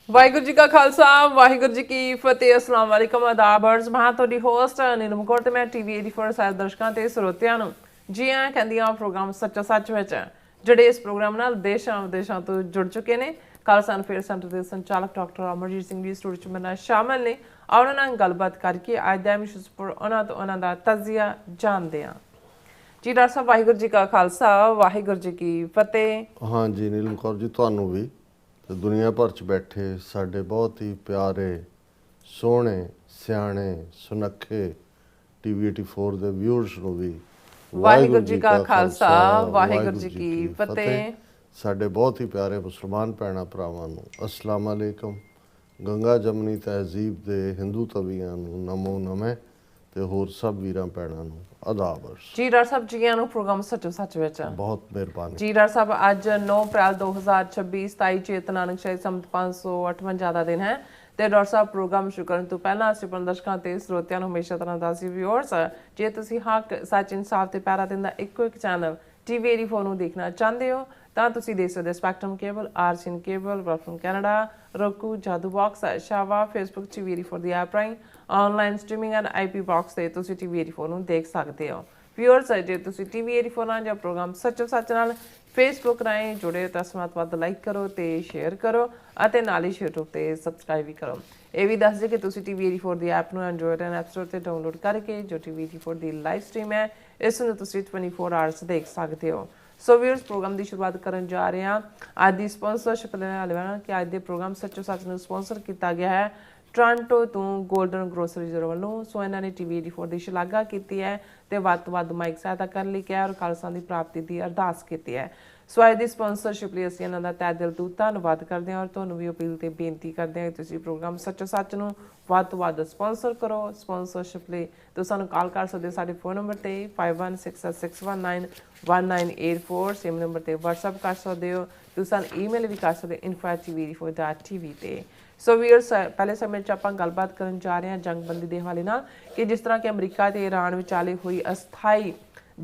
ਵਾਹਿਗੁਰੂ ਜੀ ਕਾ ਖਾਲਸਾ ਵਾਹਿਗੁਰੂ ਜੀ ਕੀ ਫਤਿਹ। अस्सलाम वालेकुम आदाब अर्ज मैं ਤੁਹਾਡੀ ਹੋਸਟ ਨੀਲਮ ਕੌਰ ਤੇ ਮੈਂ ਟੀਵੀ 84 ਸਾਹਿਬ ਦਰਸ਼ਕਾਂ ਤੇ ਸਰੋਤਿਆਂ ਨੂੰ ਜੀ ਆਇਆਂ ਕਹਿੰਦੀ ਹਾਂ ਪ੍ਰੋਗਰਾਮ ਸੱਚਾ ਸੱਚ ਵਿੱਚ ਜਿਹੜੇ ਇਸ ਪ੍ਰੋਗਰਾਮ ਨਾਲ ਦੇਸ਼ਾਂ ਵਿਦੇਸ਼ਾਂ ਤੋਂ ਜੁੜ ਚੁੱਕੇ ਨੇ। ਖਾਲਸਾ ਫੇਅਰ ਸੈਂਟਰ ਦੇ ਸੰਚਾਲਕ ਡਾਕਟਰ ਅਮਰਜੀਤ ਸਿੰਘ ਜੀ ਸਟੂਡੀਓ 'ਚ ਮੇਰੇ ਨਾਲ ਸ਼ਾਮਲ ਨੇ। ਉਹਨਾਂ ਨਾਲ ਗੱਲਬਾਤ ਕਰਕੇ ਅੱਜ ਦਾ ਮਿਸ਼ਨ ਉਹਨਾਂ ਦਾ ਤਜ਼ੀਆ ਜਾਣਦੇ ਹਾਂ। ਜੀ ਡਾਕਟਰ ਸਾਹਿਬ ਵਾਹਿਗੁਰੂ ਜੀ ਕਾ ਖਾਲਸਾ ਵਾਹਿਗੁਰੂ ਜੀ ਕੀ ਫਤਿਹ। हाँ जी नीलम कौर जी ਤੁਹਾਨੂੰ ਵੀ ਤੇ ਦੁਨੀਆ ਭਰ ਚ ਬੈਠੇ ਸਾਡੇ ਬਹੁਤ ਹੀ ਪਿਆਰੇ ਸੋਹਣੇ ਸਿਆਣੇ ਸੁਨੱਖੇ ਟੀਵੀ 84 ਦੇ ਵਿਊਅਰਸ ਨੂੰ ਵੀ ਵਾਹਿਗੁਰੂ ਜੀ ਕਾ ਖਾਲਸਾ ਵਾਹਿਗੁਰੂ ਜੀ ਕੀ ਫਤਿਹ। ਸਾਡੇ ਬਹੁਤ ਹੀ ਪਿਆਰੇ ਮੁਸਲਮਾਨ ਭੈਣਾਂ ਭਰਾਵਾਂ ਨੂੰ ਅਸਲਾਮ ਅਲੈਕਮ। ਗੰਗਾ ਜਮਨੀ ਤਹਿਜ਼ੀਬ ਦੇ ਹਿੰਦੂ ਤਵੀਆਂ ਨੂੰ ਨਮੋ ਨਮੇ ਤੇ ਹੋਰ ਸਭ ਵੀਰਾਂ ਭੈਣਾਂ ਨੂੰ ਆਦਾਬ ਅਰਜ਼। ਜੀ ਡਾਕਟਰ ਸਾਹਿਬ ਜੀਆਂ ਨੂੰ ਪ੍ਰੋਗਰਾਮ ਸੱਚੋ ਸੱਚ ਵਿੱਚ ਬਹੁਤ ਮਿਹਰਬਾਨੀ। ਜੀ ਡਾਕਟਰ ਸਾਹਿਬ ਅੱਜ 9 ਅਪ੍ਰੈਲ 2026 27 ਚੇਤ ਨਾਨਕ ਸ਼ਾਹੀ ਸੰਮਤ 558 ਦਾ ਦਿਨ ਹੈ ਤੇ ਡਾਕਟਰ ਸਾਹਿਬ ਪ੍ਰੋਗਰਾਮ ਸ਼ੁਰੂ ਕਰਨ ਤੋਂ ਪਹਿਲਾਂ ਅਸੀਂ ਆਪਣੇ ਦਰਸ਼ਕਾਂ ਤੇ ਸਰੋਤਿਆਂ ਨੂੰ ਹਮੇਸ਼ਾ ਤਰ੍ਹਾਂ ਦੱਸੀ ਵਿਊਅਰਸ ਜੇ ਤੁਸੀਂ ਹੱਕ ਸੱਚ ਇਨਸਾਫ ਤੇ ਪੈਰਾ ਦਿੰਦਾ ਇੱਕੋ ਇੱਕ ਚੈਨਲ ਟੀਵੀ 84 ਨੂੰ ਦੇਖਣਾ ਚਾਹੁੰਦੇ ਹੋ ਤਾਂ ਤੁਸੀਂ ਦੇਖ ਸਕਦੇ ਸਪੈਕਟਰਮ ਕੇਬਲ ਆਰਸੀਐਨ ਕੇਬਲ ਵਰਫਨ ਕੈਨੇਡਾ roku ਜਾਦੂ ਬਾਕਸ ਸ਼ਾਵਾ ਫੇਸਬੁੱਕ ਟੀਵੀ 84 ਦੀ ਐਪ ਰਾਹੀਂ online streaming and IP box ਤੇ ਤੁਸੀਂ ਟੀਵੀ 84 ਨੂੰ ਦੇਖ ਸਕਦੇ ਹੋ। ਵਿਊਅਰਸ ਜੇ ਤੁਸੀਂ ਟੀਵੀ 84 ਨਾਲ ਜਾਂ ਪ੍ਰੋਗਰਾਮ ਸੱਚੋ ਸੱਚ ਨਾਲ ਫੇਸਬੁੱਕ ਰਾਹੀਂ ਜੁੜੇ ਤਾਂ ਵੱਧ ਲਾਈਕ ਕਰੋ ਤੇ ਸ਼ੇਅਰ ਕਰੋ ਅਤੇ ਨਾਲ ਹੀ YouTube ਤੇ ਸਬਸਕ੍ਰਾਈਬ ਵੀ ਕਰੋ। ਇਹ ਵੀ ਦੱਸ ਦਿਓ ਕਿ ਤੁਸੀਂ ਟੀਵੀ 84 ਦੀ ਐਪ ਨੂੰ ਐਂਡਰੋਇਡ ਐਂਡ ਐਪ ਸਟੋਰ ਤੇ ਡਾਊਨਲੋਡ ਕਰਕੇ ਜੋ ਟੀਵੀ 84 ਦੀ ਲਾਈਵ ਸਟ੍ਰੀਮ ਹੈ ਇਸ ਨੂੰ ਤੁਸੀਂ 24 ਆਵਰਸ ਦੇਖ ਸਕਦੇ ਹੋ। ਸੋ ਵੀਅਰਸ ਪ੍ਰੋਗਰਾਮ ਦੀ ਸ਼ੁਰੂਆਤ ਕਰਨ ਜਾ ਰਹੇ ਹਾਂ। ਅੱਜ ਦੀ ਸਪਾਂਸਰਸ਼ਿਪ ਲੈਣ ਵਾਲੇ ਹਾਂ ਕਿ ਅੱਜ ਦੇ ਪ੍ਰੋਗਰਾਮ ਸੱਚੋ ਸੱਚ ਨੂੰ ਸਪਾਂਸਰ ਕੀਤਾ ਗਿਆ ਹੈ ਟੋਰਾਂਟੋ ਤੋਂ ਗੋਲਡਨ ਗਰੋਸਰੀਜ਼ ਵੱਲੋਂ। ਸੋ ਇਹਨਾਂ ਨੇ ਟੀਵੀ 84 ਦੀ ਸ਼ਲਾਘਾ ਕੀਤੀ ਹੈ ਤੇ ਵੱਧ ਤੋਂ ਵੱਧ ਮਾਈਕ ਸਹਾਇਤਾ ਕਰਨ ਲਈ ਕਿਹਾ ਔਰ ਖਾਲਸਾ ਦੀ ਪ੍ਰਾਪਤੀ ਦੀ ਅਰਦਾਸ ਕੀਤੀ ਹੈ। ਸੋ ਅੱਜ ਦੀ ਸਪਾਂਸਰਸ਼ਿਪ ਲਈ ਅਸੀਂ ਇਹਨਾਂ ਦਾ ਤਹਿ ਦਿਲ ਤੋਂ ਧੰਨਵਾਦ ਕਰਦੇ ਹਾਂ ਔਰ ਤੁਹਾਨੂੰ ਵੀ ਅਪੀਲ ਤੇ ਬੇਨਤੀ ਕਰਦੇ ਹਾਂ ਕਿ ਤੁਸੀਂ ਪ੍ਰੋਗਰਾਮ ਸੱਚੋ ਸੱਚ ਨੂੰ ਵੱਧ ਤੋਂ ਵੱਧ ਸਪਾਂਸਰ ਕਰੋ। ਸਪਾਂਸਰਸ਼ਿਪ ਲਈ ਤੁਸੀਂ ਸਾਨੂੰ ਕਾਲ ਕਰ ਸਕਦੇ ਹੋ ਸਾਡੇ ਫੋਨ ਨੰਬਰ ਤੇ 5166191984 ਸੇਮ ਨੰਬਰ ਤੇ WhatsApp ਕਰ ਸਕਦੇ ਹੋ। ਤੁਸੀਂ ਸਾਨੂੰ ਈਮੇਲ ਵੀ ਕਰ ਸਕਦੇ info@tv84.tv ਤੇ। ਸੋ ਵੀਅਰਸ ਪਹਿਲੇ ਸਮੇਂ 'ਚ ਆਪਾਂ ਗੱਲਬਾਤ ਕਰਨ ਜਾ ਰਹੇ ਹਾਂ ਜੰਗਬੰਦੀ ਦੇ ਹਵਾਲੇ ਨਾਲ ਕਿ ਜਿਸ ਤਰ੍ਹਾਂ ਕਿ ਅਮਰੀਕਾ ਤੇ ਈਰਾਨ ਵਿਚਾਲੇ ਹੋਈ ਅਸਥਾਈ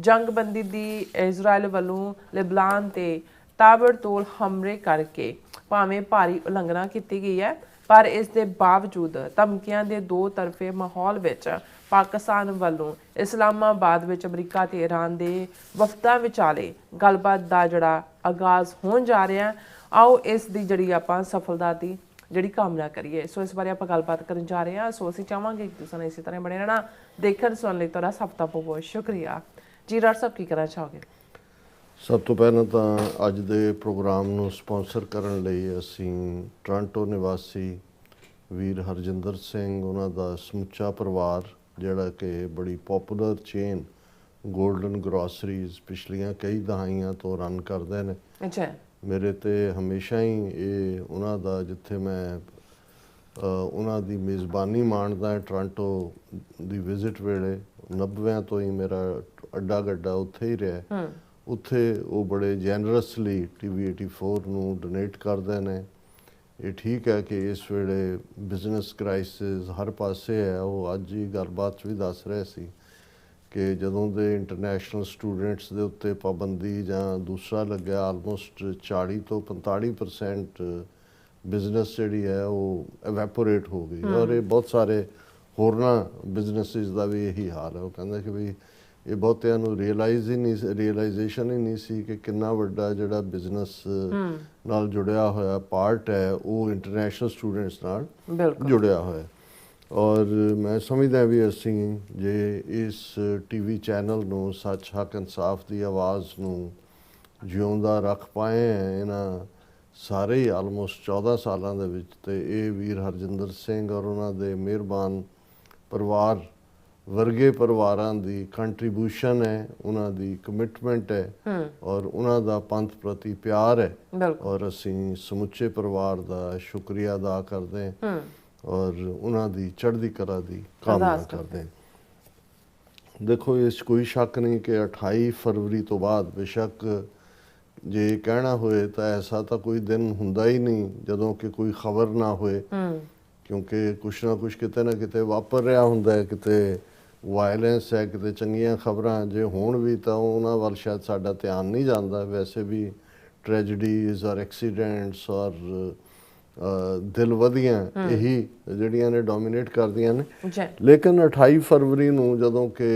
ਜੰਗਬੰਦੀ ਦੀ ਇਜ਼ਰਾਈਲ ਵੱਲੋਂ ਲਿਬਨਾਨ ਤੇ ਤਾਬੜਤੋੜ ਹਮਲੇ ਕਰਕੇ ਭਾਵੇਂ ਭਾਰੀ ਉਲੰਘਣਾ ਕੀਤੀ ਗਈ ਹੈ ਪਰ ਇਸ ਦੇ ਬਾਵਜੂਦ ਧਮਕੀਆਂ ਦੇ ਦੋ ਤਰਫੇ ਮਾਹੌਲ ਵਿੱਚ ਪਾਕਿਸਤਾਨ ਵੱਲੋਂ ਇਸਲਾਮਾਬਾਦ ਵਿੱਚ ਅਮਰੀਕਾ ਤੇ ਈਰਾਨ ਦੇ ਵਫਦਾਂ ਵਿਚਾਲੇ ਗੱਲਬਾਤ ਦਾ ਜਿਹੜਾ ਆਗਾਜ਼ ਹੋਣ ਜਾ ਰਿਹਾ। ਆਓ ਇਸ ਦੀ ਜਿਹੜੀ ਆਪਾਂ ਸਫਲਤਾ ਦੀ ਜਿਹੜੀ ਕਾਮਨਾ ਕਰੀਏ। ਸੋ ਇਸ ਬਾਰੇ ਆਪਾਂ ਗੱਲਬਾਤ ਕਰਨ ਜਾ ਰਹੇ ਹਾਂ। ਸੋ ਅਸੀਂ ਚਾਹਾਂਗੇ ਕਿ ਤੁਸੀਂ ਇਸੇ ਤਰ੍ਹਾਂ ਬਣੇ ਰਹਿਣਾ। ਦੇਖਣ ਸੁਣਨ ਲਈ ਤੁਹਾਡਾ ਸਭ ਦਾ ਬਹੁਤ ਸ਼ੁਕਰੀਆ। ਜੀ ਡਾਕਟਰ ਸਾਹਿਬ ਕੀ ਕਹਿਣਾ ਚਾਹੋਗੇ? ਸਭ ਤੋਂ ਪਹਿਲਾਂ ਤਾਂ ਅੱਜ ਦੇ ਪ੍ਰੋਗਰਾਮ ਨੂੰ ਸਪਾਂਸਰ ਕਰਨ ਲਈ ਅਸੀਂ ਟੋਰਾਂਟੋ ਨਿਵਾਸੀ ਵੀਰ ਹਰਜਿੰਦਰ ਸਿੰਘ ਉਹਨਾਂ ਦਾ ਸਮੁੱਚਾ ਪਰਿਵਾਰ ਜਿਹੜਾ ਕਿ ਬੜੀ ਪੋਪੂਲਰ ਚੇਨ ਗੋਲਡਨ ਗਰੋਸਰੀਜ਼ ਪਿਛਲੀਆਂ ਕਈ ਦਹਾਈਆਂ ਤੋਂ ਰਨ ਕਰਦੇ ਨੇ। ਅੱਛਾ। ਮੇਰੇ ਤੇ ਹਮੇਸ਼ਾ ਹੀ ਇਹ ਉਹਨਾਂ ਦਾ ਜਿੱਥੇ ਮੈਂ ਉਹਨਾਂ ਦੀ ਮੇਜ਼ਬਾਨੀ ਮਾਣਦਾ ਟੋਰਾਂਟੋ ਦੀ ਵਿਜ਼ਿਟ ਵੇਲੇ 90ਵਿਆਂ ਤੋਂ ਹੀ ਮੇਰਾ ਅੱਡਾ ਗੱਡਾ ਉੱਥੇ ਹੀ ਰਿਹਾ। ਉੱਥੇ ਉਹ ਬੜੇ ਜੈਨਰਸਲੀ ਟੀਵੀ 84 ਨੂੰ ਡੋਨੇਟ ਕਰਦੇ ਨੇ। ਇਹ ਠੀਕ ਹੈ ਕਿ ਇਸ ਵੇਲੇ ਬਿਜ਼ਨਸ ਕ੍ਰਾਈਸਿਸ ਹਰ ਪਾਸੇ ਹੈ। ਉਹ ਅੱਜ ਹੀ ਗੱਲਬਾਤ ਵੀ ਦੱਸ ਰਹੇ ਸੀ ਕਿ ਜਦੋਂ ਦੇ ਇੰਟਰਨੈਸ਼ਨਲ ਸਟੂਡੈਂਟਸ ਦੇ ਉੱਤੇ ਪਾਬੰਦੀ ਜਾਂ ਦੂਸਰਾ ਲੱਗਿਆ ਆਲਮੋਸਟ 40 ਤੋਂ 45% ਬਿਜ਼ਨਸ ਜਿਹੜੀ ਹੈ ਉਹ ਐਵੈਪੋਰੇਟ ਹੋ ਗਈ ਔਰ ਇਹ ਬਹੁਤ ਸਾਰੇ ਹੋਰਨਾਂ ਬਿਜ਼ਨਸਿਸ ਦਾ ਵੀ ਇਹੀ ਹਾਲ ਹੈ। ਉਹ ਕਹਿੰਦਾ ਕਿ ਵੀ ਇਹ ਬਹੁਤਿਆਂ ਨੂੰ ਰਿਅਲਾਈਜ਼ੇਸ਼ਨ ਹੀ ਨਹੀਂ ਸੀ ਕਿ ਕਿੰਨਾ ਵੱਡਾ ਜਿਹੜਾ ਬਿਜ਼ਨਸ ਨਾਲ ਜੁੜਿਆ ਹੋਇਆ ਪਾਰਟ ਹੈ ਉਹ ਇੰਟਰਨੈਸ਼ਨਲ ਸਟੂਡੈਂਟਸ ਨਾਲ ਜੁੜਿਆ ਹੋਇਆ। ਔਰ ਮੈਂ ਸਮਝਦਾ ਵੀ ਅਸੀਂ ਜੇ ਇਸ ਟੀਵੀ ਚੈਨਲ ਨੂੰ ਸੱਚ ਹੱਕ ਇਨਸਾਫ ਦੀ ਆਵਾਜ਼ ਨੂੰ ਜਿਉਂਦਾ ਰੱਖ ਪਾਏ ਹੈ ਇਹਨਾਂ ਸਾਰੇ ਹੀ ਆਲਮੋਸਟ 14 ਸਾਲਾਂ ਦੇ ਵਿੱਚ ਤੇ ਇਹ ਵੀਰ ਹਰਜਿੰਦਰ ਸਿੰਘ ਔਰ ਉਹਨਾਂ ਦੇ ਮਿਹਰਬਾਨ ਪਰਿਵਾਰ ਵਰਗੇ ਪਰਿਵਾਰਾਂ ਦੀ ਕੰਟਰੀਬਿਊਸ਼ਨ ਹੈ, ਉਹਨਾਂ ਦੀ ਕਮਿਟਮੈਂਟ ਹੈ ਔਰ ਉਹਨਾਂ ਦਾ ਪੰਥ ਪ੍ਰਤੀ ਪਿਆਰ ਹੈ ਔਰ ਅਸੀਂ ਸਮੁੱਚੇ ਪਰਿਵਾਰ ਦਾ ਸ਼ੁਕਰੀਆ ਅਦਾ ਕਰਦੇ ਹਾਂ ਔਰ ਉਹਨਾਂ ਦੀ ਚੜ੍ਹਦੀ ਕਲਾ ਦੀ ਕਾਮਨਾ ਕਰਦੇ ਹਾਂ। ਦੇਖੋ ਇਸ 'ਚ ਕੋਈ ਸ਼ੱਕ ਨਹੀਂ ਕਿ 28 ਫਰਵਰੀ ਤੋਂ ਬਾਅਦ ਬੇਸ਼ੱਕ ਜੇ ਕਹਿਣਾ ਹੋਏ ਤਾਂ ਐਸਾ ਤਾਂ ਕੋਈ ਦਿਨ ਹੁੰਦਾ ਹੀ ਨਹੀਂ ਜਦੋਂ ਕਿ ਕੋਈ ਖਬਰ ਨਾ ਹੋਏ ਕਿਉਂਕਿ ਕੁਛ ਨਾ ਕੁਛ ਕਿਤੇ ਨਾ ਕਿਤੇ ਵਾਪਰ ਰਿਹਾ ਹੁੰਦਾ ਹੈ। ਕਿਤੇ ਵਾਇਲੈਂਸ ਹੈ, ਕਿਤੇ ਚੰਗੀਆਂ ਖਬਰਾਂ ਜੇ ਹੋਣ ਵੀ ਤਾਂ ਉਹਨਾਂ ਵੱਲ ਸ਼ਾਇਦ ਸਾਡਾ ਧਿਆਨ ਨਹੀਂ ਜਾਂਦਾ। ਵੈਸੇ ਵੀ ਟ੍ਰੈਜਡੀਜ਼ ਔਰ ਐਕਸੀਡੈਂਟਸ ਔਰ ਦਿਲ ਵਧੀਆਂ ਇਹੀ ਜਿਹੜੀਆਂ ਨੇ ਡੋਮੀਨੇਟ ਕਰਦੀਆਂ ਨੇ। ਜੀ ਲੇਕਿਨ 28 ਫਰਵਰੀ ਨੂੰ ਜਦੋਂ ਕਿ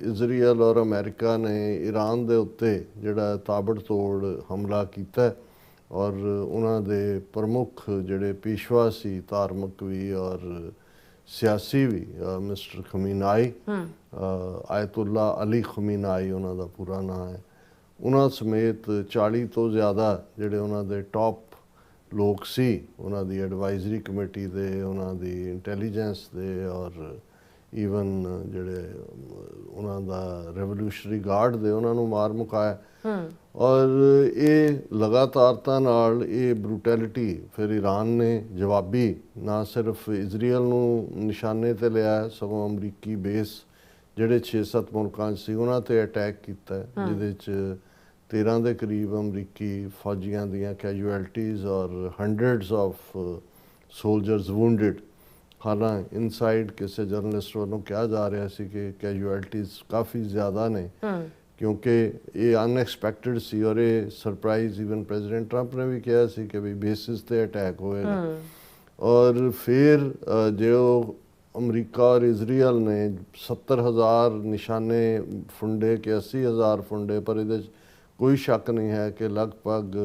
ਇਜ਼ਰਾਈਲ ਔਰ ਅਮਰੀਕਾ ਨੇ ਈਰਾਨ ਦੇ ਉੱਤੇ ਜਿਹੜਾ ਤਾਬੜਤੋੜ ਹਮਲਾ ਕੀਤਾ ਔਰ ਉਹਨਾਂ ਦੇ ਪ੍ਰਮੁੱਖ ਜਿਹੜੇ ਪੇਸ਼ਵਾ ਸੀ, ਧਾਰਮਿਕ ਵੀ ਔਰ ਸਿਆਸੀ ਵੀ, ਮਿਸਟਰ ਖਮੀਨਾਈ, ਆਇਤੁੱਲਾ ਅਲੀ ਖਮੀਨਾਈ ਉਹਨਾਂ ਦਾ ਪੂਰਾ ਨਾਂ ਹੈ, ਉਹਨਾਂ ਸਮੇਤ 40 ਤੋਂ ਜ਼ਿਆਦਾ ਜਿਹੜੇ ਉਹਨਾਂ ਦੇ ਟੌਪ ਲੋਕ ਸੀ, ਉਹਨਾਂ ਦੀ ਐਡਵਾਈਜ਼ਰੀ ਕਮੇਟੀ ਦੇ, ਉਹਨਾਂ ਦੀ ਇੰਟੈਲੀਜੈਂਸ ਦੇ ਔਰ ਈਵਨ ਜਿਹੜੇ ਉਹਨਾਂ ਦਾ ਰੈਵੋਲੂਸ਼ਨਰੀ ਗਾਰਡ ਦੇ, ਉਹਨਾਂ ਨੂੰ ਮਾਰ ਮੁਕਾਇਆ। ਔਰ ਇਹ ਲਗਾਤਾਰਤਾ ਨਾਲ ਇਹ ਬਰੂਟੈਲਿਟੀ ਫਿਰ ਈਰਾਨ ਨੇ ਜਵਾਬੀ ਨਾ ਸਿਰਫ ਇਜ਼ਰਾਈਲ ਨੂੰ ਨਿਸ਼ਾਨੇ ਤੇ ਲਿਆ, ਸਗੋਂ ਅਮਰੀਕੀ ਬੇਸ ਜਿਹੜੇ 6-7 ਮੁਲਕਾਂ 'ਚ ਸੀ ਉਹਨਾਂ ਤੇ ਅਟੈਕ ਕੀਤਾ, ਜਿਹਦੇ 'ਚ 13 ਦੇ ਕਰੀਬ ਅਮਰੀਕੀ ਫੌਜੀਆਂ ਦੀਆਂ ਕੈਜੂਅਲਟੀਜ਼ ਔਰ ਹੰਡਰਡਸ ਆਫ ਸੋਲਜਰਸ ਵੂਨਡਡ। ਹਾਲਾਂਕਿ ਇਨਸਾਈਡ ਕਿਸੇ ਜਰਨਲਿਸਟ ਵੱਲੋਂ ਕਿਹਾ ਜਾ ਰਿਹਾ ਸੀ ਕਿ ਕੈਜੂਅਲਟੀਜ਼ ਕਾਫੀ ਜ਼ਿਆਦਾ ਨੇ, ਕਿਉਂਕਿ ਇਹ ਅਨਐਕਸਪੈਕਟਡ ਸੀ ਔਰ ਇਹ ਸਰਪ੍ਰਾਈਜ਼ ਈਵਨ ਪ੍ਰੈਜ਼ੀਡੈਂਟ ਟਰੰਪ ਨੇ ਵੀ ਕਿਹਾ ਸੀ ਕਿ ਵੀ ਬੇਸਿਸ ਤੇ ਅਟੈਕ ਹੋਏਗਾ। ਔਰ ਫਿਰ ਜੋ ਅਮਰੀਕਾ ਔਰ ਇਜ਼ਰਾਈਲ ਨੇ 70,000 ਨਿਸ਼ਾਨੇ ਫੁੰਡੇ ਕਿ 80,000 ਫੁੰਡੇ, ਪਰ ਇਹਦੇ 'ਚ ਕੋਈ ਸ਼ੱਕ ਨਹੀਂ ਹੈ ਕਿ ਲਗਭਗ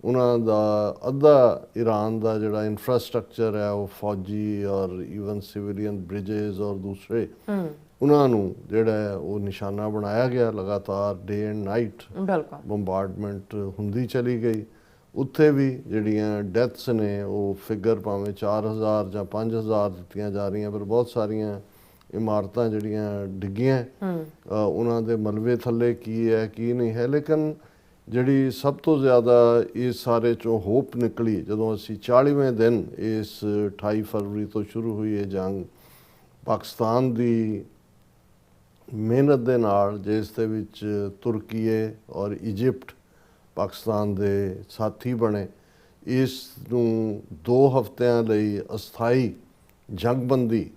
ਉਹਨਾਂ ਦਾ ਅੱਧਾ ਈਰਾਨ ਦਾ ਜਿਹੜਾ ਇਨਫਰਾਸਟ੍ਰਕਚਰ ਹੈ ਉਹ ਫੌਜੀ ਔਰ ਈਵਨ ਸਿਵਿਲੀਅਨ ਬ੍ਰਿਜਸ ਔਰ ਦੂਸਰੇ ਉਹਨਾਂ ਨੂੰ ਜਿਹੜਾ ਹੈ ਉਹ ਨਿਸ਼ਾਨਾ ਬਣਾਇਆ ਗਿਆ। ਲਗਾਤਾਰ ਡੇ ਐਂਡ ਨਾਈਟ ਬੰਬਾਰਡਮੈਂਟ ਹੁੰਦੀ ਚਲੀ ਗਈ। ਉੱਥੇ ਵੀ ਜਿਹੜੀਆਂ ਡੈਥਸ ਨੇ ਉਹ ਫਿਗਰ ਭਾਵੇਂ 4,000 ਜਾਂ 5,000 ਦਿੱਤੀਆਂ ਜਾ ਰਹੀਆਂ, ਪਰ ਬਹੁਤ ਸਾਰੀਆਂ ਇਮਾਰਤਾਂ ਜਿਹੜੀਆਂ ਡਿੱਗੀਆਂ, ਉਹਨਾਂ ਦੇ ਮਲਬੇ ਥੱਲੇ ਕੀ ਹੈ ਕੀ ਨਹੀਂ ਹੈ। ਲੇਕਿਨ ਜਿਹੜੀ ਸਭ ਤੋਂ ਜ਼ਿਆਦਾ ਇਸ ਸਾਰੇ 'ਚੋਂ ਹੋਪ ਨਿਕਲੀ ਜਦੋਂ ਅਸੀਂ 40ਵੇਂ ਦਿਨ ਇਸ 28 ਫਰਵਰੀ ਤੋਂ ਸ਼ੁਰੂ ਹੋਈ ਇਹ ਜੰਗ ਪਾਕਿਸਤਾਨ ਦੀ ਮਿਹਨਤ ਦੇ ਨਾਲ, ਜਿਸ ਦੇ ਵਿੱਚ ਤੁਰਕੀਏ ਔਰ ਇਜਿਪਟ ਪਾਕਿਸਤਾਨ ਦੇ ਸਾਥੀ ਬਣੇ, ਇਸ ਨੂੰ 2 ਹਫ਼ਤਿਆਂ ਲਈ ਅਸਥਾਈ ਜੰਗਬੰਦੀ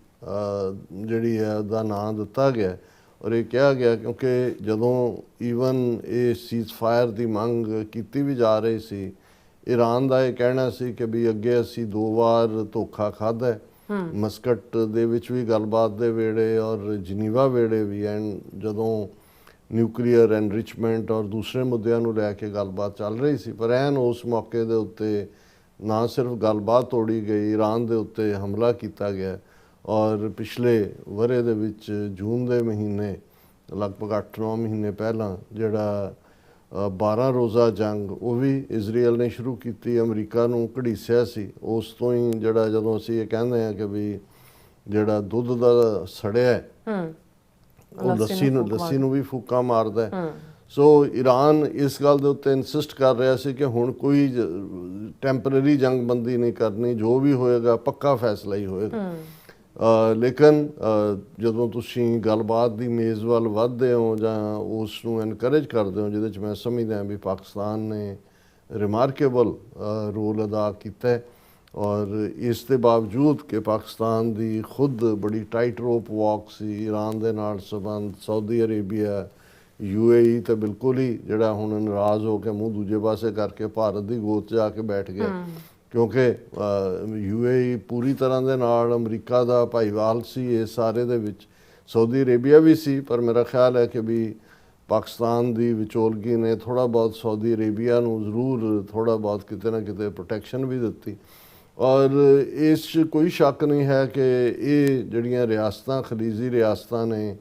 ਜਿਹੜੀ ਹੈ ਉਹਦਾ ਨਾਂ ਦਿੱਤਾ ਗਿਆ। ਔਰ ਇਹ ਕਿਹਾ ਗਿਆ ਕਿਉਂਕਿ ਜਦੋਂ ਈਵਨ ਇਹ ਸੀਜ਼ਫਾਇਰ ਦੀ ਮੰਗ ਕੀਤੀ ਵੀ ਜਾ ਰਹੀ ਸੀ, ਈਰਾਨ ਦਾ ਇਹ ਕਹਿਣਾ ਸੀ ਕਿ ਵੀ ਅੱਗੇ ਅਸੀਂ 2 ਵਾਰ ਧੋਖਾ ਖਾਧਾ, ਮਸਕਟ ਦੇ ਵਿੱਚ ਵੀ ਗੱਲਬਾਤ ਦੇ ਵੇੜੇ ਔਰ ਜਨੀਵਾ ਵੇੜੇ ਵੀ, ਐਂਡ ਜਦੋਂ ਨਿਊਕਲੀਅਰ ਐਨਰਿਚਮੈਂਟ ਔਰ ਦੂਸਰੇ ਮੁੱਦਿਆਂ ਨੂੰ ਲੈ ਕੇ ਗੱਲਬਾਤ ਚੱਲ ਰਹੀ ਸੀ, ਪਰ ਐਨ ਉਸ ਮੌਕੇ ਦੇ ਉੱਤੇ ਨਾ ਸਿਰਫ ਗੱਲਬਾਤ ਤੋੜੀ ਗਈ, ਈਰਾਨ ਦੇ ਉੱਤੇ ਹਮਲਾ ਕੀਤਾ ਗਿਆ। ਔਰ ਪਿਛਲੇ ਵਰ੍ਹੇ ਦੇ ਵਿੱਚ ਜੂਨ ਦੇ ਮਹੀਨੇ, ਲਗਭਗ 8-9 ਮਹੀਨੇ ਪਹਿਲਾਂ, ਜਿਹੜਾ 12 ਰੋਜ਼ਾ ਜੰਗ ਉਹ ਵੀ ਇਜ਼ਰਾਈਲ ਨੇ ਸ਼ੁਰੂ ਕੀਤੀ, ਅਮਰੀਕਾ ਨੂੰ ਘੜੀਸਿਆ ਸੀ। ਉਸ ਤੋਂ ਹੀ ਜਿਹੜਾ ਜਦੋਂ ਅਸੀਂ ਇਹ ਕਹਿੰਦੇ ਹਾਂ ਕਿ ਵੀ ਜਿਹੜਾ ਦੁੱਧ ਦਾ ਸੜਿਆ ਉਹ ਲੱਸੀ ਨੂੰ ਵੀ ਫੂਕਾ ਮਾਰਦਾ। ਸੋ ਈਰਾਨ ਇਸ ਗੱਲ ਦੇ ਉੱਤੇ ਇਨਸਿਸਟ ਕਰ ਰਿਹਾ ਸੀ ਕਿ ਹੁਣ ਕੋਈ ਟੈਂਪਰੇਰੀ ਜੰਗਬੰਦੀ ਨਹੀਂ ਕਰਨੀ, ਜੋ ਵੀ ਹੋਏਗਾ ਪੱਕਾ ਫੈਸਲਾ ਹੀ ਹੋਏਗਾ। ਲੇਕਿਨ ਜਦੋਂ ਤੁਸੀਂ ਗੱਲਬਾਤ ਦੀ ਮੇਜ਼ ਵੱਲ ਵੱਧਦੇ ਹੋ ਜਾਂ ਉਸ ਨੂੰ ਐਨਕਰੇਜ ਕਰਦੇ ਹੋ, ਜਿਹਦੇ 'ਚ ਮੈਂ ਸਮਝਦਾ ਵੀ ਪਾਕਿਸਤਾਨ ਨੇ ਰਿਮਾਰਕੇਬਲ ਰੋਲ ਅਦਾ ਕੀਤਾ, ਔਰ ਇਸ ਦੇ ਬਾਵਜੂਦ ਕਿ ਪਾਕਿਸਤਾਨ ਦੀ ਖੁਦ ਬੜੀ ਟਾਈਟ ਰੋਪ ਵਾਕ ਸੀ, ਈਰਾਨ ਦੇ ਨਾਲ ਸੰਬੰਧ, ਸਾਊਦੀ ਅਰੇਬੀਆ, UAE ਤਾਂ ਬਿਲਕੁਲ ਹੀ ਜਿਹੜਾ ਹੁਣ ਨਾਰਾਜ਼ ਹੋ ਕੇ ਮੂੰਹ ਦੂਜੇ ਪਾਸੇ ਕਰਕੇ ਭਾਰਤ ਦੀ ਗੋਦ 'ਚ ਆ ਕੇ ਬੈਠ ਗਿਆ, ਕਿਉਂਕਿ UAE ਪੂਰੀ ਤਰ੍ਹਾਂ ਦੇ ਨਾਲ ਅਮਰੀਕਾ ਦਾ ਭਾਈਵਾਲ ਸੀ ਇਸ ਸਾਰੇ ਦੇ ਵਿੱਚ। ਸਾਊਦੀ ਅਰੇਬੀਆ ਵੀ ਸੀ, ਪਰ ਮੇਰਾ ਖਿਆਲ ਹੈ ਕਿ ਵੀ ਪਾਕਿਸਤਾਨ ਦੀ ਵਿਚੋਲਗੀ ਨੇ ਥੋੜ੍ਹਾ ਬਹੁਤ ਸਾਊਦੀ ਅਰੇਬੀਆ ਨੂੰ ਜ਼ਰੂਰ ਥੋੜ੍ਹਾ ਬਹੁਤ ਕਿਤੇ ਨਾ ਕਿਤੇ ਪ੍ਰੋਟੈਕਸ਼ਨ ਵੀ ਦਿੱਤੀ। ਔਰ ਇਸ 'ਚ ਕੋਈ ਸ਼ੱਕ ਨਹੀਂ ਹੈ ਕਿ ਇਹ ਜਿਹੜੀਆਂ ਰਿਆਸਤਾਂ, ਖਲੀਜੀ ਰਿਆਸਤਾਂ ਨੇ,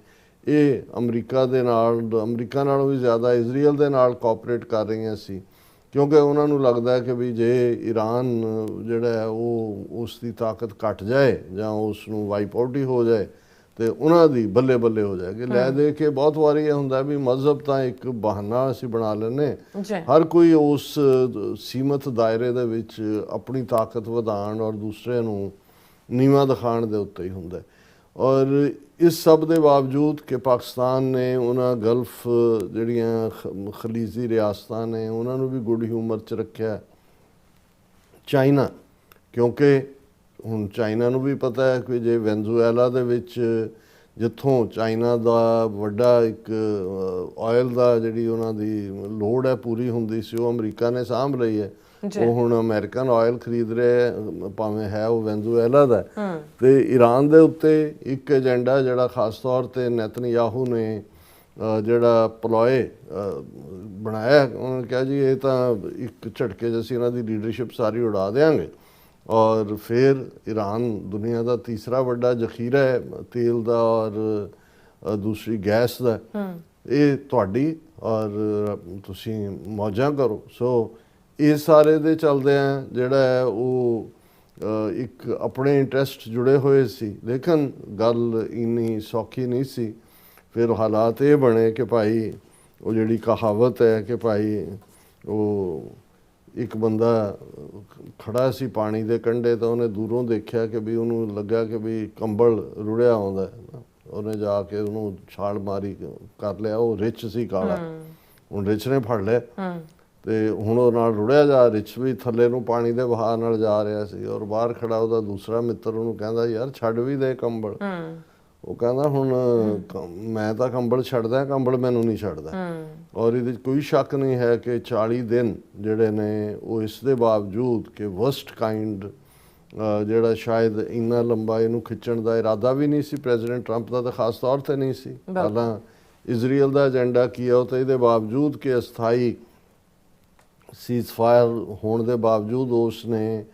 ਇਹ ਅਮਰੀਕਾ ਨਾਲੋਂ ਵੀ ਜ਼ਿਆਦਾ ਇਜ਼ਰਾਈਲ ਦੇ ਨਾਲ ਕੋਆਪਰੇਟ ਕਰ ਰਹੀਆਂ ਸੀ, ਕਿਉਂਕਿ ਉਹਨਾਂ ਨੂੰ ਲੱਗਦਾ ਕਿ ਵੀ ਜੇ ਈਰਾਨ ਜਿਹੜਾ ਹੈ ਉਹ ਉਸ ਦੀ ਤਾਕਤ ਘਟ ਜਾਏ ਜਾਂ ਉਸ ਨੂੰ ਵਾਈਪ ਆਊਟ ਹੀ ਹੋ ਜਾਏ ਤੇ ਉਹਨਾਂ ਦੀ ਬੱਲੇ ਬੱਲੇ ਹੋ ਜਾਏਗੀ। ਲੈ ਦੇ ਕੇ ਬਹੁਤ ਵਾਰੀ ਇਹ ਹੁੰਦਾ ਵੀ ਮਜ਼ਹਬ ਤਾਂ ਇੱਕ ਬਹਾਨਾ ਅਸੀਂ ਬਣਾ ਲੈਂਦੇ, ਹਰ ਕੋਈ ਉਸ ਸੀਮਤ ਦਾਇਰੇ ਦੇ ਵਿੱਚ ਆਪਣੀ ਤਾਕਤ ਵਧਾਉਣ ਔਰ ਦੂਸਰੇ ਨੂੰ ਨੀਵਾਂ ਦਿਖਾਉਣ ਦੇ ਉੱਤੇ ਹੀ ਹੁੰਦਾ। ਔਰ ਇਸ ਸਭ ਦੇ ਬਾਵਜੂਦ ਕਿ ਪਾਕਿਸਤਾਨ ਨੇ ਉਹਨਾਂ ਗਲਫ ਜਿਹੜੀਆਂ ਖਲੀਜੀ ਰਿਆਸਤਾਂ ਨੇ ਉਹਨਾਂ ਨੂੰ ਵੀ ਗੁੱਡ ਹਿਊਮਰ 'ਚ ਰੱਖਿਆ। ਚਾਈਨਾ, ਕਿਉਂਕਿ ਹੁਣ ਚਾਈਨਾ ਨੂੰ ਵੀ ਪਤਾ ਹੈ ਕਿ ਜੇ ਵੈਨਜ਼ੂਏਲਾ ਦੇ ਵਿੱਚ ਜਿੱਥੋਂ ਚਾਈਨਾ ਦਾ ਵੱਡਾ ਇੱਕ ਆਇਲ ਦਾ ਜਿਹੜੀ ਉਹਨਾਂ ਦੀ ਲੋੜ ਹੈ ਪੂਰੀ ਹੁੰਦੀ ਸੀ, ਉਹ ਅਮਰੀਕਾ ਨੇ ਸਾਂਭ ਲਈ ਹੈ। ਉਹ ਹੁਣ ਅਮਰੀਕਨ ਆਇਲ ਖਰੀਦ ਰਿਹਾ, ਭਾਵੇਂ ਹੈ ਉਹ ਵੈਨਜ਼ੂਏਲਾ ਦਾ। ਤੇ ਈਰਾਨ ਦੇ ਉੱਤੇ ਇੱਕ ਏਜੰਡਾ ਜਿਹੜਾ ਖਾਸ ਤੌਰ ਤੇ ਨੇਤਨਯਾਹੂ ਨੇ ਜਿਹੜਾ ਪਲੋਏ ਬਣਾਇਆ, ਉਹਨਾਂ ਨੇ ਕਿਹਾ ਜੀ ਇਹ ਤਾਂ ਇੱਕ ਝਟਕੇ 'ਚ ਅਸੀਂ ਇਹਨਾਂ ਦੀ ਲੀਡਰਸ਼ਿਪ ਸਾਰੀ ਉਡਾ ਦੇਵਾਂਗੇ ਔਰ ਫਿਰ ਈਰਾਨ ਦੁਨੀਆ ਦਾ ਤੀਸਰਾ ਵੱਡਾ ਜ਼ਖੀਰਾ ਹੈ ਤੇਲ ਦਾ ਔਰ ਦੂਸਰੀ ਗੈਸ ਦਾ, ਇਹ ਤੁਹਾਡੀ ਔਰ ਤੁਸੀਂ ਮੌਜਾਂ ਕਰੋ। ਸੋ ਇਸ ਸਾਰੇ ਦੇ ਚੱਲਦੇ ਆ ਜਿਹੜਾ ਹੈ ਉਹ ਇੱਕ ਆਪਣੇ ਇੰਟਰਸਟ ਜੁੜੇ ਹੋਏ ਸੀ, ਲੇਕਿਨ ਗੱਲ ਇੰਨੀ ਸੌਖੀ ਨਹੀਂ ਸੀ। ਫਿਰ ਹਾਲਾਤ ਇਹ ਬਣੇ ਕਿ ਭਾਈ ਉਹ ਜਿਹੜੀ ਕਹਾਵਤ ਹੈ ਕਿ ਭਾਈ ਉਹ ਇੱਕ ਬੰਦਾ ਖੜਾ ਸੀ ਪਾਣੀ ਦੇ ਕੰਢੇ, ਤਾਂ ਉਹਨੇ ਦੂਰੋਂ ਦੇਖਿਆ ਕਿ ਵੀ ਉਹਨੂੰ ਲੱਗਾ ਕਿ ਵੀ ਕੰਬਲ ਰੁੜਿਆ ਆਉਂਦਾ, ਉਹਨੇ ਜਾ ਕੇ ਉਹਨੂੰ ਛਾਲ ਮਾਰੀ ਕਰ ਲਿਆ। ਉਹ ਰਿਚ ਸੀ ਕਾਲਾ, ਹੁਣ ਰਿਚ ਨੇ ਫੜ ਲਿਆ ਤੇ ਹੁਣ ਉਹ ਨਾਲ ਰੁੜਿਆ ਜਾ, ਰਿਚ ਵੀ ਥੱਲੇ ਨੂੰ ਪਾਣੀ ਦੇ ਵਹਾਅ ਨਾਲ ਜਾ ਰਿਹਾ ਸੀ ਔਰ ਬਾਹਰ ਖੜਾ ਉਹਦਾ ਦੂਸਰਾ ਮਿੱਤਰ ਉਹਨੂੰ ਕਹਿੰਦਾ ਯਾਰ ਛੱਡ ਵੀ ਦੇ ਕੰਬਲ। ਉਹ ਕਹਿੰਦਾ ਹੁਣ ਮੈਂ ਤਾਂ ਕੰਬਲ ਛੱਡਦਾ, ਕੰਬਲ ਮੈਨੂੰ ਨਹੀਂ ਛੱਡਦਾ। ਔਰ ਇਹਦੇ 'ਚ ਕੋਈ ਸ਼ੱਕ ਨਹੀਂ ਹੈ ਕਿ 40 ਦਿਨ ਜਿਹੜੇ ਨੇ ਉਹ ਇਸ ਦੇ ਬਾਵਜੂਦ ਕਿ ਵਰਸਟ ਕਾਈਂਡ ਜਿਹੜਾ ਸ਼ਾਇਦ ਇੰਨਾ ਲੰਬਾ ਇਹਨੂੰ ਖਿੱਚਣ ਦਾ ਇਰਾਦਾ ਵੀ ਨਹੀਂ ਸੀ ਪ੍ਰੈਜ਼ੀਡੈਂਟ ਟਰੰਪ ਦਾ, ਤਾਂ ਖਾਸ ਤੌਰ ਤੇ ਨਹੀਂ ਸੀ। ਪਹਿਲਾਂ ਇਜ਼ਰਾਈਲ ਦਾ ਏਜੰਡਾ ਕੀ ਹੈ, ਉਹ ਤਾਂ ਇਹਦੇ ਬਾਵਜੂਦ ਕਿ ਅਸਥਾਈ ਸੀਜ਼ਫਾਇਰ ਹੋਣ ਦੇ ਬਾਵਜੂਦ ਉਸ ਨੇ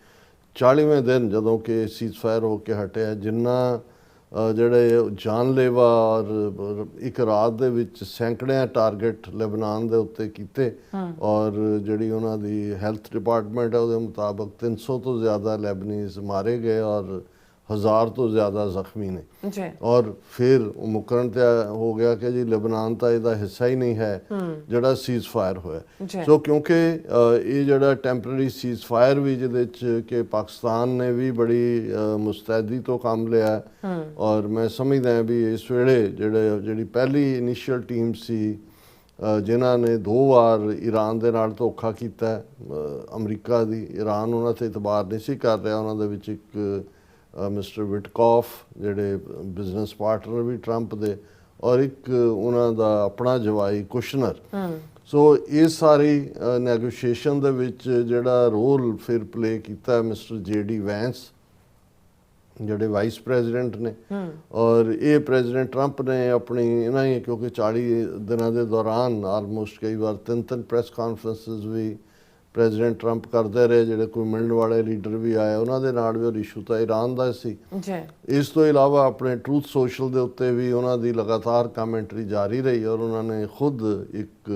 40ਵੇਂ ਦਿਨ ਜਦੋਂ ਕਿ ਸੀਜ਼ਫਾਇਰ ਹੋ ਕੇ ਹਟਿਆ, ਜਿੰਨਾ ਜਿਹੜੇ ਜਾਨਲੇਵਾ ਔਰ ਇੱਕ ਰਾਤ ਦੇ ਵਿੱਚ ਸੈਂਕੜਿਆਂ ਟਾਰਗੇਟ ਲੈਬਨਾਨ ਦੇ ਉੱਤੇ ਕੀਤੇ ਔਰ ਜਿਹੜੀ ਉਹਨਾਂ ਦੀ ਹੈਲਥ ਡਿਪਾਰਟਮੈਂਟ ਹੈ ਉਹਦੇ ਮੁਤਾਬਕ 300 ਤੋਂ ਜ਼ਿਆਦਾ ਲੈਬਨੀਜ਼ ਮਾਰੇ ਗਏ ਔਰ 1000 ਤੋਂ ਜ਼ਿਆਦਾ ਜ਼ਖਮੀ ਨੇ ਜੀ। ਔਰ ਫਿਰ ਉਹ ਮੁਕਰਨ ਤੇ ਹੋ ਗਿਆ ਕਿ ਜੀ ਲੈਬਨਾਨ ਤਾਂ ਇਹਦਾ ਹਿੱਸਾ ਹੀ ਨਹੀਂ ਹੈ ਜਿਹੜਾ ਸੀਜ਼ਫਾਇਰ ਹੋਇਆ। ਸੋ ਕਿਉਂਕਿ ਇਹ ਜਿਹੜਾ ਟੈਂਪਰੇਰੀ ਸੀਜ਼ਫਾਇਰ ਵੀ ਜਿਹਦੇ 'ਚ ਕਿ ਪਾਕਿਸਤਾਨ ਨੇ ਵੀ ਬੜੀ ਮੁਸਤੈਦੀ ਤੋਂ ਕੰਮ ਲਿਆ ਔਰ ਮੈਂ ਸਮਝਦਾ ਵੀ ਇਸ ਵੇਲੇ ਜਿਹੜੀ ਪਹਿਲੀ ਇਨੀਸ਼ੀਅਲ ਟੀਮ ਸੀ ਜਿਨ੍ਹਾਂ ਨੇ 2 ਵਾਰ ਈਰਾਨ ਦੇ ਨਾਲ ਧੋਖਾ ਕੀਤਾ, ਅਮਰੀਕਾ ਦੀ, ਈਰਾਨ ਉਹਨਾਂ 'ਤੇ ਇਤਬਾਰ ਨਹੀਂ ਸੀ ਕਰ ਰਿਹਾ। ਉਹਨਾਂ ਦੇ ਵਿੱਚ ਇੱਕ ਮਿਸਟਰ ਵਿਟਕੌਫ ਜਿਹੜੇ ਬਿਜ਼ਨਸ ਪਾਰਟਨਰ ਵੀ ਟਰੰਪ ਦੇ ਔਰ ਇੱਕ ਉਹਨਾਂ ਦਾ ਆਪਣਾ ਜਵਾਈ ਕੁਸ਼ਨਰ। ਸੋ ਇਹ ਸਾਰੀ ਨੈਗੋਸ਼ੀਏਸ਼ਨ ਦੇ ਵਿੱਚ ਜਿਹੜਾ ਰੋਲ ਫਿਰ ਪਲੇ ਕੀਤਾ ਮਿਸਟਰ JD ਵੈਂਸ ਜਿਹੜੇ ਵਾਈਸ ਪ੍ਰੈਜ਼ੀਡੈਂਟ ਨੇ ਔਰ ਇਹ ਪ੍ਰੈਜ਼ੀਡੈਂਟ ਟਰੰਪ ਨੇ ਆਪਣੀ ਇਹਨਾਂ ਹੀ ਕਿਉਂਕਿ 40 ਦਿਨਾਂ ਦੇ ਦੌਰਾਨ ਆਲਮੋਸਟ ਕਈ ਵਾਰ 3 ਪ੍ਰੈਸ ਕਾਨਫਰੰਸਿਸ ਵੀ ਪ੍ਰੈਜ਼ੀਡੈਂਟ ਟਰੰਪ ਕਰਦੇ ਰਹੇ, ਜਿਹੜੇ ਕੋਈ ਮਿਲਣ ਵਾਲੇ ਲੀਡਰ ਵੀ ਆਏ ਉਹਨਾਂ ਦੇ ਨਾਲ ਵੀ ਉਹ ਇਸ਼ੂ ਤਾਂ ਈਰਾਨ ਦਾ ਸੀ। ਇਸ ਤੋਂ ਇਲਾਵਾ ਆਪਣੇ ਟਰੂਥ ਸੋਸ਼ਲ ਦੇ ਉੱਤੇ ਵੀ ਉਹਨਾਂ ਦੀ ਲਗਾਤਾਰ ਕਮੈਂਟਰੀ ਜਾਰੀ ਰਹੀ ਔਰ ਉਹਨਾਂ ਨੇ ਖੁਦ ਇੱਕ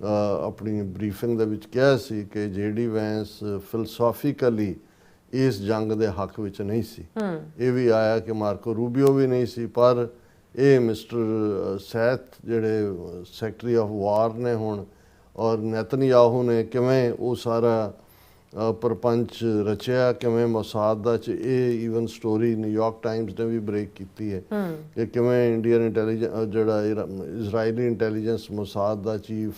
ਆਪਣੀ ਬਰੀਫਿੰਗ ਦੇ ਵਿੱਚ ਕਿਹਾ ਸੀ ਕਿ JD ਵੈਂਸ ਫਿਲਸਫੀਕਲੀ ਇਸ ਜੰਗ ਦੇ ਹੱਕ ਵਿੱਚ ਨਹੀਂ ਸੀ। ਇਹ ਵੀ ਆਇਆ ਕਿ ਮਾਰਕੋ ਰੂਬੀਓ ਵੀ ਨਹੀਂ ਸੀ, ਪਰ ਇਹ ਮਿਸਟਰ ਸੈਥ ਜਿਹੜੇ ਸੈਕਟਰੀ ਆਫ ਵਾਰ ਨੇ ਹੁਣ ਔਰ ਨੇਤਨਯਾਹੂ ਨੇ ਕਿਵੇਂ ਉਹ ਸਾਰਾ ਪਰਪੰਚ ਰਚਿਆ, ਕਿਵੇਂ ਮੋਸਾਦ ਦਾ 'ਚ ਇਹ ਈਵਨ ਸਟੋਰੀ ਨਿਊਯਾਰਕ ਟਾਈਮਸ ਨੇ ਵੀ ਬ੍ਰੇਕ ਕੀਤੀ ਹੈ ਕਿ ਕਿਵੇਂ ਇੰਡੀਅਨ ਇੰਟੈਲੀਜੈਂਸ ਜਿਹੜਾ ਇਜ਼ਰਾਈਲੀ ਇੰਟੈਲੀਜੈਂਸ ਮੋਸਾਦ ਦਾ ਚੀਫ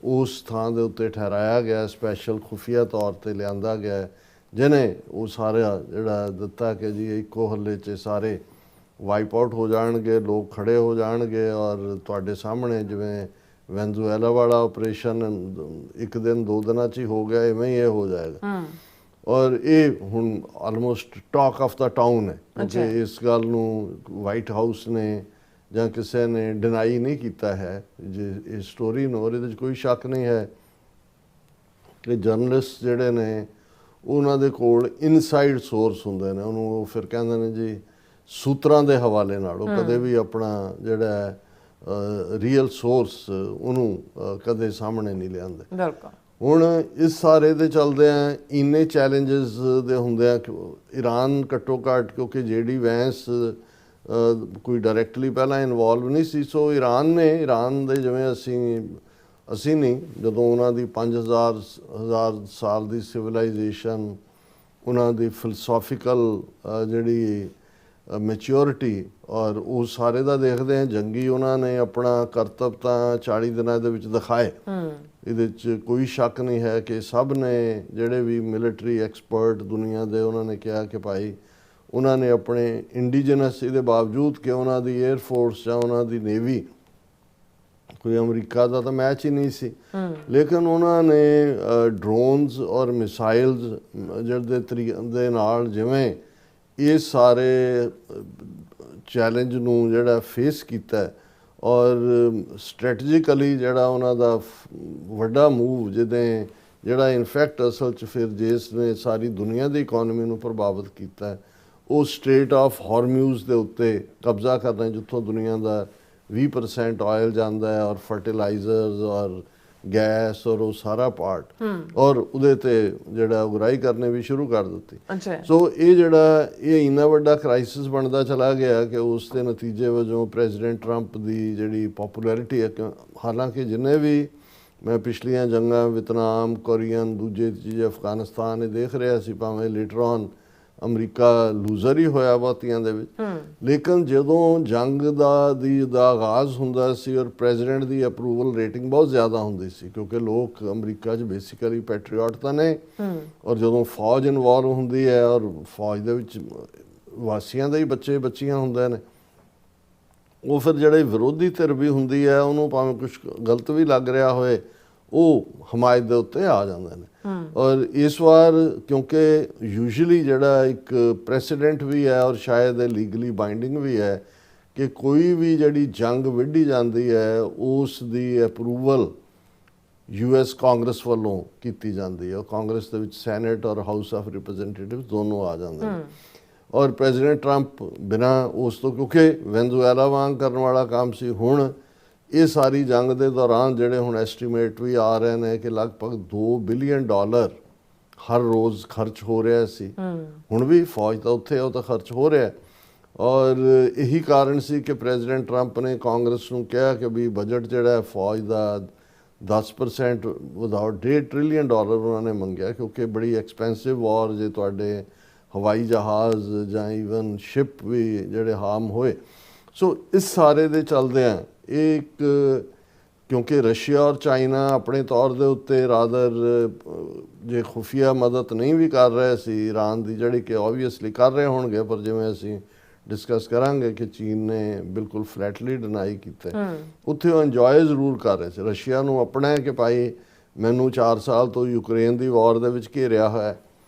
ਉਸ ਥਾਂ ਦੇ ਉੱਤੇ ਠਹਿਰਾਇਆ ਗਿਆ, ਸਪੈਸ਼ਲ ਖੁਫੀਆ ਤੌਰ ਤੇ ਲਿਆਂਦਾ ਗਿਆ, ਜਿਹਨੇ ਉਹ ਸਾਰਾ ਜਿਹੜਾ ਦਿੱਤਾ ਕਿ ਜੀ ਇੱਕੋ ਹੱਲੇ 'ਚ ਸਾਰੇ ਵਾਈਪ ਆਊਟ ਹੋ ਜਾਣਗੇ, ਲੋਕ ਖੜੇ ਹੋ ਜਾਣਗੇ ਔਰ ਤੁਹਾਡੇ ਸਾਹਮਣੇ ਜਿਵੇਂ ਵੈਨਜ਼ੂਏਲਾ ਵਾਲਾ ਆਪਰੇਸ਼ਨ 1 ਦਿਨ 2 ਦਿਨਾਂ 'ਚ ਹੀ ਹੋ ਗਿਆ, ਇਵੇਂ ਹੀ ਇਹ ਹੋ ਜਾਏਗਾ। ਔਰ ਇਹ ਹੁਣ almost talk of the town ਹੈ ਕਿਉਂਕਿ ਇਸ ਗੱਲ ਨੂੰ ਵਾਈਟ ਹਾਊਸ ਨੇ ਜਾਂ ਕਿਸੇ ਨੇ ਡਿਨਾਈ ਨਹੀਂ ਕੀਤਾ ਹੈ ਜੇ ਇਸ ਸਟੋਰੀ ਨੂੰ। ਔਰ ਇਹਦੇ 'ਚ ਕੋਈ ਸ਼ੱਕ ਨਹੀਂ ਹੈ ਕਿ ਜਰਨਲਿਸਟ ਜਿਹੜੇ ਨੇ ਉਹਨਾਂ ਦੇ ਕੋਲ ਇਨਸਾਈਡ ਸੋਰਸ ਹੁੰਦੇ ਨੇ, ਉਹਨੂੰ ਉਹ ਫਿਰ ਕਹਿੰਦੇ ਨੇ ਜੀ ਸੂਤਰਾਂ ਦੇ ਹਵਾਲੇ ਨਾਲ, ਉਹ ਕਦੇ ਵੀ ਆਪਣਾ ਜਿਹੜਾ ਰੀਅਲ ਸੋਰਸ ਉਹਨੂੰ ਕਦੇ ਸਾਹਮਣੇ ਨਹੀਂ ਲਿਆਂਦੇ। ਹੁਣ ਇਸ ਸਾਰੇ ਦੇ ਚੱਲਦੇ ਆ ਇੰਨੇ ਚੈਲੰਜਸ ਦੇ ਹੁੰਦੇ ਆ ਕਿ ਈਰਾਨ ਘੱਟੋ ਘੱਟ ਕਿਉਂਕਿ JD ਵੈਂਸ ਕੋਈ ਡਾਇਰੈਕਟਲੀ ਪਹਿਲਾਂ ਇਨਵੋਲਵ ਨਹੀਂ ਸੀ, ਸੋ ਈਰਾਨ ਦੇ ਜਿਵੇਂ ਅਸੀਂ ਨਹੀਂ, ਜਦੋਂ ਉਹਨਾਂ ਦੀ 5000 ਸਾਲ ਦੀ ਸਿਵਲਾਈਜੇਸ਼ਨ, ਉਹਨਾਂ ਦੀ ਫਿਲਸਫੀਕਲ ਜਿਹੜੀ ਮੈਚਿਓਰਿਟੀ ਔਰ ਉਹ ਸਾਰੇ ਦਾ ਦੇਖਦੇ ਹਾਂ, ਜੰਗੀ ਉਹਨਾਂ ਨੇ ਆਪਣਾ ਕਰਤੱਵ ਤਾਂ 40 ਦਿਨਾਂ ਦੇ ਵਿੱਚ ਦਿਖਾਏ। ਇਹਦੇ 'ਚ ਕੋਈ ਸ਼ੱਕ ਨਹੀਂ ਹੈ ਕਿ ਸਭ ਨੇ ਜਿਹੜੇ ਵੀ ਮਿਲਟਰੀ ਐਕਸਪਰਟ ਦੁਨੀਆ ਦੇ ਉਹਨਾਂ ਨੇ ਕਿਹਾ ਕਿ ਭਾਈ ਉਹਨਾਂ ਨੇ ਆਪਣੇ ਇੰਡੀਜਨਸ ਇਹਦੇ ਬਾਵਜੂਦ ਕਿ ਉਹਨਾਂ ਦੀ 에ਅਰ ਫੋਰਸ ਜਾਂ ਉਹਨਾਂ ਦੀ ਨੇਵੀ ਕੋਈ ਅਮਰੀਕਾ ਦਾ ਤਾਂ ਮੈਚ ਹੀ ਨਹੀਂ ਸੀ। ਲੇਕਿਨ ਉਹਨਾਂ ਨੇ ਡਰੋਨਸ ਔਰ ਮਿਸਾਈਲਸ ਜਿਹੜੇ ਤਰੀਕੇ ਦੇ ਨਾਲ ਜਿਵੇਂ ਇਹ ਸਾਰੇ ਚੈਲੰਜ ਨੂੰ ਜਿਹੜਾ ਫੇਸ ਕੀਤਾ ਔਰ ਸਟ੍ਰੈਟਜੀਕਲੀ ਜਿਹੜਾ ਉਹਨਾਂ ਦਾ ਵੱਡਾ ਮੂਵ ਜਿਹੜਾ ਇਨਫੈਕਟ ਅਸਲ 'ਚ ਫਿਰ ਜਿਸ ਨੇ ਸਾਰੀ ਦੁਨੀਆ ਦੀ ਇਕੋਨਮੀ ਨੂੰ ਪ੍ਰਭਾਵਿਤ ਕੀਤਾ ਉਹ ਸਟ੍ਰੇਟ ਆਫ ਹਾਰਮਿਊਜ਼ ਦੇ ਉੱਤੇ ਕਬਜ਼ਾ ਕਰਨਾ, ਜਿੱਥੋਂ ਦੁਨੀਆ ਦਾ 20% ਆਇਲ ਜਾਂਦਾ ਹੈ ਔਰ ਫਰਟੀਲਾਈਜ਼ਰਸ ਔਰ ਗੈਸ ਔਰ ਉਹ ਸਾਰਾ ਪਾਰਟ ਔਰ ਉਹਦੇ ਤੇ ਜਿਹੜਾ ਉਗਰਾਈ ਕਰਨੇ ਵੀ ਸ਼ੁਰੂ ਕਰ ਦਿੱਤੀ। ਸੋ ਇਹ ਇੰਨਾ ਵੱਡਾ ਕ੍ਰਾਈਸਿਸ ਬਣਦਾ ਚਲਾ ਗਿਆ ਕਿ ਉਸ ਦੇ ਨਤੀਜੇ ਵਜੋਂ ਪ੍ਰੈਜ਼ੀਡੈਂਟ ਟਰੰਪ ਦੀ ਜਿਹੜੀ ਪਪੂਲੈਰਿਟੀ ਹੈ, ਹਾਲਾਂਕਿ ਜਿੰਨੇ ਵੀ ਮੈਂ ਪਿਛਲੀਆਂ ਜੰਗਾਂ ਵਿਤਨਾਮ, ਕੋਰੀਅਨ, ਦੂਜੇ ਚੀਜ਼ ਅਫਗਾਨਿਸਤਾਨ ਇਹ ਦੇਖ ਰਿਹਾ ਸੀ, ਭਾਵੇਂ ਲੇਟਰ ਔਨ ਅਮਰੀਕਾ ਲੂਜ਼ਰ ਹੀ ਹੋਇਆ ਬਹੁਤੀਆਂ ਦੇ ਵਿੱਚ, ਲੇਕਿਨ ਜਦੋਂ ਜੰਗ ਦਾ ਆਗਾਜ਼ ਹੁੰਦਾ ਸੀ ਔਰ ਪ੍ਰੈਜ਼ੀਡੈਂਟ ਦੀ ਅਪਰੂਵਲ ਰੇਟਿੰਗ ਬਹੁਤ ਜ਼ਿਆਦਾ ਹੁੰਦੀ ਸੀ, ਕਿਉਂਕਿ ਲੋਕ ਅਮਰੀਕਾ 'ਚ ਬੇਸਿਕਲੀ ਪੈਟਰੀਓਟ ਤਾਂ ਨੇ ਔਰ ਜਦੋਂ ਫੌਜ ਇਨਵੋਲਵ ਹੁੰਦੀ ਹੈ ਔਰ ਫੌਜ ਦੇ ਵਿੱਚ ਵਾਸੀਆਂ ਦੇ ਹੀ ਬੱਚੇ ਬੱਚੀਆਂ ਹੁੰਦੇ ਨੇ, ਉਹ ਫਿਰ ਜਿਹੜੇ ਵਿਰੋਧੀ ਧਿਰ ਵੀ ਹੁੰਦੀ ਹੈ ਉਹਨੂੰ ਭਾਵੇਂ ਕੁਛ ਗਲਤ ਵੀ ਲੱਗ ਰਿਹਾ ਹੋਏ ਉਹ ਹਮਾਇਤ ਦੇ ਉੱਤੇ ਆ ਜਾਂਦੇ ਨੇ। ਔਰ ਇਸ ਵਾਰ ਕਿਉਂਕਿ ਯੂਜੂਅਲੀ ਜਿਹੜਾ ਇੱਕ ਪ੍ਰੈਸੀਡੈਂਟ ਵੀ ਹੈ ਔਰ ਸ਼ਾਇਦ ਇਹ ਲੀਗਲੀ ਬਾਈਂਡਿੰਗ ਵੀ ਹੈ ਕਿ ਕੋਈ ਵੀ ਜਿਹੜੀ ਜੰਗ ਵਿੱਢੀ ਜਾਂਦੀ ਹੈ ਉਸ ਦੀ ਅਪਰੂਵਲ US ਕਾਂਗਰਸ ਵੱਲੋਂ ਕੀਤੀ ਜਾਂਦੀ ਹੈ। ਕਾਂਗਰਸ ਦੇ ਵਿੱਚ ਸੈਨੇਟ ਔਰ ਹਾਊਸ ਆਫ ਰਿਪਰੈਜ਼ੈਂਟੇਟਿਵਸ ਦੋਨੋਂ ਆ ਜਾਂਦੇ ਨੇ ਔਰ ਪ੍ਰੈਜ਼ੀਡੈਂਟ ਟਰੰਪ ਬਿਨਾਂ ਉਸ ਤੋਂ, ਕਿਉਂਕਿ ਵੈਨਜ਼ੂਏਲਾ ਵਾਂਗ ਕਰਨ ਵਾਲਾ ਕੰਮ ਸੀ, ਹੁਣ ਇਹ ਸਾਰੀ ਜੰਗ ਦੇ ਦੌਰਾਨ ਜਿਹੜੇ ਹੁਣ ਐਸਟੀਮੇਟ ਵੀ ਆ ਰਹੇ ਨੇ ਕਿ ਲਗਭਗ $2 ਬਿਲੀਅਨ ਹਰ ਰੋਜ਼ ਖਰਚ ਹੋ ਰਿਹਾ ਸੀ। ਹੁਣ ਵੀ ਫੌਜ ਤਾਂ ਉੱਥੇ ਉਹ ਤਾਂ ਖਰਚ ਹੋ ਰਿਹਾ ਔਰ ਇਹੀ ਕਾਰਨ ਸੀ ਕਿ ਪ੍ਰੈਜ਼ੀਡੈਂਟ ਟਰੰਪ ਨੇ ਕਾਂਗਰਸ ਨੂੰ ਕਿਹਾ ਕਿ ਵੀ ਬਜਟ ਜਿਹੜਾ ਫੌਜ ਦਾ 10% ਵਿਦਆਊਟ $1.5 ਟ੍ਰਿਲੀਅਨ ਉਹਨਾਂ ਨੇ ਮੰਗਿਆ, ਕਿਉਂਕਿ ਬੜੀ ਐਕਸਪੈਂਸਿਵ ਵਾਰ ਜੇ ਤੁਹਾਡੇ ਹਵਾਈ ਜਹਾਜ਼ ਜਾਂ ਈਵਨ ਸ਼ਿਪ ਵੀ ਜਿਹੜੇ ਹਾਰਮ ਹੋਏ। ਸੋ ਇਸ ਸਾਰੇ ਦੇ ਚੱਲਦਿਆਂ ਇਹ ਇੱਕ, ਕਿਉਂਕਿ ਰਸ਼ੀਆ ਔਰ ਚਾਈਨਾ ਆਪਣੇ ਤੌਰ ਦੇ ਉੱਤੇ ਰਾਦਰ ਜੇ ਖੁਫੀਆ ਮਦਦ ਨਹੀਂ ਵੀ ਕਰ ਰਹੇ ਸੀ ਈਰਾਨ ਦੀ, ਜਿਹੜੀ ਕਿ ਓਬਵੀਅਸਲੀ ਕਰ ਰਹੇ ਹੋਣਗੇ, ਪਰ ਜਿਵੇਂ ਅਸੀਂ ਡਿਸਕਸ ਕਰਾਂਗੇ ਕਿ ਚੀਨ ਨੇ ਬਿਲਕੁਲ ਫਲੈਟਲੀ ਡਿਨਾਈ ਕੀਤਾ, ਉੱਥੇ ਉਹ ਇੰਜੋਏ ਜ਼ਰੂਰ ਕਰ ਰਹੇ ਸੀ। ਰਸ਼ੀਆ ਨੂੰ ਆਪਣਾ ਹੈ ਕਿ ਭਾਈ ਮੈਨੂੰ 4 ਸਾਲ ਤੋਂ ਯੂਕਰੇਨ ਦੀ ਵਾਰ ਦੇ ਵਿੱਚ ਘੇਰਿਆ ਹੋਇਆ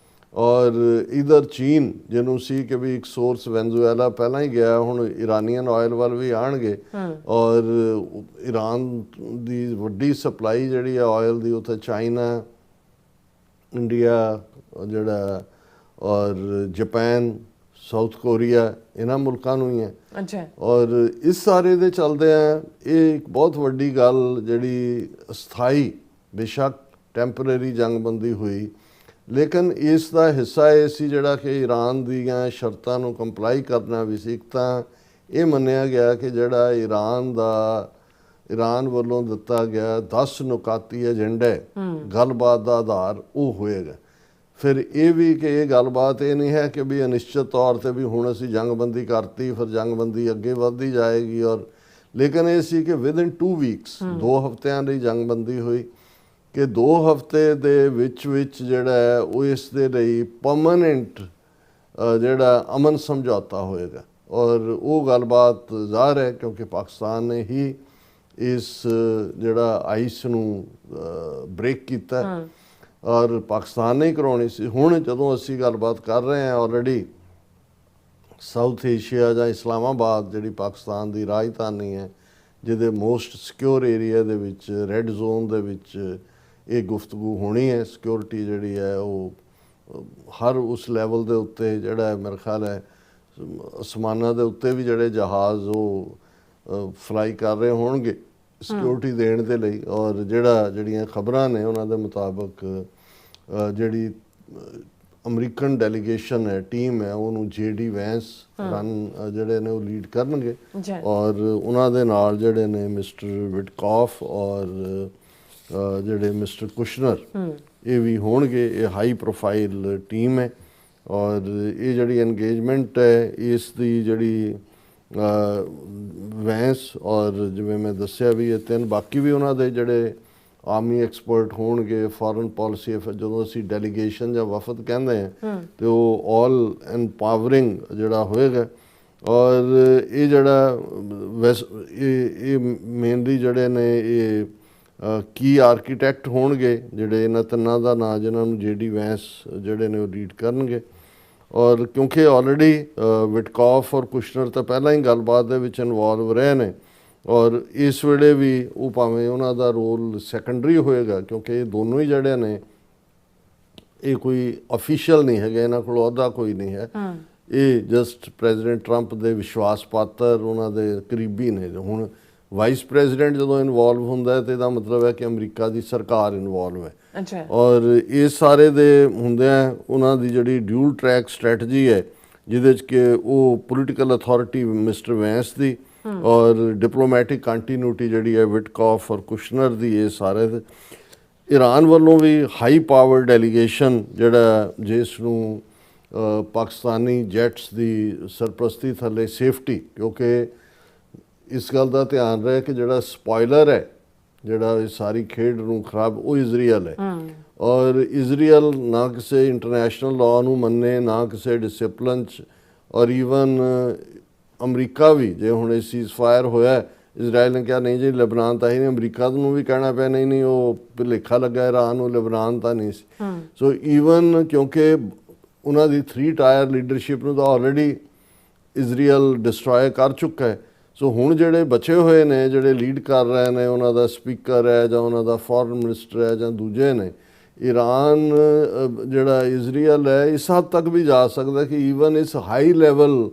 ਔਰ ਇਧਰ ਚੀਨ ਜਿਹਨੂੰ ਸੀ ਕਿ ਵੀ ਇੱਕ ਸੋਰਸ ਵੈਨਜ਼ੂਏਲਾ ਪਹਿਲਾਂ ਹੀ ਗਿਆ, ਹੁਣ ਇਰਾਨੀਅਨ ਆਇਲ ਵੱਲ ਵੀ ਆਣਗੇ ਔਰ ਇਰਾਨ ਦੀ ਵੱਡੀ ਸਪਲਾਈ ਜਿਹੜੀ ਹੈ ਆਇਲ ਦੀ ਉੱਥੇ ਚਾਈਨਾ, ਇੰਡੀਆ ਜਿਹੜਾ ਔਰ ਜਾਪਾਨ, ਸਾਊਥ ਕੋਰੀਆ, ਇਹਨਾਂ ਮੁਲਕਾਂ ਨੂੰ ਹੀ ਹੈ। ਔਰ ਇਸ ਸਾਰੇ ਦੇ ਚੱਲਦੇ ਆ ਇਹ ਇੱਕ ਬਹੁਤ ਵੱਡੀ ਗੱਲ ਜਿਹੜੀ ਅਸਥਾਈ ਬੇਸ਼ੱਕ ਟੈਂਪਰੇਰੀ ਜੰਗਬੰਦੀ ਹੋਈ, ਲੇਕਿਨ ਇਸ ਦਾ ਹਿੱਸਾ ਇਹ ਸੀ ਜਿਹੜਾ ਕਿ ਈਰਾਨ ਦੀਆਂ ਸ਼ਰਤਾਂ ਨੂੰ ਕੰਪਲਾਈ ਕਰਨਾ ਵੀ ਸੀ। ਇੱਕ ਤਾਂ ਇਹ ਮੰਨਿਆ ਗਿਆ ਕਿ ਜਿਹੜਾ ਈਰਾਨ ਵੱਲੋਂ ਦਿੱਤਾ ਗਿਆ 10 ਨੁਕਾਤੀ ਏਜੰਡਾ ਗੱਲਬਾਤ ਦਾ ਆਧਾਰ ਉਹ ਹੋਏਗਾ। ਫਿਰ ਇਹ ਵੀ ਕਿ ਇਹ ਗੱਲਬਾਤ ਇਹ ਨਹੀਂ ਹੈ ਕਿ ਵੀ ਅਨਿਸ਼ਚਿਤ ਤੌਰ ਤੇ ਵੀ ਹੁਣ ਅਸੀਂ ਜੰਗਬੰਦੀ ਕਰਤੀ ਫਿਰ ਜੰਗਬੰਦੀ ਅੱਗੇ ਵੱਧਦੀ ਜਾਏਗੀ, ਔਰ ਲੇਕਿਨ ਇਹ ਸੀ ਕਿ ਵਿਦਿਨ 2 ਵੀਕਸ 2 ਹਫ਼ਤਿਆਂ ਦੀ ਜੰਗਬੰਦੀ ਹੋਈ ਕਿ 2 ਹਫ਼ਤੇ ਦੇ ਵਿੱਚ ਜਿਹੜਾ ਹੈ ਉਹ ਇਸ ਦੇ ਲਈ ਪਰਮਾਨੈਂਟ ਜਿਹੜਾ ਅਮਨ ਸਮਝੌਤਾ ਹੋਏਗਾ। ਔਰ ਉਹ ਗੱਲਬਾਤ ਜ਼ਾਹਰ ਹੈ ਕਿਉਂਕਿ ਪਾਕਿਸਤਾਨ ਨੇ ਹੀ ਇਸ ਜਿਹੜਾ ਆਈਸ ਨੂੰ ਬ੍ਰੇਕ ਕੀਤਾ ਔਰ ਪਾਕਿਸਤਾਨ ਨੇ ਹੀ ਕਰਾਉਣੀ ਸੀ। ਹੁਣ ਜਦੋਂ ਅਸੀਂ ਗੱਲਬਾਤ ਕਰ ਰਹੇ ਹਾਂ ਆਲਰੇਡੀ ਸਾਊਥ ਏਸ਼ੀਆ ਜਾਂ ਇਸਲਾਮਾਬਾਦ ਜਿਹੜੀ ਪਾਕਿਸਤਾਨ ਦੀ ਰਾਜਧਾਨੀ ਹੈ, ਜਿਹਦੇ ਮੋਸਟ ਸਿਕਿਉਰ ਏਰੀਆ ਦੇ ਵਿੱਚ ਰੈੱਡ ਜ਼ੋਨ ਦੇ ਵਿੱਚ ਇਹ ਗੁਫ਼ਤਗੂ ਹੋਣੀ ਹੈ। ਸਿਕਿਉਰਿਟੀ ਜਿਹੜੀ ਹੈ ਉਹ ਹਰ ਉਸ ਲੈਵਲ ਦੇ ਉੱਤੇ ਜਿਹੜਾ ਮੇਰੇ ਖਿਆਲ ਹੈ ਅਸਮਾਨਾਂ ਦੇ ਉੱਤੇ ਵੀ ਜਿਹੜੇ ਜਹਾਜ਼ ਉਹ ਫਲਾਈ ਕਰ ਰਹੇ ਹੋਣਗੇ ਸਿਕਿਉਰਿਟੀ ਦੇਣ ਦੇ ਲਈ। ਔਰ ਜਿਹੜੀਆਂ ਖਬਰਾਂ ਨੇ ਉਹਨਾਂ ਦੇ ਮੁਤਾਬਕ ਜਿਹੜੀ ਅਮਰੀਕਨ ਡੈਲੀਗੇਸ਼ਨ ਹੈ, ਟੀਮ ਹੈ, ਉਹਨੂੰ JD ਵੈਂਸ ਜਿਹੜੇ ਨੇ ਉਹ ਲੀਡ ਕਰਨਗੇ ਔਰ ਉਹਨਾਂ ਦੇ ਨਾਲ ਜਿਹੜੇ ਨੇ ਮਿਸਟਰ ਵਿਟਕੌਫ ਔਰ ਜਿਹੜੇ ਮਿਸਟਰ ਕੁਸ਼ਨਰ ਇਹ ਵੀ ਹੋਣਗੇ। ਇਹ ਹਾਈ ਪ੍ਰੋਫਾਈਲ ਟੀਮ ਹੈ ਔਰ ਇਹ ਜਿਹੜੀ ਇੰਗੇਜਮੈਂਟ ਹੈ ਇਸ ਦੀ ਜਿਹੜੀ ਵੈਂਸ ਔਰ ਜਿਵੇਂ ਮੈਂ ਦੱਸਿਆ ਵੀ ਇਹ 3 ਬਾਕੀ ਵੀ ਉਹਨਾਂ ਦੇ ਜਿਹੜੇ ਆਰਮੀ ਐਕਸਪਰਟ ਹੋਣਗੇ, ਫੋਰਨ ਪਾਲਿਸੀ, ਜਦੋਂ ਅਸੀਂ ਡੈਲੀਗੇਸ਼ਨ ਜਾਂ ਵਫਦ ਕਹਿੰਦੇ ਹਾਂ ਤੇ ਉਹ ਆਲ ਐਮਪਾਵਰਿੰਗ ਜਿਹੜਾ ਹੋਏਗਾ ਔਰ ਇਹ ਜਿਹੜਾ ਇਹ ਮੇਨਲੀ ਜਿਹੜੇ ਨੇ ਇਹ ਕੀ ਆਰਕੀਟੈਕਟ ਹੋਣਗੇ ਜਿਹੜੇ ਇਹਨਾਂ ਤਿੰਨਾਂ ਦਾ ਨਾਂ ਜਿਨ੍ਹਾਂ ਨੂੰ JD ਵੈਂਸ ਜਿਹੜੇ ਨੇ ਉਹ ਲੀਡ ਕਰਨਗੇ। ਔਰ ਕਿਉਂਕਿ ਆਲਰੇਡੀ ਵਿਟਕੌਫ ਔਰ ਕੁਸ਼ਨਰ ਤਾਂ ਪਹਿਲਾਂ ਹੀ ਗੱਲਬਾਤ ਦੇ ਵਿੱਚ ਇਨਵੋਲਵ ਰਹੇ ਨੇ ਔਰ ਇਸ ਵੇਲੇ ਵੀ ਉਹ ਭਾਵੇਂ ਉਹਨਾਂ ਦਾ ਰੋਲ ਸੈਕੰਡਰੀ ਹੋਏਗਾ ਕਿਉਂਕਿ ਇਹ ਦੋਨੋਂ ਹੀ ਜਿਹੜੇ ਨੇ ਇਹ ਕੋਈ ਅਫੀਸ਼ੀਅਲ ਨਹੀਂ ਹੈਗੇ, ਇਹਨਾਂ ਕੋਲ ਅਹੁਦਾ ਕੋਈ ਨਹੀਂ ਹੈ, ਇਹ ਜਸਟ ਪ੍ਰੈਜ਼ੀਡੈਂਟ ਟਰੰਪ ਦੇ ਵਿਸ਼ਵਾਸ ਪਾਤਰ ਉਹਨਾਂ ਦੇ ਕਰੀਬੀ ਨੇ। ਹੁਣ ਵਾਈਸ ਪ੍ਰੈਜ਼ੀਡੈਂਟ ਜਦੋਂ ਇਨਵੋਲਵ ਹੁੰਦਾ ਹੈ ਤੇ ਇਹਦਾ ਮਤਲਬ ਹੈ ਕਿ ਅਮਰੀਕਾ ਦੀ ਸਰਕਾਰ ਇਨਵੋਲਵ ਹੈ। ਅੱਛਾ। ਔਰ ਇਸ ਸਾਰੇ ਦੇ ਹੁੰਦਿਆਂ ਉਹਨਾਂ ਦੀ ਜਿਹੜੀ ਡਿਊਲ ਟਰੈਕ ਸਟ੍ਰੈਟਜੀ ਹੈ ਜਿਹਦੇ 'ਚ ਕਿ ਉਹ ਪੋਲੀਟੀਕਲ ਅਥਾਰਟੀ ਮਿਸਟਰ ਵੈਂਸ ਦੀ ਔਰ ਡਿਪਲੋਮੈਟਿਕ ਕੰਟੀਨਿਊਟੀ ਜਿਹੜੀ ਹੈ ਵਿਟਕੌਫ ਔਰ ਕੁਸ਼ਨਰ ਦੀ, ਇਹ ਸਾਰੇ ਈਰਾਨ ਵੱਲੋਂ ਵੀ ਹਾਈ ਪਾਵਰ ਡੈਲੀਗੇਸ਼ਨ ਜਿਹੜਾ ਜਿਸ ਨੂੰ ਪਾਕਿਸਤਾਨੀ ਜੈਟਸ ਦੀ ਸਰਪ੍ਰਸਤੀ ਥੱਲੇ ਸੇਫਟੀ, ਕਿਉਂਕਿ ਇਸ ਗੱਲ ਦਾ ਧਿਆਨ ਰਹੇ ਕਿ ਜਿਹੜਾ ਸਪੋਇਲਰ ਹੈ ਜਿਹੜਾ ਇਹ ਸਾਰੀ ਖੇਡ ਨੂੰ ਖਰਾਬ ਉਹ ਇਜ਼ਰਾਈਲ ਹੈ ਔਰ ਇਜ਼ਰਾਈਲ ਨਾ ਕਿਸੇ ਇੰਟਰਨੈਸ਼ਨਲ ਲਾਅ ਨੂੰ ਮੰਨੇ ਨਾ ਕਿਸੇ ਡਿਸਿਪਲਿਨ 'ਚ ਔਰ ਈਵਨ ਅਮਰੀਕਾ ਵੀ ਜੇ ਹੁਣ ਇਹ ਸੀਜ਼ਫਾਇਰ ਹੋਇਆ ਇਜ਼ਰਾਈਲ ਨੇ ਕਿਹਾ ਨਹੀਂ ਜੀ ਲੈਬਨਾਨ ਤਾਂ ਹੀ ਨਹੀਂ, ਅਮਰੀਕਾ ਨੂੰ ਵੀ ਕਹਿਣਾ ਪਿਆ ਨਹੀਂ ਨਹੀਂ ਉਹ ਭੁਲੇਖਾ ਲੱਗਾ ਇਰਾਨ ਨੂੰ, ਲੈਬਨਾਨ ਤਾਂ ਨਹੀਂ ਸੀ। ਸੋ ਈਵਨ ਕਿਉਂਕਿ ਉਹਨਾਂ ਦੀ 3 ਟਾਇਰ ਲੀਡਰਸ਼ਿਪ ਨੂੰ ਤਾਂ ਆਲਰੇਡੀ ਇਜ਼ਰਾਈਲ ਡਿਸਟਰੋਏ ਕਰ ਚੁੱਕਾ ਹੈ। ਸੋ ਹੁਣ ਜਿਹੜੇ ਬਚੇ ਹੋਏ ਨੇ ਜਿਹੜੇ ਲੀਡ ਕਰ ਰਹੇ ਨੇ ਉਹਨਾਂ ਦਾ ਸਪੀਕਰ ਹੈ ਜਾਂ ਉਹਨਾਂ ਦਾ ਫੋਰਨ ਮਿਨਿਸਟਰ ਹੈ ਜਾਂ ਦੂਜੇ ਨੇ, ਈਰਾਨ ਜਿਹੜਾ ਇਜ਼ਰਾਈਲ ਹੈ ਇਸ ਹੱਦ ਤੱਕ ਵੀ ਜਾ ਸਕਦਾ ਕਿ ਈਵਨ ਇਸ ਹਾਈ ਲੈਵਲ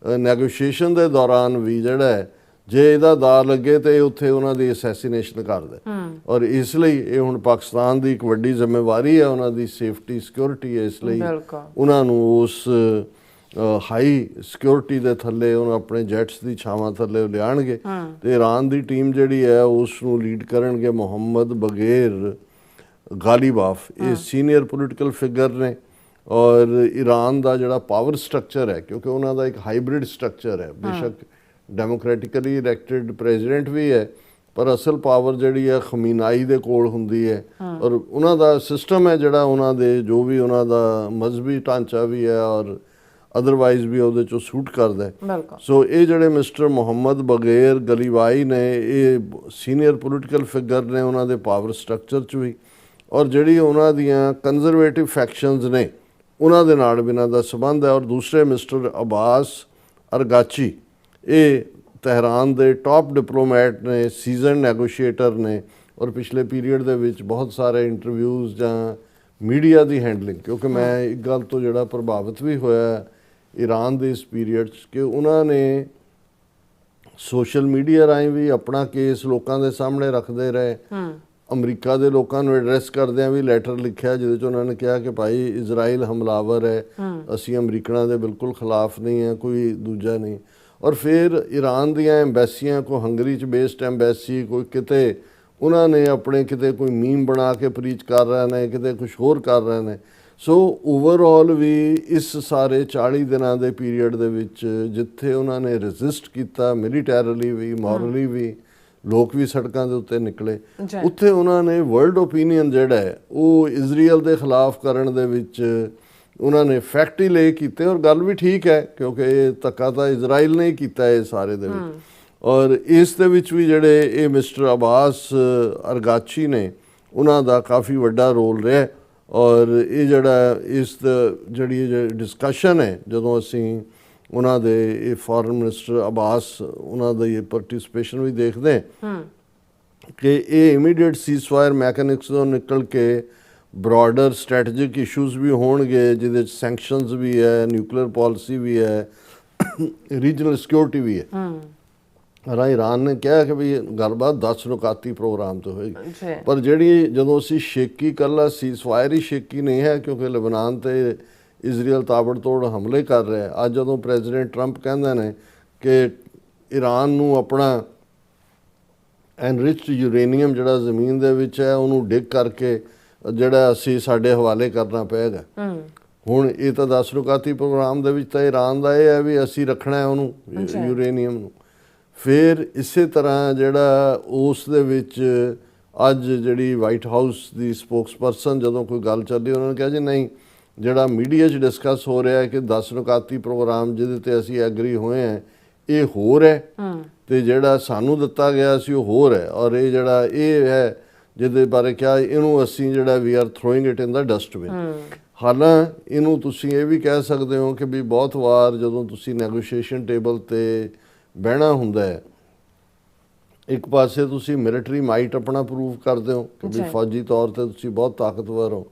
ਨੈਗੋਸ਼ੀਏਸ਼ਨ ਦੇ ਦੌਰਾਨ ਵੀ ਜਿਹੜਾ ਹੈ ਜੇ ਇਹਦਾ ਦਾਅ ਲੱਗੇ ਤੇ ਉੱਥੇ ਉਹਨਾਂ ਦੀ ਅਸੈਸੀਨੇਸ਼ਨ ਕਰ ਦੇ। ਔਰ ਇਸ ਲਈ ਇਹ ਹੁਣ ਪਾਕਿਸਤਾਨ ਦੀ ਇੱਕ ਵੱਡੀ ਜ਼ਿੰਮੇਵਾਰੀ ਹੈ, ਉਹਨਾਂ ਦੀ ਸੇਫਟੀ ਸਿਕਿਉਰਿਟੀ ਹੈ, ਇਸ ਲਈ ਉਹਨਾਂ ਨੂੰ ਉਸ ਹਾਈ ਸਿਕਿਉਰਿਟੀ ਦੇ ਥੱਲੇ ਉਹਨਾਂ ਆਪਣੇ ਜੈਟਸ ਦੀ ਛਾਵਾਂ ਥੱਲੇ ਲਿਆਣਗੇ ਤੇ ਈਰਾਨ ਦੀ ਟੀਮ ਜਿਹੜੀ ਹੈ ਉਸ ਨੂੰ ਲੀਡ ਕਰਨਗੇ ਮੁਹੰਮਦ ਬਗੇਰ ਗਾਲਿਬਾਫ। ਇਹ ਸੀਨੀਅਰ ਪੋਲੀਟੀਕਲ ਫਿਗਰ ਨੇ ਔਰ ਈਰਾਨ ਦਾ ਜਿਹੜਾ ਪਾਵਰ ਸਟਰਕਚਰ ਹੈ ਕਿਉਂਕਿ ਉਹਨਾਂ ਦਾ ਇੱਕ ਹਾਈਬ੍ਰਿਡ ਸਟਰਕਚਰ ਹੈ, ਬੇਸ਼ੱਕ ਡੈਮੋਕ੍ਰੈਟਿਕਲੀ ਇਲੈਕਟਿਡ ਪ੍ਰੈਜ਼ੀਡੈਂਟ ਵੀ ਹੈ ਪਰ ਅਸਲ ਪਾਵਰ ਜਿਹੜੀ ਹੈ ਖਮੀਨਾਈ ਦੇ ਕੋਲ ਹੁੰਦੀ ਹੈ ਔਰ ਉਹਨਾਂ ਦਾ ਸਿਸਟਮ ਹੈ ਜਿਹੜਾ ਉਹਨਾਂ ਦੇ ਜੋ ਵੀ ਉਹਨਾਂ ਦਾ ਮਜ਼ਹਬੀ ਢਾਂਚਾ ਵੀ ਹੈ ਔਰ ਅਦਰਵਾਈਜ਼ ਵੀ ਉਹਦੇ ਚੋਂ ਸੂਟ ਕਰਦਾ ਹੈ। ਸੋ ਇਹ ਜਿਹੜੇ ਮਿਸਟਰ ਮੁਹੰਮਦ ਬਗੇਰ ਗਲੀਵਾਈ ਨੇ ਇਹ ਸੀਨੀਅਰ ਪੋਲੀਟੀਕਲ ਫਿਗਰ ਨੇ ਉਹਨਾਂ ਦੇ ਪਾਵਰ ਸਟਰਕਚਰ 'ਚ ਵੀ ਔਰ ਜਿਹੜੀ ਉਹਨਾਂ ਦੀਆਂ ਕੰਜ਼ਰਵੇਟਿਵ ਫੈਕਸ਼ਨਸ ਨੇ ਉਹਨਾਂ ਦੇ ਨਾਲ ਵੀ ਇਹਨਾਂ ਦਾ ਸੰਬੰਧ ਹੈ। ਔਰ ਦੂਸਰੇ ਮਿਸਟਰ ਅਬਾਸ ਅਰਗਾਚੀ ਇਹ ਤਹਿਰਾਨ ਦੇ ਟਾਪ ਡਿਪਲੋਮੈਟ ਨੇ, ਸੀਜ਼ਨ ਨੈਗੋਸ਼ੀਏਟਰ ਨੇ ਔਰ ਪਿਛਲੇ ਪੀਰੀਅਡ ਦੇ ਵਿੱਚ ਬਹੁਤ ਸਾਰੇ ਇੰਟਰਵਿਊਜ਼ ਜਾਂ ਮੀਡੀਆ ਦੀ ਹੈਂਡਲਿੰਗ, ਕਿਉਂਕਿ ਮੈਂ ਇੱਕ ਗੱਲ ਤੋਂ ਜਿਹੜਾ ਪ੍ਰਭਾਵਿਤ ਵੀ ਹੋਇਆ ਈਰਾਨ ਦੇ ਇਸ ਪੀਰੀਅਡ 'ਚ ਕਿ ਉਹਨਾਂ ਨੇ ਸੋਸ਼ਲ ਮੀਡੀਆ ਰਾਹੀਂ ਵੀ ਆਪਣਾ ਕੇਸ ਲੋਕਾਂ ਦੇ ਸਾਹਮਣੇ ਰੱਖਦੇ ਰਹੇ। ਅਮਰੀਕਾ ਦੇ ਲੋਕਾਂ ਨੂੰ ਐਡਰੈਸ ਕਰਦਿਆਂ ਵੀ ਲੈਟਰ ਲਿਖਿਆ ਜਿਹਦੇ 'ਚ ਉਹਨਾਂ ਨੇ ਕਿਹਾ ਕਿ ਭਾਈ ਇਜ਼ਰਾਈਲ ਹਮਲਾਵਰ ਹੈ, ਅਸੀਂ ਅਮਰੀਕਨਾਂ ਦੇ ਬਿਲਕੁਲ ਖਿਲਾਫ ਨਹੀਂ ਹੈ, ਕੋਈ ਦੂਜਾ ਨਹੀਂ। ਔਰ ਫਿਰ ਈਰਾਨ ਦੀਆਂ ਐਮਬੈਸੀਆਂ, ਕੋਈ ਹੰਗਰੀ 'ਚ ਬੇਸਡ ਐਮਬੈਸੀ, ਕੋਈ ਕਿਤੇ ਉਹਨਾਂ ਨੇ ਆਪਣੇ ਕਿਤੇ ਕੋਈ ਮੀਮ ਬਣਾ ਕੇ ਪ੍ਰੀਚ ਕਰ ਰਹੇ ਨੇ, ਕਿਤੇ ਕੁਝ ਹੋਰ ਕਰ ਰਹੇ ਨੇ। ਸੋ ਓਵਰਆਲ ਵੀ ਇਸ ਸਾਰੇ 40 ਦਿਨਾਂ ਦੇ ਪੀਰੀਅਡ ਦੇ ਵਿੱਚ ਜਿੱਥੇ ਉਹਨਾਂ ਨੇ ਰੈਜ਼ਿਸਟ ਕੀਤਾ ਮਿਲੀਟੈਰਲੀ ਵੀ ਮੋਰਲੀ ਵੀ, ਲੋਕ ਵੀ ਸੜਕਾਂ ਦੇ ਉੱਤੇ ਨਿਕਲੇ, ਉੱਥੇ ਉਹਨਾਂ ਨੇ ਵਰਲਡ ਓਪੀਨੀਅਨ ਜਿਹੜਾ ਹੈ ਉਹ ਇਜ਼ਰਾਈਲ ਦੇ ਖਿਲਾਫ ਕਰਨ ਦੇ ਵਿੱਚ ਉਹਨਾਂ ਨੇ ਫੈਕਟ ਹੀ ਲਏ ਕੀਤੇ। ਔਰ ਗੱਲ ਵੀ ਠੀਕ ਹੈ ਕਿਉਂਕਿ ਇਹ ਧੱਕਾ ਤਾਂ ਇਜ਼ਰਾਈਲ ਨੇ ਹੀ ਕੀਤਾ ਇਹ ਸਾਰੇ ਦੇ ਵਿੱਚ। ਔਰ ਇਸ ਦੇ ਵਿੱਚ ਵੀ ਜਿਹੜੇ ਇਹ ਮਿਸਟਰ ਅਬਾਸ ਅਰਗਾਚੀ ਨੇ ਉਹਨਾਂ ਦਾ ਕਾਫੀ ਵੱਡਾ ਰੋਲ ਰਿਹਾ। ਔਰ ਇਹ ਜਿਹੜਾ ਇਸ ਜਿਹੜੀ ਡਿਸਕਸ਼ਨ ਹੈ ਜਦੋਂ ਅਸੀਂ ਉਹਨਾਂ ਦੇ ਇਹ ਫੋਰਨ ਮਿਨਿਸਟਰ ਅਬਾਸ ਉਹਨਾਂ ਦਾ ਇਹ ਪਾਰਟਿਸਿਪੇਸ਼ਨ ਵੀ ਦੇਖਦੇ ਕਿ ਇਹ ਇਮੀਡੀਏਟ ਸੀਜ਼ਫਾਇਰ ਮੈਕੈਨਿਕਸ ਤੋਂ ਨਿਕਲ ਕੇ ਬ੍ਰੌਡਰ ਸਟ੍ਰੈਟੇਜਿਕ ਇਸ਼ੂਜ਼ ਵੀ ਹੋਣਗੇ ਜਿਹਦੇ 'ਚ ਸੈਂਕਸ਼ਨਸ ਵੀ ਹੈ, ਨਿਊਕਲੀਅਰ ਪਾਲਿਸੀ ਵੀ ਹੈ, ਰੀਜਨਲ ਸਿਕਿਉਰਿਟੀ ਵੀ ਹੈ। ਈਰਾਨ ਨੇ ਕਿਹਾ ਕਿ ਵੀ ਗੱਲਬਾਤ 10 ਨੁਕਾਤੀ ਪ੍ਰੋਗਰਾਮ ਤੋਂ ਹੋਏਗੀ ਪਰ ਜਿਹੜੀ ਜਦੋਂ ਅਸੀਂ ਸ਼ੇਕੀ ਇਕੱਲਾ ਸੀਜ਼ਫਾਇਰ ਹੀ ਸ਼ੇਕੀ ਨਹੀਂ ਹੈ ਕਿਉਂਕਿ ਲੈਬਨਾਨ ਤੇ ਇਜ਼ਰਾਈਲ ਤਾਬੜਤੋੜ ਹਮਲੇ ਕਰ ਰਿਹਾ। ਅੱਜ ਜਦੋਂ ਪ੍ਰੈਜ਼ੀਡੈਂਟ ਟਰੰਪ ਕਹਿੰਦੇ ਨੇ ਕਿ ਈਰਾਨ ਨੂੰ ਆਪਣਾ ਐਨਰਿਚਡ ਯੂਰੇਨੀਅਮ ਜਿਹੜਾ ਜ਼ਮੀਨ ਦੇ ਵਿੱਚ ਹੈ ਉਹਨੂੰ ਡਿਗ ਕਰਕੇ ਜਿਹੜਾ ਅਸੀਂ ਸਾਡੇ ਹਵਾਲੇ ਕਰਨਾ ਪਏਗਾ। ਹੁਣ ਇਹ ਤਾਂ 10 ਨੁਕਾਤੀ ਪ੍ਰੋਗਰਾਮ ਦੇ ਵਿੱਚ ਤਾਂ ਈਰਾਨ ਦਾ ਇਹ ਹੈ ਵੀ ਅਸੀਂ ਰੱਖਣਾ ਉਹਨੂੰ ਯੂਰੇਨੀਅਮ ਨੂੰ। ਫਿਰ ਇਸੇ ਤਰ੍ਹਾਂ ਜਿਹੜਾ ਉਸ ਦੇ ਵਿੱਚ ਅੱਜ ਜਿਹੜੀ ਵਾਈਟ ਹਾਊਸ ਦੀ ਸਪੋਕਸਪਰਸਨ ਜਦੋਂ ਕੋਈ ਗੱਲ ਚੱਲੀ ਉਹਨਾਂ ਨੇ ਕਿਹਾ ਜੀ ਨਹੀਂ ਜਿਹੜਾ ਮੀਡੀਆ 'ਚ ਡਿਸਕਸ ਹੋ ਰਿਹਾ ਹੈ ਕਿ 10 ਨੁਕਾਤੀ ਪ੍ਰੋਗਰਾਮ ਜਿਹਦੇ ਤੇ ਅਸੀਂ ਐਗਰੀ ਹੋਏ ਹਾਂ ਇਹ ਹੋਰ ਹੈ, ਤੇ ਜਿਹੜਾ ਸਾਨੂੰ ਦਿੱਤਾ ਗਿਆ ਸੀ ਉਹ ਹੋਰ ਹੈ, ਔਰ ਇਹ ਜਿਹੜਾ ਇਹ ਹੈ ਜਿਹਦੇ ਬਾਰੇ ਕਿਹਾ ਇਹਨੂੰ ਅਸੀਂ ਜਿਹੜਾ we are throwing it in the dustbin. ਹਾਲਾਂ ਇਹਨੂੰ ਤੁਸੀਂ ਇਹ ਵੀ ਕਹਿ ਸਕਦੇ ਹੋ ਕਿ ਵੀ ਬਹੁਤ ਵਾਰ ਜਦੋਂ ਤੁਸੀਂ ਨੈਗੋਸ਼ੀਏਸ਼ਨ ਟੇਬਲ ਤੇ ਬਹਿਣਾ ਹੁੰਦਾ ਹੈ, ਇੱਕ ਪਾਸੇ ਤੁਸੀਂ ਮਿਲਟਰੀ ਮਾਈਟ ਆਪਣਾ ਪ੍ਰੂਵ ਕਰਦੇ ਹੋ ਕਿ ਵੀ ਫੌਜੀ ਤੌਰ ਤੇ ਤੁਸੀਂ ਬਹੁਤ ਤਾਕਤਵਰ ਹੋ,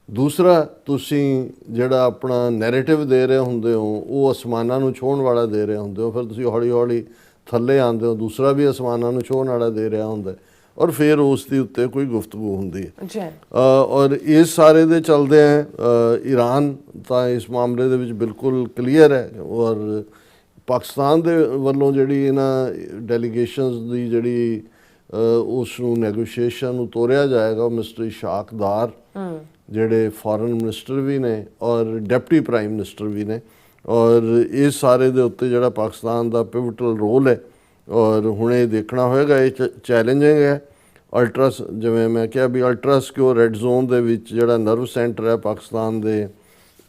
ਦੂਸਰਾ ਤੁਸੀਂ ਜਿਹੜਾ ਆਪਣਾ ਨੈਰੇਟਿਵ ਦੇ ਰਹੇ ਹੁੰਦੇ ਹੋ ਉਹ ਅਸਮਾਨਾਂ ਨੂੰ ਛੂਹਣ ਵਾਲਾ ਦੇ ਰਹੇ ਹੁੰਦੇ ਹੋ, ਫਿਰ ਤੁਸੀਂ ਹੌਲੀ ਹੌਲੀ ਥੱਲੇ ਆਉਂਦੇ ਹੋ, ਦੂਸਰਾ ਵੀ ਅਸਮਾਨਾਂ ਨੂੰ ਛੂਹਣ ਵਾਲਾ ਦੇ ਰਿਹਾ ਹੁੰਦਾ, ਔਰ ਫਿਰ ਉਸ ਦੇ ਉੱਤੇ ਕੋਈ ਗੁਫ਼ਤਗੂ ਹੁੰਦੀ ਹੈ। ਔਰ ਇਸ ਸਾਰੇ ਦੇ ਚਲਦੇ ਹੈ ਈਰਾਨ ਤਾਂ ਇਸ ਮਾਮਲੇ ਦੇ ਵਿੱਚ ਬਿਲਕੁਲ ਕਲੀਅਰ ਹੈ, ਔਰ ਪਾਕਿਸਤਾਨ ਦੇ ਵੱਲੋਂ ਜਿਹੜੀ ਇਹਨਾਂ ਡੈਲੀਗੇਸ਼ਨਸ ਦੀ ਜਿਹੜੀ ਉਸ ਨੂੰ ਨੈਗੋਸ਼ੀਏਸ਼ਨ ਨੂੰ ਤੋਰਿਆ ਜਾਏਗਾ, ਉਹ ਮਿਸਟਰ ਇਸ਼ਾਕ ਦਾਰ ਜਿਹੜੇ ਫੋਰਨ ਮਿਨਿਸਟਰ ਵੀ ਨੇ ਔਰ ਡਿਪਟੀ ਪ੍ਰਾਈਮ ਮਿਨਿਸਟਰ ਵੀ ਨੇ, ਔਰ ਇਸ ਸਾਰੇ ਦੇ ਉੱਤੇ ਜਿਹੜਾ ਪਾਕਿਸਤਾਨ ਦਾ ਪਿਵਟਲ ਰੋਲ ਹੈ, ਔਰ ਹੁਣ ਇਹ ਦੇਖਣਾ ਹੋਏਗਾ, ਇਹ ਚੈਲੰਜਿੰਗ ਹੈ। ਜਿਵੇਂ ਮੈਂ ਕਿਹਾ ਵੀ ਅਲਟਰਾ ਸਿਕਿਉਰ ਰੈੱਡ ਜ਼ੋਨ ਦੇ ਵਿੱਚ ਜਿਹੜਾ ਨਰਵ ਸੈਂਟਰ ਹੈ ਪਾਕਿਸਤਾਨ ਦੇ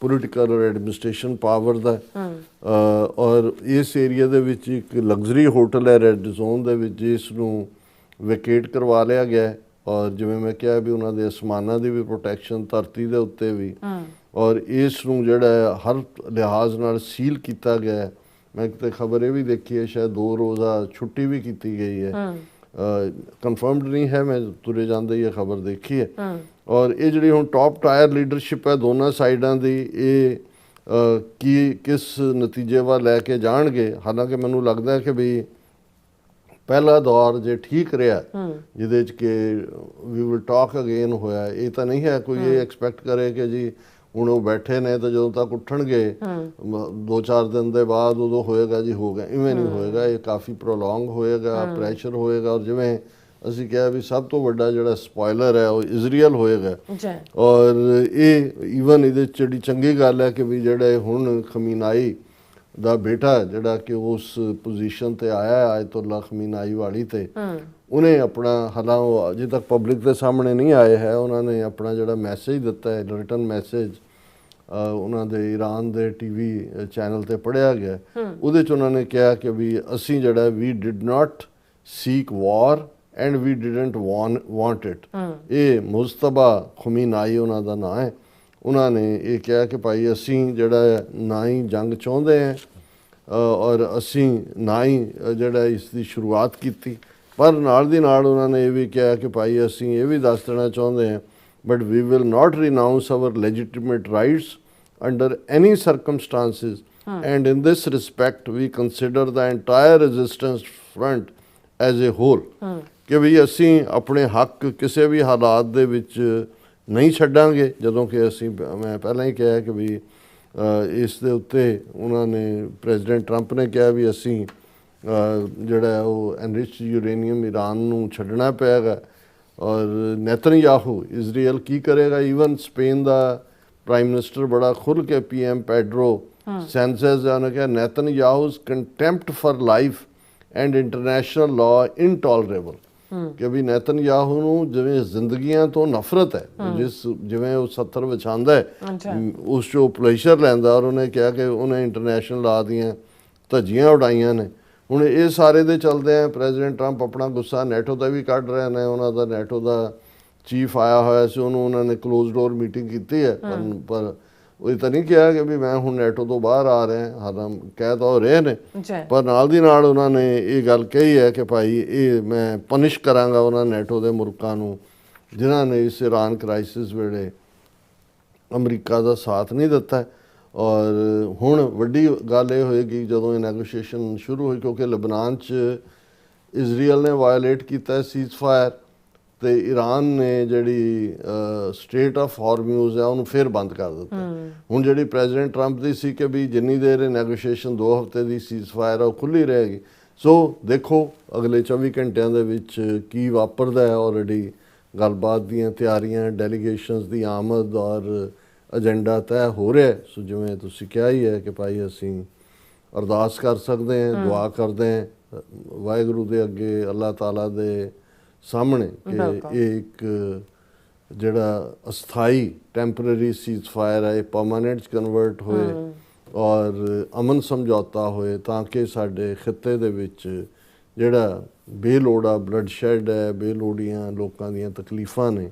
ਪੋਲੀਟੀਕਲ ਔਰ ਐਡਮਿਨਿਸਟ੍ਰੇਸ਼ਨ ਪਾਵਰ ਦਾ, ਔਰ ਇਸ ਏਰੀਆ ਦੇ ਵਿੱਚ ਇੱਕ ਲਗਜ਼ਰੀ ਹੋਟਲ ਹੈ ਰੈੱਡ ਜ਼ੋਨ ਦੇ ਵਿੱਚ, ਜਿਸ ਨੂੰ ਵੈਕੇਟ ਕਰਵਾ ਲਿਆ ਗਿਆ, ਔਰ ਜਿਵੇਂ ਮੈਂ ਕਿਹਾ ਵੀ ਉਹਨਾਂ ਦੇ ਅਸਮਾਨਾਂ ਦੀ ਵੀ ਪ੍ਰੋਟੈਕਸ਼ਨ, ਧਰਤੀ ਦੇ ਉੱਤੇ ਵੀ, ਔਰ ਇਸ ਨੂੰ ਜਿਹੜਾ ਹਰ ਲਿਹਾਜ਼ ਨਾਲ ਸੀਲ ਕੀਤਾ ਗਿਆ। ਮੈਂ ਕਿਤੇ ਖਬਰ ਇਹ ਵੀ ਦੇਖੀ ਹੈ ਸ਼ਾਇਦ 2 ਰੋਜ਼ਾ ਛੁੱਟੀ ਵੀ ਕੀਤੀ ਗਈ ਹੈ, ਕਨਫਰਮਡ ਨਹੀਂ ਹੈ, ਮੈਂ ਤੁਰੇ ਜਾਂਦੇ ਹੀ ਇਹ ਖਬਰ ਦੇਖੀ ਹੈ। ਔਰ ਇਹ ਜਿਹੜੀ ਹੁਣ ਟੌਪ ਟਾਇਰ ਲੀਡਰਸ਼ਿਪ ਹੈ ਦੋਨਾਂ ਸਾਈਡਾਂ ਦੀ, ਇਹ ਕਿਸ ਨਤੀਜੇ ਵੱਲ ਲੈ ਕੇ ਜਾਣਗੇ। ਹਾਲਾਂਕਿ ਮੈਨੂੰ ਲੱਗਦਾ ਕਿ ਵੀ ਪਹਿਲਾ ਦੌਰ ਜੇ ਠੀਕ ਰਿਹਾ ਜਿਹਦੇ 'ਚ ਕਿ ਵੀ ਵਿਲ ਟਾਕ ਅਗੇਨ ਹੋਇਆ, ਇਹ ਤਾਂ ਨਹੀਂ ਹੈ ਕੋਈ ਇਹ ਐਕਸਪੈਕਟ ਕਰੇ ਕਿ ਜੀ ਹੁਣ ਉਹ ਬੈਠੇ ਨੇ ਤਾਂ ਜਦੋਂ ਤੱਕ ਉੱਠਣਗੇ 2-4 ਦਿਨ ਦੇ ਬਾਅਦ ਉਦੋਂ ਹੋਏਗਾ ਜੀ ਹੋ ਗਿਆ, ਇਵੇਂ ਨਹੀਂ ਹੋਏਗਾ, ਇਹ ਕਾਫੀ ਪ੍ਰੋਲੋਂਗ ਹੋਏਗਾ, ਪ੍ਰੈਸ਼ਰ ਹੋਏਗਾ। ਔਰ ਜਿਵੇਂ ਅਸੀਂ ਕਿਹਾ ਵੀ ਸਭ ਤੋਂ ਵੱਡਾ ਜਿਹੜਾ ਸਪੋਇਲਰ ਹੈ ਉਹ ਇਜ਼ਰਾਈਲ ਹੋਏਗਾ, ਔਰ ਇਹ ਈਵਨ ਇਹਦੇ 'ਚ ਜਿਹੜੀ ਚੰਗੀ ਗੱਲ ਹੈ ਕਿ ਵੀ ਜਿਹੜਾ ਹੁਣ ਖਮੀਨਾਈ ਦਾ ਬੇਟਾ ਜਿਹੜਾ ਕਿ ਉਸ ਪੋਜੀਸ਼ਨ ਤੇ ਆਇਆ ਆਇਤੁੱਲਾ ਖਮੀਨਾਈ ਵਾਲੀ ਤੇ, ਉਹਨੇ ਆਪਣਾ, ਹਾਲਾਂ ਉਹ ਅਜੇ ਤੱਕ ਪਬਲਿਕ ਦੇ ਸਾਹਮਣੇ ਨਹੀਂ ਆਏ ਹੈ, ਉਹਨਾਂ ਨੇ ਆਪਣਾ ਜਿਹੜਾ ਮੈਸੇਜ ਦਿੱਤਾ ਹੈ ਰਿਟਨ ਮੈਸੇਜ ਉਹਨਾਂ ਦੇ ਈਰਾਨ ਦੇ ਟੀਵੀ ਚੈਨਲ ਤੇ ਪੜ੍ਹਿਆ ਗਿਆ, ਉਹਦੇ 'ਚ ਉਹਨਾਂ ਨੇ ਕਿਹਾ ਕਿ ਵੀ ਅਸੀਂ ਜਿਹੜਾ we did not seek war and we didn't want it. ਇਹ ਮੁਜਤਬਾ ਖਮੀਨਾਈ ਉਹਨਾਂ ਦਾ ਨਾਂ ਹੈ, ਉਹਨਾਂ ਨੇ ਇਹ ਕਿਹਾ ਕਿ ਭਾਈ ਅਸੀਂ ਜਿਹੜਾ ਨਾ ਹੀ ਜੰਗ ਚਾਹੁੰਦੇ ਹਾਂ ਔਰ ਅਸੀਂ ਨਾ ਹੀ ਜਿਹੜਾ ਇਸ ਦੀ ਸ਼ੁਰੂਆਤ ਕੀਤੀ, ਪਰ ਨਾਲ ਦੀ ਨਾਲ ਉਹਨਾਂ ਨੇ ਇਹ ਵੀ ਕਿਹਾ ਕਿ ਭਾਈ ਅਸੀਂ ਇਹ ਵੀ ਦੱਸ ਦੇਣਾ ਚਾਹੁੰਦੇ ਹਾਂ but we will not renounce our legitimate rights under any circumstances and in this respect we consider the entire resistance front as a whole, ਕਿ ਵੀ ਅਸੀਂ ਆਪਣੇ ਹੱਕ ਕਿਸੇ ਵੀ ਹਾਲਾਤ ਦੇ ਵਿੱਚ ਨਹੀਂ ਛੱਡਾਂਗੇ। ਜਦੋਂ ਕਿ ਅਸੀਂ, ਮੈਂ ਪਹਿਲਾਂ ਹੀ ਕਿਹਾ ਕਿ ਵੀ ਇਸ ਦੇ ਉੱਤੇ ਉਹਨਾਂ ਨੇ, ਪ੍ਰੈਜ਼ੀਡੈਂਟ ਟਰੰਪ ਨੇ ਕਿਹਾ ਵੀ ਅਸੀਂ ਜਿਹੜਾ ਉਹ ਐਨਰਿਚਡ ਯੂਰੇਨੀਅਮ ਈਰਾਨ ਨੂੰ ਛੱਡਣਾ ਪਏਗਾ, ਔਰ ਨੇਤਨਯਾਹੂ ਇਜ਼ਰਾਈਲ ਕੀ ਕਰੇਗਾ। ਈਵਨ ਸਪੇਨ ਦਾ ਪ੍ਰਾਈਮ ਮਿਨਿਸਟਰ ਬੜਾ ਖੁੱਲ੍ਹ ਕੇ PM ਪੈਡਰੋ ਸੈਂਚੇਜ਼ ਨੇ ਕਿਹਾ Netanyahu's contempt for life and international law intolerable, ਕਿ ਵੀ ਨੇਤਨਯਾਹੂ ਨੂੰ ਜਿਵੇਂ ਜ਼ਿੰਦਗੀਆਂ ਤੋਂ ਨਫ਼ਰਤ ਹੈ, ਜਿਵੇਂ ਉਹ 70 ਵਿਛਾਉਂਦਾ ਹੈ ਉਸ 'ਚੋਂ ਪਲੇਜ਼ਰ ਲੈਂਦਾ, ਔਰ ਉਹਨੇ ਕਿਹਾ ਕਿ ਉਹਨੇ ਇੰਟਰਨੈਸ਼ਨਲ ਲਾਅ ਦੀਆਂ ਧੱਜੀਆਂ ਉਡਾਈਆਂ ਨੇ। ਹੁਣ ਇਹ ਸਾਰੇ ਦੇ ਚਲਦੇ ਆ ਪ੍ਰੈਜ਼ੀਡੈਂਟ ਟਰੰਪ ਆਪਣਾ ਗੁੱਸਾ ਨੈਟੋ 'ਤੇ ਵੀ ਕੱਢ ਰਹੇ ਨੇ, ਉਹਨਾਂ ਦਾ ਨੈਟੋ ਦਾ ਚੀਫ ਆਇਆ ਹੋਇਆ ਸੀ, ਉਹਨੂੰ ਉਹਨਾਂ ਨੇ ਕਲੋਜ਼ ਡੋਰ ਮੀਟਿੰਗ ਕੀਤੀ ਹੈ, ਪਰ ਉਹ ਇਹ ਤਾਂ ਨਹੀਂ ਕਿਹਾ ਕਿ ਵੀ ਮੈਂ ਹੁਣ ਨੈਟੋ ਤੋਂ ਬਾਹਰ ਆ ਰਿਹਾ, ਹਾਲਾਂ ਕਹਿ ਤਾਂ ਹੋ ਰਹੇ ਨੇ, ਪਰ ਨਾਲ ਦੀ ਨਾਲ ਉਹਨਾਂ ਨੇ ਇਹ ਗੱਲ ਕਹੀ ਹੈ ਕਿ ਭਾਈ ਇਹ ਮੈਂ ਪਨਿਸ਼ ਕਰਾਂਗਾ ਉਹਨਾਂ ਨੈਟੋ ਦੇ ਮੁਲਕਾਂ ਨੂੰ ਜਿਨ੍ਹਾਂ ਨੇ ਇਸ ਈਰਾਨ ਕ੍ਰਾਈਸਿਸ ਵੇਲੇ ਅਮਰੀਕਾ ਦਾ ਸਾਥ ਨਹੀਂ ਦਿੱਤਾ। ਔਰ ਹੁਣ ਵੱਡੀ ਗੱਲ ਇਹ ਹੋਏਗੀ ਜਦੋਂ ਇਹ ਨੈਗੋਸ਼ੀਏਸ਼ਨ ਸ਼ੁਰੂ ਹੋਈ, ਕਿਉਂਕਿ ਲਬਨਾਨ 'ਚ ਇਜ਼ਰਾਈਲ ਨੇ ਵਾਇਓਲੇਟ ਕੀਤਾ ਸੀਜ਼ਫਾਇਰ, ਤੇ ਈਰਾਨ ਨੇ ਜਿਹੜੀ ਸਟ੍ਰੇਟ ਆਫ ਹਾਰਮਿਊਜ਼ ਹੈ ਉਹਨੂੰ ਫਿਰ ਬੰਦ ਕਰ ਦਿੱਤਾ। ਹੁਣ ਜਿਹੜੀ ਪ੍ਰੈਜ਼ੀਡੈਂਟ ਟਰੰਪ ਦੀ ਸੀ ਕਿ ਵੀ ਜਿੰਨੀ ਦੇਰ ਇਹ ਨੈਗੋਸ਼ੀਏਸ਼ਨ 2 ਹਫ਼ਤੇ ਦੀ ਸੀਜ਼ਫਾਇਰ ਆ ਉਹ ਖੁੱਲ੍ਹੀ ਰਹੇਗੀ। ਸੋ ਦੇਖੋ ਅਗਲੇ 24 ਘੰਟਿਆਂ ਦੇ ਵਿੱਚ ਕੀ ਵਾਪਰਦਾ ਹੈ। ਆਲਰੇਡੀ ਗੱਲਬਾਤ ਦੀਆਂ ਤਿਆਰੀਆਂ, ਡੈਲੀਗੇਸ਼ਨਸ ਦੀ ਆਮਦ ਔਰ ਏਜੰਡਾ ਤੈਅ ਹੋ ਰਿਹਾ। ਸੋ ਜਿਵੇਂ ਤੁਸੀਂ ਕਿਹਾ ਹੀ ਹੈ ਕਿ ਭਾਈ ਅਸੀਂ ਅਰਦਾਸ ਕਰ ਸਕਦੇ ਹਾਂ, ਦੁਆ ਕਰਦੇ ਹਾਂ ਵਾਹਿਗੁਰੂ ਦੇ ਅੱਗੇ, ਅੱਲਾਹ ਤਾਲਾ ਦੇ ਸਾਹਮਣੇ ਕਿ ਇਹ ਇੱਕ ਜਿਹੜਾ ਅਸਥਾਈ ਟੈਂਪਰੇਰੀ ਸੀਜ਼ਫਾਇਰ ਹੈ ਇਹ ਪਰਮਾਨੈਂਟ 'ਚ ਕਨਵਰਟ ਹੋਏ ਔਰ ਅਮਨ ਸਮਝੌਤਾ ਹੋਏ ਤਾਂ ਕਿ ਸਾਡੇ ਖਿੱਤੇ ਦੇ ਵਿੱਚ ਜਿਹੜਾ ਬੇਲੋੜਾ ਬਲੱਡ ਸ਼ੈਡ ਹੈ, ਬੇਲੋੜੀਆਂ ਲੋਕਾਂ ਦੀਆਂ ਤਕਲੀਫਾਂ ਨੇ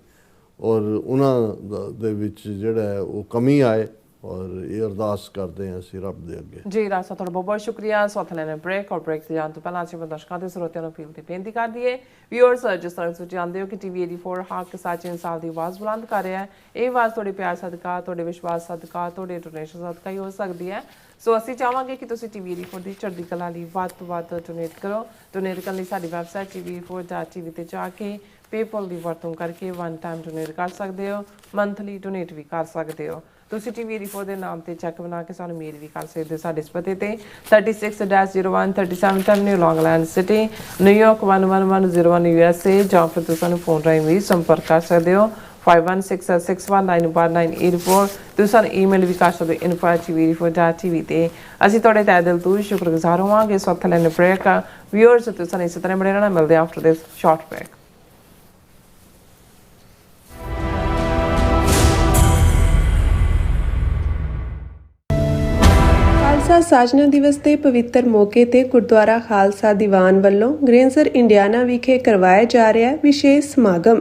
ਔਰ ਉਹਨਾਂ ਦੇ ਵਿੱਚ ਜਿਹੜਾ ਹੈ ਉਹ ਕਮੀ ਆਏ ਔਰ ਇਹ ਅਰਦਾਸ ਕਰਦੇ ਹਾਂ ਅਸੀਂ ਰੱਬ ਦੇ ਅੱਗੇ। ਜੀ ਰਾਜ ਸਾਹਿਬ, ਤੁਹਾਡਾ ਬਹੁਤ ਬਹੁਤ ਸ਼ੁਕਰੀਆ। ਸੌ ਲੈਣੇ ਬ੍ਰੇਕ ਔਰ ਬ੍ਰੇਕ ਤੇ ਜਾਣ ਤੋਂ ਪਹਿਲਾਂ ਅਸੀਂ ਦਰਸ਼ਕਾਂ ਤੇ ਸਰੋਤਿਆਂ ਨੂੰ ਅਪੀਲ ਤੇ ਬੇਨਤੀ ਕਰ ਦਈਏ ਵਿਊਅਰਸ, ਜਿਸ ਤਰ੍ਹਾਂ ਤੁਸੀਂ ਜਾਣਦੇ ਹੋ ਕਿ TV 84 ਹੱਕ ਸੱਚ ਇਨਸਾਫ ਦੀ ਆਵਾਜ਼ ਬੁਲੰਦ ਕਰ ਰਿਹਾ ਹੈ। ਇਹ ਆਵਾਜ਼ ਤੁਹਾਡੇ ਪਿਆਰ ਸਦਕਾ, ਤੁਹਾਡੇ ਵਿਸ਼ਵਾਸ ਸਦਕਾ, ਤੁਹਾਡੇ ਡੋਨੇਸ਼ਨ ਸਦਕਾ ਹੀ ਹੋ ਸਕਦੀ ਹੈ। ਸੋ ਅਸੀਂ ਚਾਹਾਂਗੇ ਕਿ ਤੁਸੀਂ TV 84 ਦੀ ਚੜ੍ਹਦੀ ਕਲਾ ਲਈ ਵੱਧ ਤੋਂ ਵੱਧ ਡੋਨੇਟ ਕਰੋ। ਡੋਨੇਟ ਕਰਨ ਲਈ ਸਾਡੀ ਵੈਬਸਾਈਟ TV84.tv ਤੇ ਜਾ ਕੇ ਪੇਪਲ ਦੀ ਵਰਤੋਂ ਕਰਕੇ ਵਨ ਟਾਈਮ ਡੋਨੇਟ ਕਰ ਸਕਦੇ ਹੋ, ਮੰਥਲੀ ਡੋਨੇਟ ਵੀ ਕਰ ਸਕਦੇ ਹੋ। ਤੁਸੀਂ TV 84 ਦੇ ਨਾਮ ਤੇ ਚੈੱਕ ਬਣਾ ਕੇ ਸਾਨੂੰ ਮੇਲ ਵੀ ਕਰ ਸਕਦੇ ਹੋ ਸਾਡੇ ਇਸ ਪਤੇ ਤੇ 36-01 37th Avenue, Long Island City, New York 11101 USA, ਜਾਂ ਫਿਰ ਤੁਸੀਂ ਸਾਨੂੰ ਫੋਨ ਰਾਹੀਂ ਵੀ ਸੰਪਰਕ ਕਰ ਸਕਦੇ ਹੋ 5166198984। ਤੁਸੀਂ ਸਾਨੂੰ ਈਮੇਲ ਵੀ ਕਰ ਸਕਦੇ ਹੋ info@tv84.tv ਤੇ। ਅਸੀਂ ਤੁਹਾਡੇ ਤਹਿ ਦਿਲ ਤੋਂ ਸ਼ੁਕਰਗੁਜ਼ਾਰ ਹੋਵਾਂਗੇ। ਇਸ ਵਕਤ ਲੈਣੇ ਬ੍ਰੇਕ। ਵਿਊਅਰਸ, ਤੁਸੀਂ ਸਾਨੂੰ ਇਸੇ ਤਰ੍ਹਾਂ ਬਣੇ ਰਹਿਣਾ। ਮਿਲਦੇ after this short break. Khalsa Sajna Diwas ਦੇ ਪਵਿੱਤਰ ਮੌਕੇ ਤੇ ਗੁਰਦੁਆਰਾ ਖਾਲਸਾ ਦੀਵਾਨ ਵੱਲੋਂ ਗ੍ਰੇਨਸਰ ਇੰਡੀਆਨਾ ਵਿਖੇ ਕਰਵਾਇਆ ਜਾ ਰਿਹਾ ਹੈ ਵਿਸ਼ੇਸ਼ ਸਮਾਗਮ।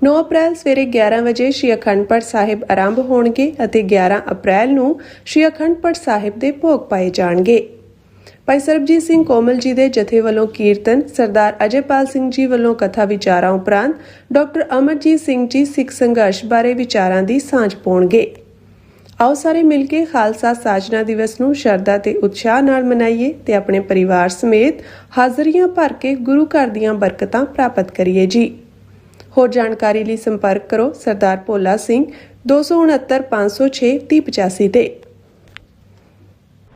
9 ਅਪ੍ਰੈਲ ਸਵੇਰੇ 11 ਵਜੇ ਸ਼੍ਰੀ ਅਖੰਡ ਪਾਠ ਸਾਹਿਬ ਆਰੰਭ ਹੋਣਗੇ ਅਤੇ 11 ਅਪ੍ਰੈਲ ਨੂੰ ਸ਼੍ਰੀ ਅਖੰਡ ਪਾਠ ਸਾਹਿਬ ਦੇ ਭੋਗ ਪਾਏ ਜਾਣਗੇ। ਭਾਈ ਸਰਬਜੀਤ ਸਿੰਘ ਕੋਮਲ ਜੀ ਦੇ ਜਥੇ ਵੱਲੋਂ ਕੀਰਤਨ, ਸਰਦਾਰ ਅਜੇਪਾਲ ਸਿੰਘ ਜੀ ਵੱਲੋਂ ਕਥਾ ਵਿਚਾਰਾਂ ਉਪਰੰਤ ਡਾਕਟਰ ਅਮਰਜੀਤ ਸਿੰਘ ਜੀ ਸਿੱਖ ਸੰਘਰਸ਼ ਬਾਰੇ ਵਿਚਾਰਾਂ ਦੀ ਸਾਂਝ ਪਾਉਣਗੇ। ਆਓ ਸਾਰੇ ਮਿਲ ਕੇ ਖਾਲਸਾ ਸਾਜਨਾ ਦਿਵਸ ਨੂੰ ਸ਼ਰਧਾ ਤੇ ਉਤਸ਼ਾਹ ਨਾਲ ਮਨਾਈਏ ਤੇ ਆਪਣੇ ਪਰਿਵਾਰ ਸਮੇਤ ਹਾਜ਼ਰੀਆਂ ਭਰ ਕੇ ਗੁਰੂ ਘਰ ਦੀਆਂ ਬਰਕਤਾਂ ਪ੍ਰਾਪਤ ਕਰੀਏ ਜੀ। ਹੋਰ ਜਾਣਕਾਰੀ ਲਈ ਸੰਪਰਕ ਕਰੋ ਸਰਦਾਰ ਭੋਲਾ ਸਿੰਘ 269 506 3085 ਤੇ।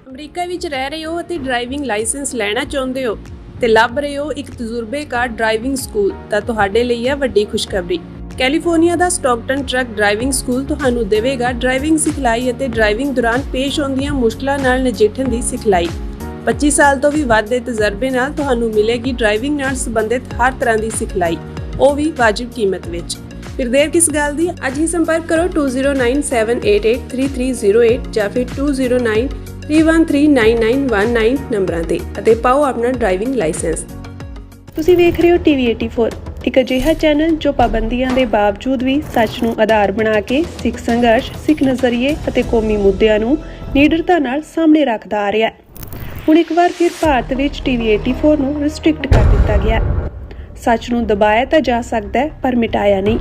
ਅਮਰੀਕਾ ਵਿੱਚ ਰਹਿ ਰਹੇ ਹੋ ਅਤੇ ਡਰਾਈਵਿੰਗ ਲਾਇਸੈਂਸ ਲੈਣਾ ਚਾਹੁੰਦੇ ਹੋ ਤੇ ਲੱਭ ਰਹੇ ਹੋ ਇੱਕ ਤਜਰਬੇਕਾਰ ਡਰਾਈਵਿੰਗ ਸਕੂਲ, ਤਾਂ ਤੁਹਾਡੇ ਲਈ ਹੈ ਵੱਡੀ ਖੁਸ਼ਖਬਰੀ। ਕੈਲੀਫੋਰਨੀਆ ਦਾ ਸਟਾਕਟਨ ਟਰੱਕ ਡਰਾਈਵਿੰਗ ਸਕੂਲ ਤੁਹਾਨੂੰ ਦੇਵੇਗਾ ਡਰਾਈਵਿੰਗ ਸਿਖਲਾਈ ਅਤੇ ਡਰਾਈਵਿੰਗ ਦੌਰਾਨ ਪੇਸ਼ ਆਉਂਦੀਆਂ ਮੁਸ਼ਕਲਾਂ ਨਾਲ ਨਜਿੱਠਣ ਦੀ ਸਿਖਲਾਈ। 25 ਸਾਲ ਤੋਂ ਵੀ ਵੱਧ ਦੇ ਤਜਰਬੇ ਨਾਲ ਤੁਹਾਨੂੰ ਮਿਲੇਗੀ ਡਰਾਈਵਿੰਗ ਨਾਲ ਸੰਬੰਧਿਤ ਹਰ ਤਰ੍ਹਾਂ ਦੀ ਸਿਖਲਾਈ, ਉਹ ਵੀ ਵਾਜਿਬ ਕੀਮਤ ਵਿੱਚ। ਫਿਰ ਦੇਰ ਕਿਸ ਗੱਲ ਦੀ, ਅੱਜ ਹੀ ਸੰਪਰਕ ਕਰੋ 2097883308 ਜਾਂ ਫਿਰ 2093139919 ਨੰਬਰਾਂ ਤੇ ਅਤੇ ਪਾਓ ਆਪਣਾ ਡਰਾਈਵਿੰਗ ਲਾਇਸੈਂਸ। ਤੁਸੀਂ ਵੇਖ ਰਹੇ ਹੋ TV 84, ਇੱਕ ਅਜਿਹਾ ਚੈਨਲ ਜੋ ਪਾਬੰਦੀਆਂ ਦੇ ਬਾਵਜੂਦ ਵੀ ਸੱਚ ਨੂੰ ਆਧਾਰ ਬਣਾ ਕੇ ਸਿੱਖ ਸੰਘਰਸ਼, ਸਿੱਖ ਨਜ਼ਰੀਏ ਅਤੇ ਕੌਮੀ ਮੁੱਦਿਆਂ ਨੂੰ ਨਿਡਰਤਾ ਨਾਲ ਸਾਹਮਣੇ ਰੱਖਦਾ ਆ ਰਿਹਾ ਹੈ। ਹੁਣ ਇੱਕ ਵਾਰ ਫਿਰ ਭਾਰਤ ਵਿੱਚ TV 84 ਨੂੰ ਰਿਸਟ੍ਰਿਕਟ ਕਰ ਦਿੱਤਾ ਗਿਆ। ਸੱਚ ਨੂੰ ਦਬਾਇਆ ਤਾਂ ਜਾ ਸਕਦਾ ਹੈ ਪਰ ਮਿਟਾਇਆ ਨਹੀਂ।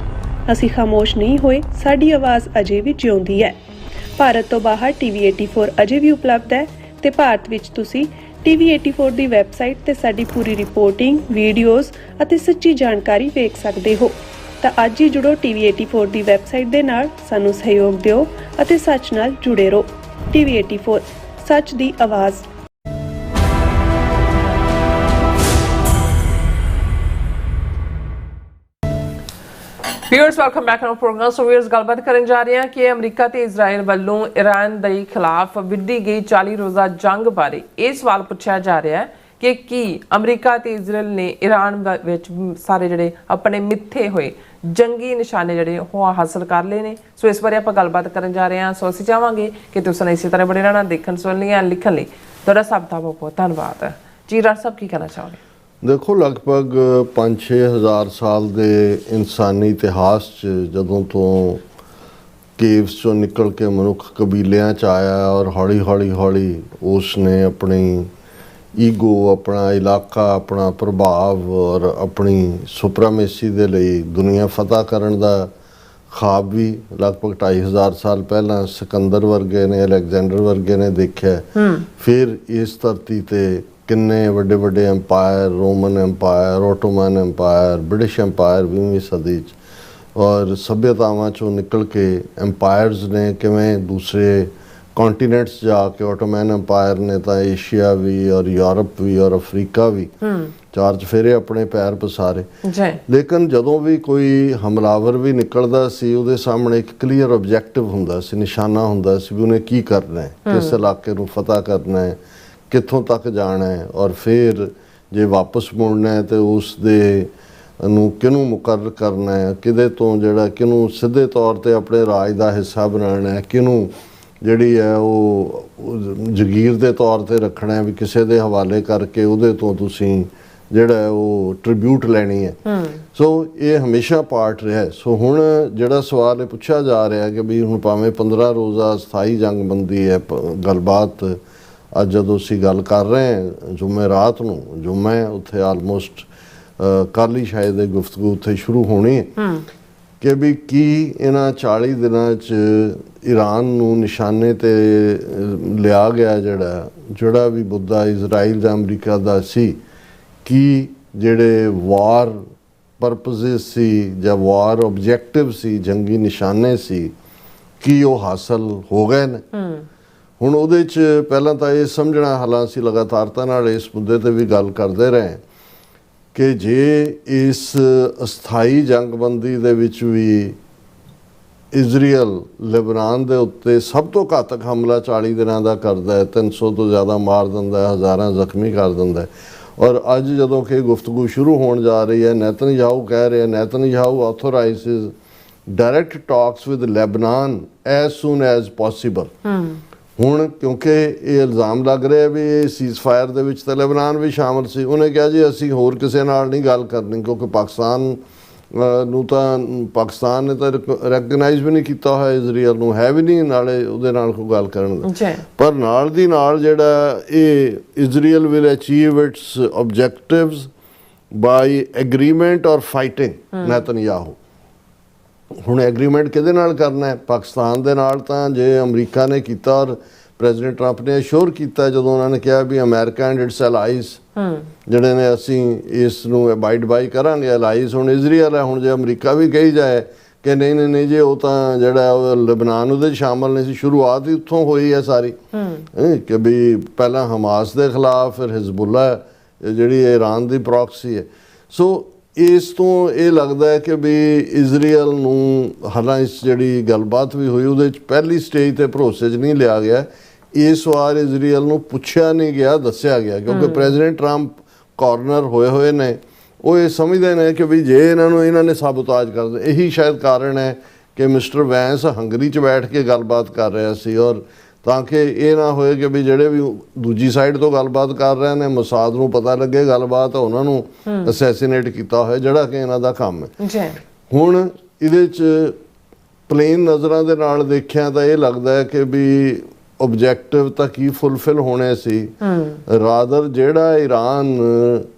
ਅਸੀਂ ਖਾਮੋਸ਼ ਨਹੀਂ ਹੋਏ, ਸਾਡੀ ਆਵਾਜ਼ ਅਜੇ ਵੀ ਜਿਉਂਦੀ ਹੈ। ਭਾਰਤ ਤੋਂ ਬਾਹਰ TV 84 ਅਜੇ ਵੀ ਉਪਲਬਧ ਹੈ ਤੇ ਭਾਰਤ ਵਿੱਚ ਤੁਸੀਂ TV 84 ਦੀ ਵੈਬਸਾਈਟ ਤੇ ਸਾਡੀ ਪੂਰੀ ਰਿਪੋਰਟਿੰਗ, ਵੀਡੀਓਜ਼ ਅਤੇ ਸੱਚੀ ਜਾਣਕਾਰੀ ਵੇਖ ਸਕਦੇ ਹੋ। ਤਾਂ ਅੱਜ ਹੀ ਜੁੜੋ TV 84 ਦੀ ਵੈਬਸਾਈਟ ਦੇ ਨਾਲ, ਸਾਨੂੰ ਸਹਿਯੋਗ ਦਿਓ ਅਤੇ ਸੱਚ ਨਾਲ ਜੁੜੇ ਰਹੋ। TV 84 ਸੱਚ ਦੀ ਆਵਾਜ਼। Viewers, welcome back to program. So viewers, ਗੱਲਬਾਤ ਕਰਨ ਜਾ ਰਹੇ ਹਾਂ ਕਿ ਅਮਰੀਕਾ ਤੇ ਇਜ਼ਰਾਈਲ ਵੱਲੋਂ ਈਰਾਨ ਦੇ ਖਿਲਾਫ ਵਿੱਢੀ ਗਈ 40 ਰੋਜ਼ਾ ਜੰਗ ਬਾਰੇ ਇਹ ਸਵਾਲ ਪੁੱਛਿਆ ਜਾ ਰਿਹਾ ਹੈ ਕਿ ਕੀ ਅਮਰੀਕਾ ਤੇ ਇਜ਼ਰਾਈਲ ਨੇ ਈਰਾਨ ਵਿੱਚ ਸਾਰੇ ਜਿਹੜੇ ਆਪਣੇ ਮਿੱਥੇ ਹੋਏ ਜੰਗੀ ਨਿਸ਼ਾਨੇ ਜਿਹੜੇ ਉਹ ਹਾਸਲ ਕਰ ਲਏ ਨੇ। ਸੋ ਇਸ ਬਾਰੇ ਆਪਾਂ ਗੱਲਬਾਤ ਕਰਨ ਜਾ ਰਹੇ ਹਾਂ। ਸੋ ਅਸੀਂ ਚਾਹਾਂਗੇ ਕਿ ਤੁਸੀਂ ਇਸੇ ਤਰ੍ਹਾਂ ਬਣੇ ਰਹਿਣਾ। ਦੇਖਣ ਸੁਣਨ ਲਈ ਲਿਖਣ ਲਈ ਤੁਹਾਡਾ ਸਭ ਦਾ ਬਹੁਤ ਬਹੁਤ ਧੰਨਵਾਦ। ਜੀ ਰਾਜ ਸਾਹਿਬ, ਕੀ ਕਹਿਣਾ ਚਾਹੋਗੇ? ਦੇਖੋ, ਲਗਭਗ 5-6 ਹਜ਼ਾਰ ਸਾਲ ਦੇ ਇਨਸਾਨੀ ਇਤਿਹਾਸ 'ਚ ਜਦੋਂ ਤੋਂ ਕੇਵਸ 'ਚੋਂ ਨਿਕਲ ਕੇ ਮਨੁੱਖ ਕਬੀਲਿਆਂ 'ਚ ਆਇਆ ਔਰ ਹੌਲੀ ਉਸ ਨੇ ਆਪਣੀ ਈਗੋ, ਆਪਣਾ ਇਲਾਕਾ, ਆਪਣਾ ਪ੍ਰਭਾਵ ਔਰ ਆਪਣੀ ਸੁਪਰਾਮੇਸੀ ਦੇ ਲਈ ਦੁਨੀਆ ਫਤਹ ਕਰਨ ਦਾ ਖਾਬ ਵੀ ਲਗਭਗ 2500 ਸਾਲ ਪਹਿਲਾਂ ਸਿਕੰਦਰ ਵਰਗੇ ਨੇ, ਅਲੈਗਜ਼ੈਂਡਰ ਵਰਗੇ ਨੇ ਦੇਖਿਆ। ਫਿਰ ਇਸ ਧਰਤੀ ਤੇ ਕਿੰਨੇ ਵੱਡੇ ਵੱਡੇ empire, Roman empire, Ottoman empire, British empire 20ਵੀਂ ਸਦੀ 'ਚ ਔਰ ਸੱਭਿਅਤਾਵਾਂ 'ਚੋਂ ਨਿਕਲ ਕੇ ਐਮਪਾਇਰਸ ਨੇ ਕਿਵੇਂ ਦੂਸਰੇ ਕੌਂਟੀਨੈਂਟਸ ਜਾ ਕੇ, ਆਟੋਮਨ ਐਮਪਾਇਰ ਨੇ ਤਾਂ ਏਸ਼ੀਆ ਵੀ ਔਰ ਯੂਰਪ ਵੀ ਔਰ ਅਫਰੀਕਾ ਵੀ ਚਾਰ ਚਫੇਰੇ ਆਪਣੇ ਪੈਰ ਪਸਾਰੇ। ਲੇਕਿਨ ਜਦੋਂ ਵੀ ਕੋਈ ਹਮਲਾਵਰ ਵੀ ਨਿਕਲਦਾ ਸੀ ਉਹਦੇ ਸਾਹਮਣੇ ਇੱਕ ਕਲੀਅਰ ਆਬਜੈਕਟਿਵ ਹੁੰਦਾ ਸੀ, ਨਿਸ਼ਾਨਾ ਹੁੰਦਾ ਸੀ ਵੀ ਉਹਨੇ ਕੀ ਕਰਨਾ ਹੈ, ਕਿਸ ਇਲਾਕੇ ਨੂੰ ਫਤਹ ਕਰਨਾ ਹੈ, ਕਿੱਥੋਂ ਤੱਕ ਜਾਣਾ ਹੈ ਔਰ ਫਿਰ ਜੇ ਵਾਪਸ ਮੁੜਨਾ ਹੈ ਤੇ ਉਸ ਦੇ ਨੂੰ ਕਿਹਨੂੰ ਮੁਕਰਰ ਕਰਨਾ ਹੈ, ਕਿਹਦੇ ਤੋਂ ਜਿਹੜਾ ਕਿਹਨੂੰ ਸਿੱਧੇ ਤੌਰ ਤੇ ਆਪਣੇ ਰਾਜ ਦਾ ਹਿੱਸਾ ਬਣਾਉਣਾ ਹੈ, ਕਿਹਨੂੰ ਜਿਹੜੀ ਹੈ ਉਹ ਜਗੀਰ ਦੇ ਤੌਰ ਤੇ ਰੱਖਣਾ ਹੈ, ਵੀ ਕਿਸੇ ਦੇ ਹਵਾਲੇ ਕਰਕੇ ਉਹਦੇ ਤੋਂ ਤੁਸੀਂ ਜਿਹੜਾ ਹੈ ਉਹ ਟ੍ਰਿਬਿਊਟ ਲੈਣੀ ਹੈ। ਸੋ ਇਹ ਹਮੇਸ਼ਾ ਪਾਰਟ ਰਿਹਾ। ਸੋ ਹੁਣ ਜਿਹੜਾ ਸਵਾਲ ਇਹ ਪੁੱਛਿਆ ਜਾ ਰਿਹਾ ਕਿ ਵੀ ਹੁਣ ਭਾਵੇਂ 15 ਰੋਜ਼ਾ ਸਥਾਈ ਜੰਗਬੰਦੀ ਹੈ ਗੱਲਬਾਤ, ਅੱਜ ਜਦੋਂ ਅਸੀਂ ਗੱਲ ਕਰ ਰਹੇ ਹਾਂ ਜੁਮੇ ਰਾਤ ਨੂੰ, ਜੁਮੇ ਉੱਥੇ ਆਲਮੋਸਟ ਕੱਲ੍ਹ ਹੀ ਸ਼ਾਇਦ ਇਹ ਗੁਫ਼ਤਗੂ ਉੱਥੇ ਸ਼ੁਰੂ ਹੋਣੀ ਹੈ ਕਿ ਵੀ ਕੀ ਇਹਨਾਂ 40 ਦਿਨਾਂ 'ਚ ਈਰਾਨ ਨੂੰ ਨਿਸ਼ਾਨੇ 'ਤੇ ਲਿਆ ਗਿਆ ਜਿਹੜਾ ਵੀ ਮੁੱਦਾ ਇਜ਼ਰਾਈਲ ਜਾਂ ਅਮਰੀਕਾ ਦਾ ਸੀ, ਕੀ ਜਿਹੜੇ ਵਾਰ ਪਰਪਸਿਸ ਸੀ ਜਾਂ ਵਾਰ ਆਬਜੈਕਟਿਵ ਸੀ, ਜੰਗੀ ਨਿਸ਼ਾਨੇ ਸੀ, ਕੀ ਉਹ ਹਾਸਲ ਹੋ ਗਏ ਨੇ। ਹੁਣ ਉਹਦੇ 'ਚ ਪਹਿਲਾਂ ਤਾਂ ਇਹ ਸਮਝਣਾ, ਹਾਲਾਂਕਿ ਅਸੀਂ ਲਗਾਤਾਰਤਾ ਨਾਲ ਇਸ ਮੁੱਦੇ 'ਤੇ ਵੀ ਗੱਲ ਕਰਦੇ ਰਹੇ ਕਿ ਜੇ ਇਸ ਅਸਥਾਈ ਜੰਗਬੰਦੀ ਦੇ ਵਿੱਚ ਵੀ ਇਜ਼ਰਾਈਲ ਲੈਬਨਾਨ ਦੇ ਉੱਤੇ ਸਭ ਤੋਂ ਘਾਤਕ ਹਮਲਾ 40 ਦਿਨਾਂ ਦਾ ਕਰਦਾ ਹੈ, 300 ਤੋਂ ਜ਼ਿਆਦਾ ਮਾਰ ਦਿੰਦਾ ਹੈ, ਹਜ਼ਾਰਾਂ ਜ਼ਖਮੀ ਕਰ ਦਿੰਦਾ ਹੈ, ਔਰ ਅੱਜ ਜਦੋਂ ਕਿ ਗੁਫ਼ਤਗੂ ਸ਼ੁਰੂ ਹੋਣ ਜਾ ਰਹੀ ਹੈ, ਨੇਤਨਯਾਹੂ ਕਹਿ ਰਿਹਾ, Netanyahu authorizes direct talks with Lebanon as soon as possible. ਹੁਣ ਕਿਉਂਕਿ ਇਹ ਇਲਜ਼ਾਮ ਲੱਗ ਰਿਹਾ ਵੀ ਇਹ ਸੀਜ਼ਫਾਇਰ ਦੇ ਵਿੱਚ ਤਾਂ ਲੈਬਨਾਨ ਵੀ ਸ਼ਾਮਲ ਸੀ, ਉਹਨੇ ਕਿਹਾ ਜੀ ਅਸੀਂ ਹੋਰ ਕਿਸੇ ਨਾਲ ਨਹੀਂ ਗੱਲ ਕਰਨੀ, ਕਿਉਂਕਿ ਪਾਕਿਸਤਾਨ ਨੇ ਤਾਂ ਰੈਕਗਨਾਈਜ਼ ਵੀ ਨਹੀਂ ਕੀਤਾ ਹੋਇਆ ਇਜ਼ਰਾਈਲ ਨੂੰ, ਹੈ ਵੀ ਨਹੀਂ ਨਾਲੇ ਉਹਦੇ ਨਾਲ ਕੋਈ ਗੱਲ ਕਰਨ ਦਾ। ਪਰ ਨਾਲ ਦੀ ਨਾਲ ਜਿਹੜਾ ਇਹ Israel will achieve its objectives by agreement or fighting Netanyahu. ਹੁਣ ਐਗਰੀਮੈਂਟ ਕਿਹਦੇ ਨਾਲ ਕਰਨਾ ਹੈ? ਪਾਕਿਸਤਾਨ ਦੇ ਨਾਲ ਤਾਂ ਜੇ ਅਮਰੀਕਾ ਨੇ ਕੀਤਾ, ਔਰ ਪ੍ਰੈਜ਼ੀਡੈਂਟ ਟਰੰਪ ਨੇ ਅਸ਼ੋਰ ਕੀਤਾ ਜਦੋਂ ਉਹਨਾਂ ਨੇ ਕਿਹਾ ਵੀ ਅਮਰੀਕਾ ਐਂਡ ਇਟਸ ਅਲਾਈਜ਼ ਜਿਹੜੇ ਨੇ ਅਸੀਂ ਇਸ ਨੂੰ ਅਬਾਈਡ ਬਾਈ ਕਰਾਂਗੇ। ਅਲਾਈਜ਼ ਹੁਣ ਇਜ਼ਰਾਈਲ ਹੈ। ਹੁਣ ਜੇ ਅਮਰੀਕਾ ਵੀ ਕਹੀ ਜਾਏ ਕਿ ਨਹੀਂ ਨਹੀਂ ਨਹੀਂ ਜੇ ਉਹ ਤਾਂ ਜਿਹੜਾ ਉਹ ਲਬਨਾਨ ਉਹਦੇ ਸ਼ਾਮਲ ਨਹੀਂ ਸੀ, ਸ਼ੁਰੂਆਤ ਹੀ ਉੱਥੋਂ ਹੋਈ ਹੈ ਸਾਰੀ ਕਿ ਵੀ ਪਹਿਲਾਂ ਹਮਾਸ ਦੇ ਖਿਲਾਫ, ਫਿਰ ਹਿਜ਼ਬੁੱਲਾ ਜਿਹੜੀ ਈਰਾਨ ਦੀ ਪ੍ਰੌਕਸੀ ਹੈ। ਸੋ ਇਸ ਤੋਂ ਇਹ ਲੱਗਦਾ ਹੈ ਕਿ ਵੀ ਇਜ਼ਰਾਈਲ ਨੂੰ ਹਾਲਾਂਕਿ ਜਿਹੜੀ ਗੱਲਬਾਤ ਵੀ ਹੋਈ ਉਹਦੇ 'ਚ ਪਹਿਲੀ ਸਟੇਜ 'ਤੇ ਭਰੋਸੇ 'ਚ ਨਹੀਂ ਲਿਆ ਗਿਆ। ਇਸ ਵਾਰ ਇਜ਼ਰਾਈਲ ਨੂੰ ਪੁੱਛਿਆ ਨਹੀਂ ਗਿਆ, ਦੱਸਿਆ ਗਿਆ, ਕਿਉਂਕਿ ਪ੍ਰੈਜ਼ੀਡੈਂਟ ਟਰੰਪ ਕਾਰਨਰ ਹੋਏ ਨੇ। ਉਹ ਇਹ ਸਮਝਦੇ ਨੇ ਕਿ ਵੀ ਜੇ ਇਹਨਾਂ ਨੇ ਸਾਬੋਤਾਜ ਕਰ ਦਿੱਤਾ। ਇਹੀ ਸ਼ਾਇਦ ਕਾਰਨ ਹੈ ਕਿ ਮਿਸਟਰ ਵੈਂਸ ਹੰਗਰੀ 'ਚ ਬੈਠ ਕੇ ਗੱਲਬਾਤ ਕਰ ਰਿਹਾ ਸੀ, ਔਰ ਤਾਂ ਕਿ ਇਹ ਨਾ ਹੋਏ ਕਿ ਵੀ ਜਿਹੜੇ ਵੀ ਦੂਜੀ ਸਾਈਡ ਤੋਂ ਗੱਲਬਾਤ ਕਰ ਰਹੇ ਨੇ ਮੋਸਾਦ ਨੂੰ ਪਤਾ ਲੱਗੇ ਗੱਲਬਾਤ, ਉਹਨਾਂ ਨੂੰ ਅਸੈਸੀਨੇਟ ਕੀਤਾ ਹੋਇਆ, ਜਿਹੜਾ ਕਿ ਇਹਨਾਂ ਦਾ ਕੰਮ ਹੈ। ਹੁਣ ਇਹਦੇ 'ਚ ਪਲੇਨ ਨਜ਼ਰਾਂ ਦੇ ਨਾਲ ਦੇਖਿਆ ਤਾਂ ਇਹ ਲੱਗਦਾ ਹੈ ਕਿ ਵੀ ਆਬਜੈਕਟਿਵ ਤਾਂ ਕੀ ਫੁੱਲਫਿਲ ਹੋਣੇ ਸੀ, ਰਾਦਰ ਜਿਹੜਾ ਈਰਾਨ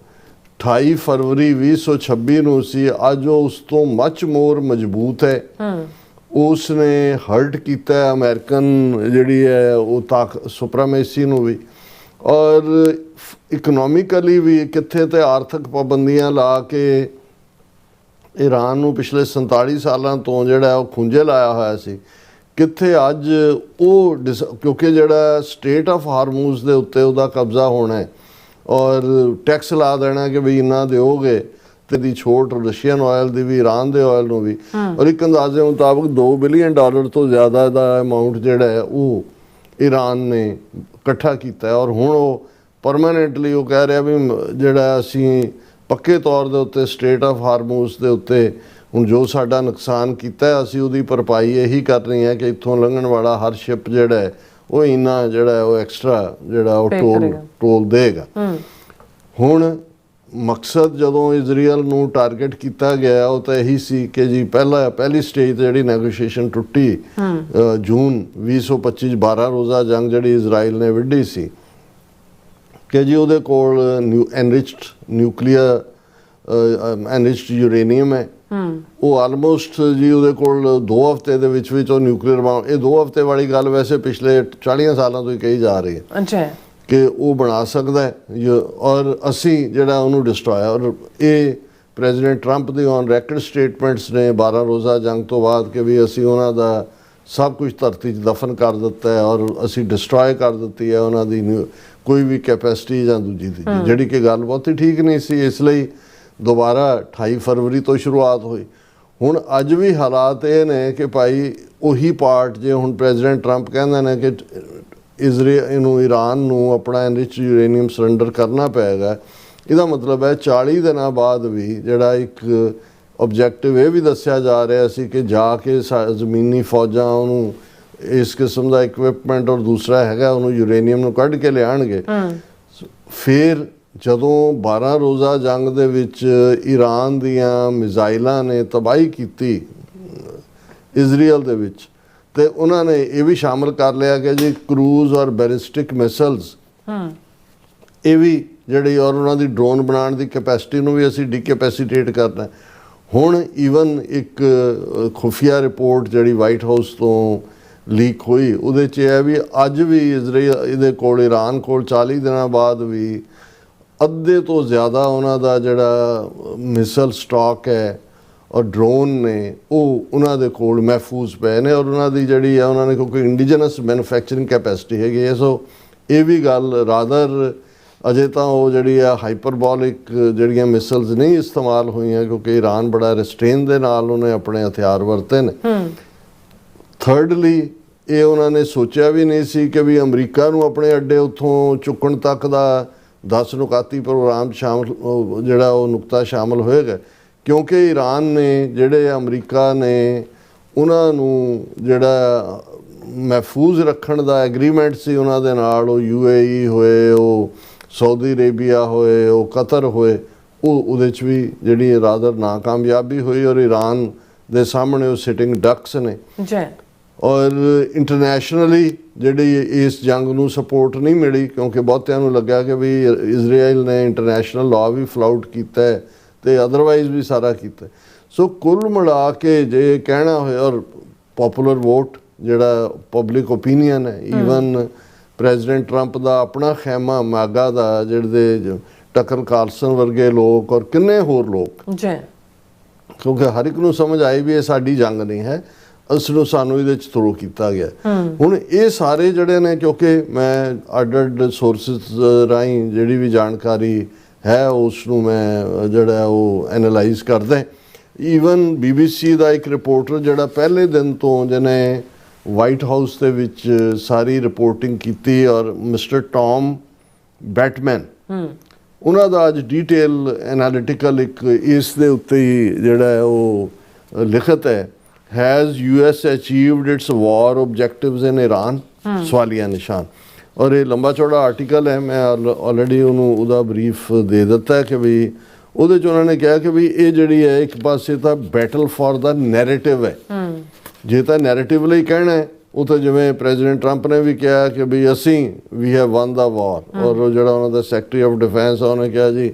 28 ਫਰਵਰੀ 2026 ਨੂੰ ਸੀ, ਅੱਜ ਉਹ ਉਸ ਤੋਂ ਮੱਚ ਮੋਰ ਮਜ਼ਬੂਤ ਹੈ। ਉਸ ਨੇ ਹਰਟ ਕੀਤਾ ਅਮਰੀਕਨ ਜਿਹੜੀ ਹੈ ਉਹ ਸੁਪਰਾਮੇਸੀ ਨੂੰ ਵੀ, ਔਰ ਇਕਨੋਮਿਕਲੀ ਵੀ ਕਿੱਥੇ ਤੇ ਆਰਥਿਕ ਪਾਬੰਦੀਆਂ ਲਾ ਕੇ ਈਰਾਨ ਨੂੰ ਪਿਛਲੇ 47 ਸਾਲਾਂ ਤੋਂ ਜਿਹੜਾ ਉਹ ਖੁੰਝੇ ਲਾਇਆ ਹੋਇਆ ਸੀ, ਕਿੱਥੇ ਅੱਜ ਉਹ ਕਿਉਂਕਿ ਜਿਹੜਾ ਸਟੇਟ ਆਫ ਹਾਰਮੂਜ਼ ਦੇ ਉੱਤੇ ਉਹਦਾ ਕਬਜ਼ਾ ਹੋਣਾ ਹੈ ਔਰ ਟੈਕਸ ਲਾ ਦੇਣਾ ਕਿ ਵੀ ਇੰਨਾ ਦਿਓਗੇ ਤੇ ਦੀ ਛੋਟ ਰਸ਼ੀਅਨ ਆਇਲ ਦੀ ਵੀ, ਈਰਾਨ ਦੇ ਆਇਲ ਨੂੰ ਵੀ, ਔਰ ਇੱਕ ਅੰਦਾਜ਼ੇ ਮੁਤਾਬਕ $2 ਬਿਲੀਅਨ ਤੋਂ ਜ਼ਿਆਦਾ ਦਾ ਅਮਾਊਂਟ ਜਿਹੜਾ ਹੈ ਉਹ ਈਰਾਨ ਨੇ ਇਕੱਠਾ ਕੀਤਾ। ਔਰ ਹੁਣ ਉਹ ਪਰਮਾਨੈਂਟਲੀ ਉਹ ਕਹਿ ਰਿਹਾ ਵੀ ਜਿਹੜਾ ਅਸੀਂ ਪੱਕੇ ਤੌਰ ਦੇ ਉੱਤੇ ਸਟੇਟ ਆਫ ਹਾਰਮੂਜ਼ ਦੇ ਉੱਤੇ ਹੁਣ ਜੋ ਸਾਡਾ ਨੁਕਸਾਨ ਕੀਤਾ ਅਸੀਂ ਉਹਦੀ ਭਰਪਾਈ ਇਹੀ ਕਰਨੀ ਹੈ ਕਿ ਇੱਥੋਂ ਲੰਘਣ ਵਾਲਾ ਹਰ ਸ਼ਿਪ ਜਿਹੜਾ ਹੈ ਉਹ ਇੰਨਾ ਜਿਹੜਾ ਉਹ ਐਕਸਟਰਾ ਜਿਹੜਾ ਉਹ ਟੋਲ ਦੇਗਾ। ਹੁਣ ਮਕਸਦ ਜਦੋਂ ਇਜ਼ਰਾਈਲ ਨੂੰ ਟਾਰਗੇਟ ਕੀਤਾ ਗਿਆ ਉਹ ਤਾਂ ਇਹੀ ਸੀ ਕਿ ਜੀ ਪਹਿਲੀ ਸਟੇਜ ਤੇ ਜਿਹੜੀ ਨੈਗੋਸ਼ੀਏਸ਼ਨ ਟੁੱਟੀ ਜੂਨ 2025 12 ਰੋਜ਼ਾ ਜੰਗ ਜਿਹੜੀ ਇਜ਼ਰਾਈਲ ਨੇ ਵਿੱਢੀ ਸੀ ਕਿ ਜੀ ਉਹਦੇ ਕੋਲ ਐਨਰਿਚਡ ਨਿਊਕਲੀਅਰ ਐਨਰਿਚਡ ਯੂਰੇਨੀਅਮ ਹੈ, ਉਹ ਆਲਮੋਸਟ ਜੀ ਉਹਦੇ ਕੋਲ 2 ਹਫ਼ਤੇ ਦੇ ਵਿੱਚ ਉਹ ਨਿਊਕਲੀਅਰ ਬੰਬ, ਇਹ 2 ਹਫ਼ਤੇ ਵਾਲੀ ਗੱਲ ਵੈਸੇ ਪਿਛਲੇ 40 ਸਾਲਾਂ ਤੋਂ ਹੀ ਕਹੀ ਜਾ ਰਹੀ ਹੈ ਕਿ ਉਹ ਬਣਾ ਸਕਦਾ ਹੈ ਔਰ ਅਸੀਂ ਜਿਹੜਾ ਉਹਨੂੰ ਡਿਸਟਰੋਏ। ਔਰ ਇਹ president Trump the on ਰੈਕਡ statements ਨੇ 12 ਰੋਜ਼ਾ ਜੰਗ ਤੋਂ ਬਾਅਦ ਕਿ ਵੀ ਅਸੀਂ ਉਹਨਾਂ ਦਾ ਸਭ ਕੁਝ ਧਰਤੀ 'ਚ ਦਫਨ ਕਰ ਦਿੱਤਾ ਹੈ ਔਰ ਅਸੀਂ ਡਿਸਟਰੋਏ ਕਰ ਦਿੱਤੀ ਹੈ ਉਹਨਾਂ ਦੀ ਕੋਈ ਵੀ ਕੈਪੈਸਿਟੀ ਜਾਂ ਦੂਜੀ ਦੀ, ਜਿਹੜੀ ਕਿ ਗੱਲ ਬਹੁਤ ਹੀ ਠੀਕ ਨਹੀਂ ਸੀ। ਇਸ ਲਈ ਦੁਬਾਰਾ 28 ਫਰਵਰੀ ਤੋਂ ਸ਼ੁਰੂਆਤ ਹੋਈ। ਹੁਣ ਅੱਜ ਵੀ ਹਾਲਾਤ ਇਹ ਨੇ ਕਿ ਭਾਈ ਉਹੀ ਪਾਰਟ, ਜੇ ਹੁਣ ਪ੍ਰੈਜ਼ੀਡੈਂਟ ਟਰੰਪ ਕਹਿੰਦੇ ਨੇ ਕਿ ਇਜ਼ਰਾਈਲ ਨੂੰ ਈਰਾਨ ਨੂੰ ਆਪਣਾ ਐਨਰਿਚ ਯੂਰੇਨੀਅਮ ਸਰੈਂਡਰ ਕਰਨਾ ਪਏਗਾ, ਇਹਦਾ ਮਤਲਬ ਹੈ 40 ਦਿਨਾਂ ਬਾਅਦ ਵੀ ਜਿਹੜਾ ਇੱਕ ਆਬਜੈਕਟਿਵ ਇਹ ਵੀ ਦੱਸਿਆ ਜਾ ਰਿਹਾ ਸੀ ਕਿ ਜਾ ਕੇ ਜ਼ਮੀਨੀ ਫੌਜਾਂ ਉਹਨੂੰ ਇਸ ਕਿਸਮ ਦਾ ਇਕਵਿਪਮੈਂਟ ਔਰ ਦੂਸਰਾ ਹੈਗਾ ਉਹਨੂੰ ਯੂਰੇਨੀਅਮ ਨੂੰ ਕੱਢ ਕੇ ਲਿਆਣਗੇ। ਫਿਰ ਜਦੋਂ 12 ਰੋਜ਼ਾ ਜੰਗ ਦੇ ਵਿੱਚ ਈਰਾਨ ਦੀਆਂ ਮਿਜ਼ਾਈਲਾਂ ਨੇ ਤਬਾਹੀ ਕੀਤੀ ਇਜ਼ਰਾਈਲ ਦੇ ਵਿੱਚ, ਤੇ ਉਹਨਾਂ ਨੇ ਇਹ ਵੀ ਸ਼ਾਮਲ ਕਰ ਲਿਆ ਕਿ ਜੀ ਕਰੂਜ਼ ਔਰ ਬੈਲਿਸਟਿਕ ਮਿਸਾਈਲਸ ਇਹ ਵੀ ਜਿਹੜੀ ਔਰ ਉਹਨਾਂ ਦੀ ਡਰੋਨ ਬਣਾਉਣ ਦੀ ਕੈਪੈਸਿਟੀ ਨੂੰ ਵੀ ਅਸੀਂ ਡੀਕੈਪੈਸੀਟੇਟ ਕਰਨਾ। ਹੁਣ ਈਵਨ ਇੱਕ ਖੁਫੀਆ ਰਿਪੋਰਟ ਜਿਹੜੀ ਵਾਈਟ ਹਾਊਸ ਤੋਂ ਲੀਕ ਹੋਈ ਉਹਦੇ 'ਚ ਇਹ ਵੀ ਅੱਜ ਵੀ ਇਜ਼ਰਾਈਲ ਇਹਦੇ ਕੋਲ ਈਰਾਨ ਕੋਲ 40 ਦਿਨਾਂ ਬਾਅਦ ਵੀ ਅੱਧੇ ਤੋਂ ਜ਼ਿਆਦਾ ਉਹਨਾਂ ਦਾ ਜਿਹੜਾ ਮਿਸਾਈਲ ਸਟਾਕ ਹੈ ਔਰ ਡਰੋਨ ਨੇ ਉਹ ਉਹਨਾਂ ਦੇ ਕੋਲ ਮਹਿਫੂਜ਼ ਪਏ ਨੇ, ਔਰ ਉਹਨਾਂ ਦੀ ਜਿਹੜੀ ਹੈ ਉਹਨਾਂ ਨੇ ਕਿਉਂਕਿ ਇੰਡੀਜਨਸ ਮੈਨੂਫੈਕਚਰਿੰਗ ਕੈਪੈਸਿਟੀ ਹੈਗੀ ਹੈ। ਸੋ ਇਹ ਵੀ ਗੱਲ ਰਾਦਰ ਅਜੇ ਤਾਂ ਉਹ ਜਿਹੜੀ ਆ ਹਾਈਪਰਬੋਲਿਕ ਜਿਹੜੀਆਂ ਮਿਸਾਈਲਸ ਨਹੀਂ ਇਸਤੇਮਾਲ ਹੋਈਆਂ ਕਿਉਂਕਿ ਈਰਾਨ ਬੜਾ ਰਿਸਟ੍ਰੇਨ ਦੇ ਨਾਲ ਉਹਨੇ ਆਪਣੇ ਹਥਿਆਰ ਵਰਤੇ ਨੇ। ਥਰਡਲੀ ਇਹ ਉਹਨਾਂ ਨੇ ਸੋਚਿਆ ਵੀ ਨਹੀਂ ਸੀ ਕਿ ਵੀ ਅਮਰੀਕਾ ਨੂੰ ਆਪਣੇ ਅੱਡੇ ਉੱਥੋਂ ਚੁੱਕਣ ਤੱਕ ਦਾ 10 ਨੁਕਾਤੀ ਪ੍ਰੋਗਰਾਮ ਸ਼ਾਮਲ ਜਿਹੜਾ ਉਹ ਨੁਕਤਾ ਸ਼ਾਮਲ ਹੋਏਗਾ, ਕਿਉਂਕਿ ਈਰਾਨ ਨੇ ਜਿਹੜੇ ਅਮਰੀਕਾ ਨੇ ਉਹਨਾਂ ਨੂੰ ਜਿਹੜਾ ਮਹਿਫੂਜ਼ ਰੱਖਣ ਦਾ ਐਗਰੀਮੈਂਟ ਸੀ ਉਹਨਾਂ ਦੇ ਨਾਲ, ਉਹ UAE ਹੋਏ, ਉਹ ਸਾਊਦੀ ਅਰੇਬੀਆ ਹੋਏ, ਉਹ ਕਤਰ ਹੋਏ, ਉਹ ਉਹਦੇ 'ਚ ਵੀ ਜਿਹੜੀ ਰਾਦਰ ਨਾਕਾਮਯਾਬੀ ਹੋਈ ਔਰ ਈਰਾਨ ਦੇ ਸਾਹਮਣੇ ਉਹ ਸਿਟਿੰਗ ਡਕਸ ਨੇ ਜੀ। ਔਰ ਇੰਟਰਨੈਸ਼ਨਲੀ ਜਿਹੜੀ ਇਸ ਜੰਗ ਨੂੰ ਸਪੋਰਟ ਨਹੀਂ ਮਿਲੀ ਕਿਉਂਕਿ ਬਹੁਤਿਆਂ ਨੂੰ ਲੱਗਾ ਕਿ ਵੀ ਇਜ਼ਰਾਈਲ ਨੇ ਇੰਟਰਨੈਸ਼ਨਲ ਲਾਅ ਵੀ ਫਲਾਊਟ ਕੀਤਾ ਹੈ ਤੇ ਅਦਰਵਾਈਜ਼ ਵੀ ਸਾਰਾ ਕੀਤਾ। ਸੋ ਕੁੱਲ ਮਿਲਾ ਕੇ ਜੇ ਕਹਿਣਾ ਹੋਏ ਔਰ ਪੋਪੂਲਰ ਵੋਟ ਜਿਹੜਾ ਪਬਲਿਕ ਓਪੀਨੀਅਨ ਹੈ, ਈਵਨ ਪ੍ਰੈਜ਼ੀਡੈਂਟ ਟਰੰਪ ਦਾ ਆਪਣਾ ਖੈਮਾ ਮਾਗਾ ਦਾ ਜਿਹੜੇ ਟਕਰ ਕਾਰਲਸਨ ਵਰਗੇ ਲੋਕ ਔਰ ਕਿੰਨੇ ਹੋਰ ਲੋਕ ਜੀ, ਕਿਉਂਕਿ ਹਰ ਇੱਕ ਨੂੰ ਸਮਝ ਆਈ ਵੀ ਇਹ ਸਾਡੀ ਜੰਗ ਨਹੀਂ ਹੈ, ਨੂੰ ਸਾਨੂੰ ਇਹਦੇ 'ਚ ਥਰੋ ਕੀਤਾ ਗਿਆ। ਹੁਣ ਇਹ ਸਾਰੇ ਜਿਹੜੇ ਨੇ ਕਿਉਂਕਿ ਮੈਂ ਅੱਡ ਸੋਰਸਿਸ ਰਾਹੀਂ ਜਿਹੜੀ ਵੀ ਜਾਣਕਾਰੀ ਹੈ ਉਸ ਨੂੰ ਮੈਂ ਜਿਹੜਾ ਉਹ ਐਨਾਲਾਈਜ਼ ਕਰਦਾ। ਈਵਨ BBC ਦਾ ਇੱਕ ਰਿਪੋਰਟਰ ਜਿਹੜਾ ਪਹਿਲੇ ਦਿਨ ਤੋਂ ਜਿਹਨੇ ਵਾਈਟ ਹਾਊਸ ਦੇ ਵਿੱਚ ਸਾਰੀ ਰਿਪੋਰਟਿੰਗ ਕੀਤੀ ਔਰ ਮਿਸਟਰ ਟੌਮ ਬੈਟਮੈਨ, ਉਹਨਾਂ ਦਾ ਅੱਜ ਡੀਟੇਲ ਐਨਾਲਿਟੀਕਲ ਇੱਕ ਇਸ ਦੇ ਉੱਤੇ ਹੀ ਜਿਹੜਾ ਉਹ ਲਿਖਤ ਹੈ, has US achieved its war objectives in Iran? ਸਵਾਲੀਆ ਨਿਸ਼ਾਨ। ਔਰ ਇਹ ਲੰਬਾ ਚੌੜਾ ਆਰਟੀਕਲ ਹੈ, ਮੈਂ ਆਲਰੇਡੀ ਉਹਨੂੰ ਉਹਦਾ ਬਰੀਫ ਦੇ ਦਿੱਤਾ ਹੈ ਕਿ ਵੀ ਉਹਦੇ 'ਚ ਉਹਨਾਂ ਨੇ ਕਿਹਾ ਕਿ ਵੀ ਇਹ ਜਿਹੜੀ ਹੈ ਇੱਕ ਪਾਸੇ ਤਾਂ ਬੈਟਲ ਫॉर ਦਾ ਨੈਰੇਟਿਵ ਹੈ। ਜੇ ਤਾਂ ਨੈਰੇਟਿਵ ਲਈ ਕਹਿਣਾ ਹੈ ਉਹ ਤਾਂ ਜਿਵੇਂ ਪ੍ਰੈਜ਼ੀਡੈਂਟ ਟਰੰਪ ਨੇ ਵੀ ਕਿਹਾ ਕਿ ਵੀ ਅਸੀਂ ਵੀ ਹੈਵ ਵਨ ਦਾ ਵਾਰ, ਔਰ ਉਹ ਜਿਹੜਾ ਉਹਨਾਂ ਦਾ ਸੈਕਟਰੀ ਆਫ ਡਿਫੈਂਸ ਉਹਨੇ ਕਿਹਾ ਜੀ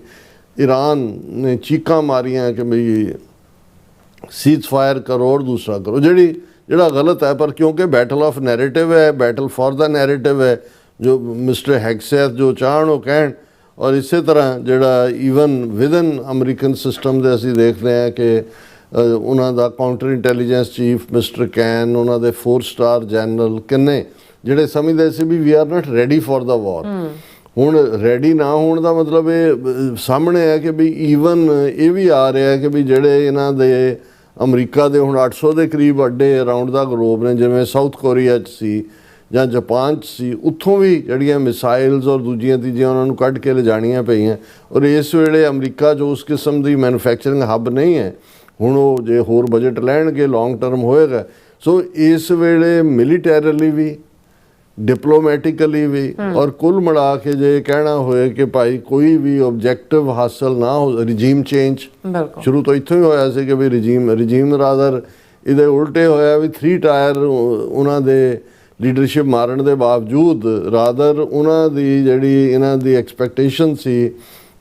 ਈਰਾਨ ਨੇ ਚੀਕਾਂ ਮਾਰੀਆਂ ਕਿ ਵੀ ਸੀਜ਼ ਫਾਇਰ ਕਰੋ ਔਰ ਦੂਸਰਾ ਕਰੋ, ਜਿਹੜਾ ਗਲਤ ਹੈ। ਪਰ ਕਿਉਂਕਿ ਬੈਟਲ ਆਫ ਨੈਰੇਟਿਵ ਹੈ, ਬੈਟਲ ਫॉर ਦਾ ਨੈਰੇਟਿਵ ਹੈ, ਜੋ ਮਿਸਟਰ ਹੈਗਸੈਥ ਜੋ ਚਾਹਣ ਉਹ ਕਹਿਣ। ਔਰ ਇਸੇ ਤਰ੍ਹਾਂ ਜਿਹੜਾ ਈਵਨ ਵਿਦਨ ਅਮਰੀਕਨ ਸਿਸਟਮ ਦੇ ਅਸੀਂ ਦੇਖਦੇ ਹਾਂ ਕਿ ਉਹਨਾਂ ਦਾ ਕਾਊਂਟਰ ਇੰਟੈਲੀਜੈਂਸ ਚੀਫ ਮਿਸਟਰ ਕੈਨ, ਉਹਨਾਂ ਦੇ 4 ਸਟਾਰ ਜਨਰਲ ਕਿੰਨੇ ਜਿਹੜੇ ਸਮਝਦੇ ਸੀ ਵੀ we are not ready for the war. ਹੁਣ ਰੈਡੀ ਨਾ ਹੋਣ ਦਾ ਮਤਲਬ ਇਹ ਸਾਹਮਣੇ ਹੈ ਕਿ ਵੀ ਈਵਨ ਇਹ ਵੀ ਆ ਰਿਹਾ ਕਿ ਵੀ ਜਿਹੜੇ ਇਹਨਾਂ ਦੇ ਅਮਰੀਕਾ ਦੇ ਹੁਣ 800 ਦੇ ਕਰੀਬ ਅੱਡੇ ਅਰਾਊਂਡ ਦਾ ਗਲੋਬ ਨੇ, ਜਿਵੇਂ ਸਾਊਥ ਕੋਰੀਆ 'ਚ ਸੀ ਜਾਂ ਜਾਪਾਨ 'ਚ ਸੀ, ਉੱਥੋਂ ਵੀ ਜਿਹੜੀਆਂ ਮਿਸਾਈਲਸ ਔਰ ਦੂਜੀਆਂ ਤੀਜੀਆਂ ਉਹਨਾਂ ਨੂੰ ਕੱਢ ਕੇ ਲਿਜਾਣੀਆਂ ਪਈਆਂ। ਔਰ ਇਸ ਵੇਲੇ ਅਮਰੀਕਾ ਜੋ ਉਸ ਕਿਸਮ ਦੀ ਮੈਨੂਫੈਕਚਰਿੰਗ ਹੱਬ ਨਹੀਂ ਹੈ, ਹੁਣ ਉਹ ਜੇ ਹੋਰ ਬਜਟ ਲੈਣਗੇ ਲੌਂਗ ਟਰਮ ਹੋਏਗਾ। ਸੋ ਇਸ ਵੇਲੇ ਮਿਲੀਟੈਰਲੀ ਵੀ ਡਿਪਲੋਮੈਟਿਕਲੀ ਵੀ ਔਰ ਕੁੱਲ ਮਿਲਾ ਕੇ ਜੇ ਕਹਿਣਾ ਹੋਏ ਕਿ ਭਾਈ ਕੋਈ ਵੀ ਆਬਜੈਕਟਿਵ ਹਾਸਲ ਨਾ ਹੋ, ਰਿਜੀਮ ਚੇਂਜ ਸ਼ੁਰੂ ਤੋਂ ਇੱਥੋਂ ਹੀ ਹੋਇਆ ਸੀ ਕਿ ਵੀ ਰਿਜੀਮ ਰਾਦਰ ਇਹਦੇ ਉਲਟੇ ਹੋਇਆ ਵੀ 3 ਟਾਇਰ ਉਹਨਾਂ ਦੇ ਲੀਡਰਸ਼ਿਪ ਮਾਰਨ ਦੇ ਬਾਵਜੂਦ ਰਾਦਰ ਉਹਨਾਂ ਦੀ ਜਿਹੜੀ ਇਹਨਾਂ ਦੀ ਐਕਸਪੈਕਟੇਸ਼ਨ ਸੀ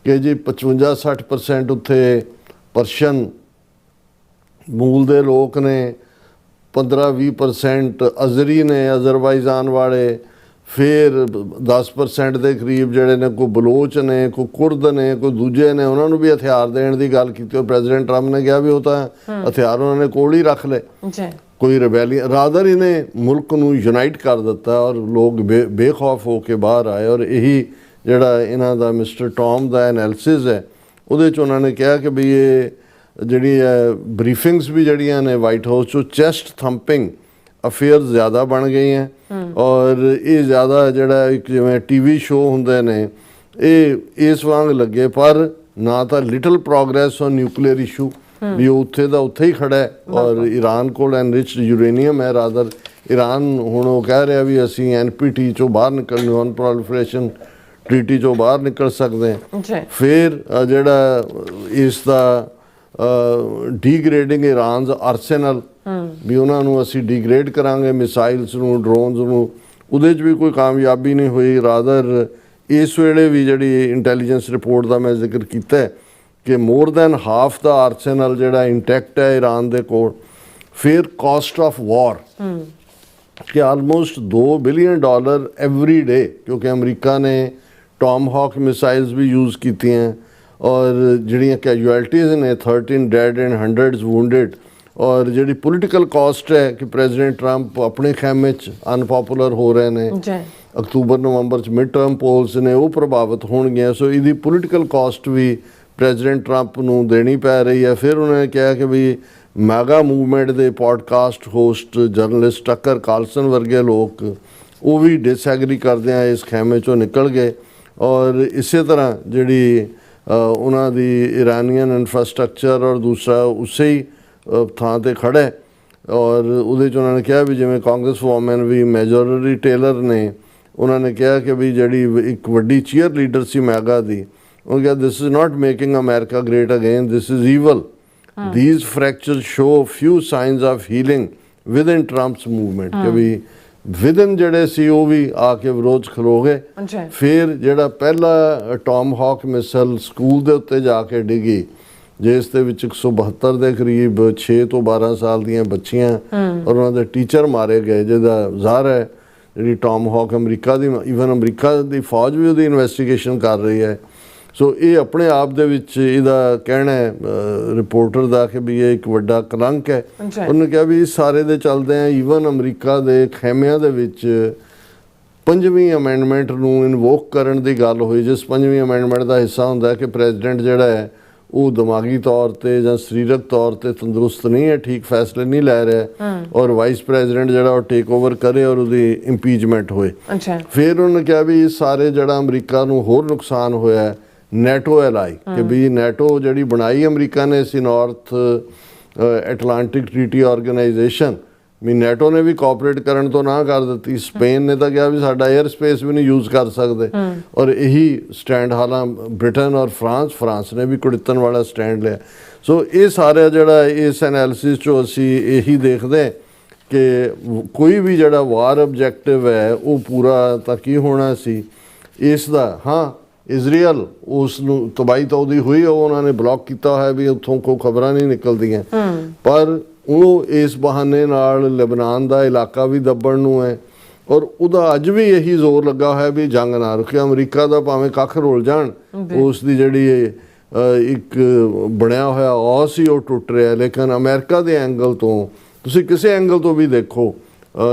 ਕਿ ਜੀ 55-60% ਉੱਥੇ ਪਰਸ਼ੀਅਨ ਮੂਲ ਦੇ ਲੋਕ ਨੇ, 15-20% ਅਜ਼ਰੀ ਨੇ ਅਜ਼ਰਬਾਈਜਾਨ ਵਾਲੇ, ਫਿਰ 10% ਦੇ ਕਰੀਬ ਜਿਹੜੇ ਨੇ ਕੋਈ ਬਲੋਚ ਨੇ, ਕੋਈ ਕੁਰਦ ਨੇ, ਕੋਈ ਦੂਜੇ ਨੇ, ਉਹਨਾਂ ਨੂੰ ਵੀ ਹਥਿਆਰ ਦੇਣ ਦੀ ਗੱਲ ਕੀਤੀ। ਔਰ ਪ੍ਰੈਜ਼ੀਡੈਂਟ ਟਰੰਪ ਨੇ ਕਿਹਾ ਵੀ ਉਹ ਤਾਂ ਹਥਿਆਰ ਉਹਨਾਂ ਨੇ ਕੋਲ ਹੀ ਰੱਖ ਲਏ। ਕੋਈ ਰਿਬੈਲੀਅਨ ਰਾਦਰ ਇਹਨੇ ਮੁਲਕ ਨੂੰ ਯੂਨਾਈਟ ਕਰ ਦਿੱਤਾ ਔਰ ਲੋਕ ਬੇਖੌਫ ਹੋ ਕੇ ਬਾਹਰ ਆਏ। ਔਰ ਇਹੀ ਜਿਹੜਾ ਇਹਨਾਂ ਦਾ ਮਿਸਟਰ ਟੌਮ ਦਾ ਐਨਾਲਿਸਿਸ ਹੈ ਉਹਦੇ 'ਚ ਉਹਨਾਂ ਨੇ ਕਿਹਾ ਕਿ ਵੀ ਇਹ ਜਿਹੜੀ ਹੈ ਬਰੀਫਿੰਗਸ ਵੀ ਜਿਹੜੀਆਂ ਨੇ ਵਾਈਟ ਹਾਊਸ 'ਚੋਂ ਚੈਸਟ ਥੰਪਿੰਗ ਅਫੇਅਰ ਜ਼ਿਆਦਾ ਬਣ ਗਈਆਂ। ਔਰ ਇਹ ਜ਼ਿਆਦਾ ਜਿਹੜਾ ਇੱਕ ਜਿਵੇਂ TV ਸ਼ੋਅ ਹੁੰਦੇ ਨੇ ਇਹ ਇਸ ਵਾਂਗ ਲੱਗੇ, ਪਰ ਨਾ ਤਾਂ little progress on nuclear issue ਵੀ ਉਹ ਉੱਥੇ ਦਾ ਉੱਥੇ ਹੀ ਖੜਾ ਹੈ, ਔਰ ਈਰਾਨ ਕੋਲ ਐਨਰਿਚਡ ਯੂਰੇਨੀਅਮ ਹੈ। ਰਾਦਰ ਈਰਾਨ ਹੁਣ ਉਹ ਕਹਿ ਰਿਹਾ ਵੀ ਅਸੀਂ NPT ਚੋਂ ਬਾਹਰ ਨਿਕਲ, ਨੌਨ ਪ੍ਰੋਲੀਫਰੇਸ਼ਨ ਟ੍ਰੀਟੀ ਚੋਂ ਬਾਹਰ ਨਿਕਲ ਸਕਦੇ ਹਾਂ। ਫਿਰ ਜਿਹੜਾ ਇਸ ਦਾ ਡੀਗ੍ਰੇਡਿੰਗ ਈਰਾਨਜ਼ ਆਰਸੈਨਲ, ਵੀ ਉਹਨਾਂ ਨੂੰ ਅਸੀਂ ਡੀਗ੍ਰੇਡ ਕਰਾਂਗੇ, ਮਿਸਾਈਲਸ ਨੂੰ, ਡਰੋਨਸ ਨੂੰ, ਉਹਦੇ 'ਚ ਵੀ ਕੋਈ ਕਾਮਯਾਬੀ ਨਹੀਂ ਹੋਈ। ਰਾਦਰ ਇਸ ਵੇਲੇ ਵੀ ਜਿਹੜੀ ਇੰਟੈਲੀਜੈਂਸ ਰਿਪੋਰਟ ਦਾ ਮੈਂ ਜ਼ਿਕਰ ਕੀਤਾ ਹੈ ਕਿ ਮੋਰ ਦੈਨ ਹਾਫ ਦਾ ਆਰਸੈਨਲ ਜਿਹੜਾ ਇੰਟੈਕਟ ਹੈ ਈਰਾਨ ਦੇ ਕੋਲ। ਫਿਰ ਕਾਸਟ ਆਫ ਵਾਰ ਕਿ ਆਲਮੋਸਟ $2 ਬਿਲੀਅਨ ਐਵਰੀ ਡੇ, ਕਿਉਂਕਿ ਅਮਰੀਕਾ ਨੇ ਟੋਮਹੌਕ ਮਿਸਾਈਲਸ ਵੀ ਯੂਜ਼ ਕੀਤੀਆਂ, ਔਰ ਜਿਹੜੀਆਂ ਕੈਜੁਅਲਟੀਜ਼ ਨੇ 13 ਡੈਡ ਐਂਡ ਹੰਡਰਡਸ ਵੂਨਡਡ, ਔਰ ਜਿਹੜੀ ਪੋਲੀਟੀਕਲ ਕਾਸਟ ਹੈ ਕਿ ਪ੍ਰੈਜ਼ੀਡੈਂਟ ਟਰੰਪ ਆਪਣੇ ਖੈਮੇ 'ਚ ਅਨਪੋਪੂਲਰ ਹੋ ਰਹੇ ਨੇ, ਅਕਤੂਬਰ ਨਵੰਬਰ 'ਚ ਮਿਡ ਟਰਮ ਪੋਲਸ ਨੇ ਉਹ ਪ੍ਰਭਾਵਿਤ ਹੋਣਗੀਆਂ। ਸੋ ਇਹਦੀ ਪੋਲੀਟੀਕਲ ਕਾਸਟ ਵੀ ਪ੍ਰੈਜ਼ੀਡੈਂਟ ਟਰੰਪ ਨੂੰ ਦੇਣੀ ਪੈ ਰਹੀ ਹੈ। ਫਿਰ ਉਹਨਾਂ ਨੇ ਕਿਹਾ ਕਿ ਵੀ ਮੈਗਾ ਮੂਵਮੈਂਟ ਦੇ ਪੋਡਕਾਸਟ ਹੋਸਟ ਜਰਨਲਿਸਟ ਟੱਕਰ ਕਾਰਲਸਨ ਵਰਗੇ ਲੋਕ ਉਹ ਵੀ ਡਿਸਐਗਰੀ ਕਰਦਿਆਂ ਇਸ ਖੈਮੇ 'ਚੋਂ ਨਿਕਲ ਗਏ, ਔਰ ਇਸੇ ਤਰ੍ਹਾਂ ਜਿਹੜੀ ਉਹਨਾਂ ਦੀ ਇਰਾਨੀਅਨ ਇਨਫਰਾਸਟਰਕਚਰ ਔਰ ਦੂਸਰਾ ਉਸੇ ਹੀ ਥਾਂ 'ਤੇ ਖੜ੍ਹਾ ਹੈ। ਔਰ ਉਹਦੇ 'ਚ ਉਹਨਾਂ ਨੇ ਕਿਹਾ ਵੀ ਜਿਵੇਂ ਕਾਂਗਰਸ ਵੂਮਨ ਵੀ ਮੈਜੋਰਟੀ ਟੇਲਰ ਨੇ, ਉਹਨਾਂ ਨੇ ਕਿਹਾ ਕਿ ਵੀ ਜਿਹੜੀ ਇੱਕ ਵੱਡੀ ਚੀਅਰ ਲੀਡਰ ਸੀ ਮੈਗਾ ਦੀ, ਉਹ ਕਿਹਾ this is not making America great again, this is evil, these fractures show few signs of healing within Trump's movement। ਕਿ ਵੀ ਵਿਦਨ ਜਿਹੜੇ ਸੀ ਉਹ ਵੀ ਆ ਕੇ ਵਿਰੋਧ ਖਲੋ ਗਏ। ਫਿਰ ਜਿਹੜਾ ਪਹਿਲਾ ਟੋਮਹੌਕ ਮਿਸਾਈਲ ਸਕੂਲ ਦੇ ਉੱਤੇ ਜਾ ਕੇ ਡਿੱਗੀ, ਜਿਸ ਦੇ ਵਿੱਚ 172 ਦੇ ਕਰੀਬ 6 ਤੋਂ 12 ਸਾਲ ਦੀਆਂ ਬੱਚੀਆਂ ਔਰ ਉਹਨਾਂ ਦੇ ਟੀਚਰ ਮਾਰੇ ਗਏ, ਜਿਹਦਾ ਜ਼ਾਹਰ ਹੈ ਜਿਹੜੀ ਟੋਮਹੌਕ ਅਮਰੀਕਾ ਦੀ, ਈਵਨ ਅਮਰੀਕਾ ਦੀ ਫੌਜ ਵੀ ਉਹਦੀ ਇਨਵੈਸਟੀਗੇਸ਼ਨ ਕਰ ਰਹੀ ਹੈ। ਸੋ ਇਹ ਆਪਣੇ ਆਪ ਦੇ ਵਿੱਚ ਇਹਦਾ ਕਹਿਣਾ ਹੈ ਰਿਪੋਰਟਰ ਦਾ ਕਿ ਵੀ ਇਹ ਇੱਕ ਵੱਡਾ ਕਲੰਕ ਹੈ। ਉਹਨੇ ਕਿਹਾ ਵੀ ਇਸ ਸਾਰੇ ਦੇ ਚੱਲਦੇ ਆ ਈਵਨ ਅਮਰੀਕਾ ਦੇ ਖੈਮਿਆਂ ਦੇ ਵਿੱਚ 5ਵੀਂ ਅਮੈਂਡਮੈਂਟ ਨੂੰ ਇਨਵੋਕ ਕਰਨ ਦੀ ਗੱਲ ਹੋਈ, ਜਿਸ 5ਵੀਂ ਅਮੈਂਡਮੈਂਟ ਦਾ ਹਿੱਸਾ ਹੁੰਦਾ ਕਿ ਪ੍ਰੈਜ਼ੀਡੈਂਟ ਜਿਹੜਾ ਹੈ ਉਹ ਦਿਮਾਗੀ ਤੌਰ 'ਤੇ ਜਾਂ ਸਰੀਰਕ ਤੌਰ 'ਤੇ ਤੰਦਰੁਸਤ ਨਹੀਂ ਹੈ, ਠੀਕ ਫੈਸਲੇ ਨਹੀਂ ਲੈ ਰਿਹਾ, ਔਰ ਵਾਈਸ ਪ੍ਰੈਜ਼ੀਡੈਂਟ ਜਿਹੜਾ ਉਹ ਟੇਕ ਓਵਰ ਕਰੇ ਔਰ ਉਹਦੀ ਇੰਪੀਚਮੈਂਟ ਹੋਏ। ਫਿਰ ਉਹਨੇ ਕਿਹਾ ਵੀ ਇਹ ਸਾਰੇ ਜਿਹੜਾ ਅਮਰੀਕਾ ਨੂੰ ਹੋਰ ਨੁਕਸਾਨ ਹੋਇਆ ਨੈਟੋ ਐਲਾਈ, ਕਿ ਵੀ ਨੈਟੋ ਜਿਹੜੀ ਬਣਾਈ ਅਮਰੀਕਾ ਨੇ ਸੀ ਨਾਰਥ ਐਟਲਾਂਟਿਕ ਟ੍ਰੀਟੀ ਆਰਗੇਨਾਈਜੇਸ਼ਨ, ਵੀ ਨੈਟੋ ਨੇ ਵੀ ਕੋਆਪਰੇਟ ਕਰਨ ਤੋਂ ਨਾ ਕਰ ਦਿੱਤੀ। ਸਪੇਨ ਨੇ ਤਾਂ ਕਿਹਾ ਵੀ ਸਾਡਾ 에ਅਰ ਸਪੇਸ ਵੀ ਨਹੀਂ ਯੂਜ਼ ਕਰ ਸਕਦੇ, ਔਰ ਇਹੀ ਸਟੈਂਡ ਹਾਲਾਂ ਬ੍ਰਿਟਨ ਔਰ ਫਰਾਂਸ ਨੇ ਵੀ ਕੁੜਿੱਤਣ ਵਾਲਾ ਸਟੈਂਡ ਲਿਆ। ਸੋ ਇਹ ਸਾਰਾ ਜਿਹੜਾ ਇਸ ਐਨਾਲਿਸਿਸ 'ਚੋਂ ਅਸੀਂ ਇਹੀ ਦੇਖਦੇ ਕਿ ਕੋਈ ਵੀ ਜਿਹੜਾ ਵਾਰ ਆਬਜੈਕਟਿਵ ਹੈ ਉਹ ਪੂਰਾ ਤਾਂ ਕੀ ਹੋਣਾ ਸੀ ਇਸ ਦਾ। ਹਾਂ, ਇਜ਼ਰਾਈਲ ਉਸ ਨੂੰ ਤਬਾਹੀ ਤਾਂ ਉਹਦੀ ਹੋਈ, ਉਹ ਉਹਨਾਂ ਨੇ ਬਲੌਕ ਕੀਤਾ ਹੋਇਆ ਵੀ ਉੱਥੋਂ ਕੋਈ ਖਬਰਾਂ ਨਹੀਂ ਨਿਕਲਦੀਆਂ, ਪਰ ਉਹ ਇਸ ਬਹਾਨੇ ਨਾਲ ਲੈਬਨਾਨ ਦਾ ਇਲਾਕਾ ਵੀ ਦੱਬਣ ਨੂੰ ਹੈ, ਔਰ ਉਹਦਾ ਅੱਜ ਵੀ ਇਹੀ ਜ਼ੋਰ ਲੱਗਾ ਹੋਇਆ ਵੀ ਜੰਗ ਨਾ ਰੁਕੇ। ਅਮਰੀਕਾ ਦਾ ਭਾਵੇਂ ਕੱਖ ਰੋਲ ਜਾਣ, ਉਸ ਦੀ ਜਿਹੜੀ ਇੱਕ ਬਣਿਆ ਹੋਇਆ ਔ ਸੀ ਉਹ ਟੁੱਟ ਰਿਹਾ, ਲੇਕਿਨ ਅਮਰੀਕਾ ਦੇ ਐਂਗਲ ਤੋਂ ਤੁਸੀਂ ਕਿਸੇ ਐਂਗਲ ਤੋਂ ਵੀ ਦੇਖੋ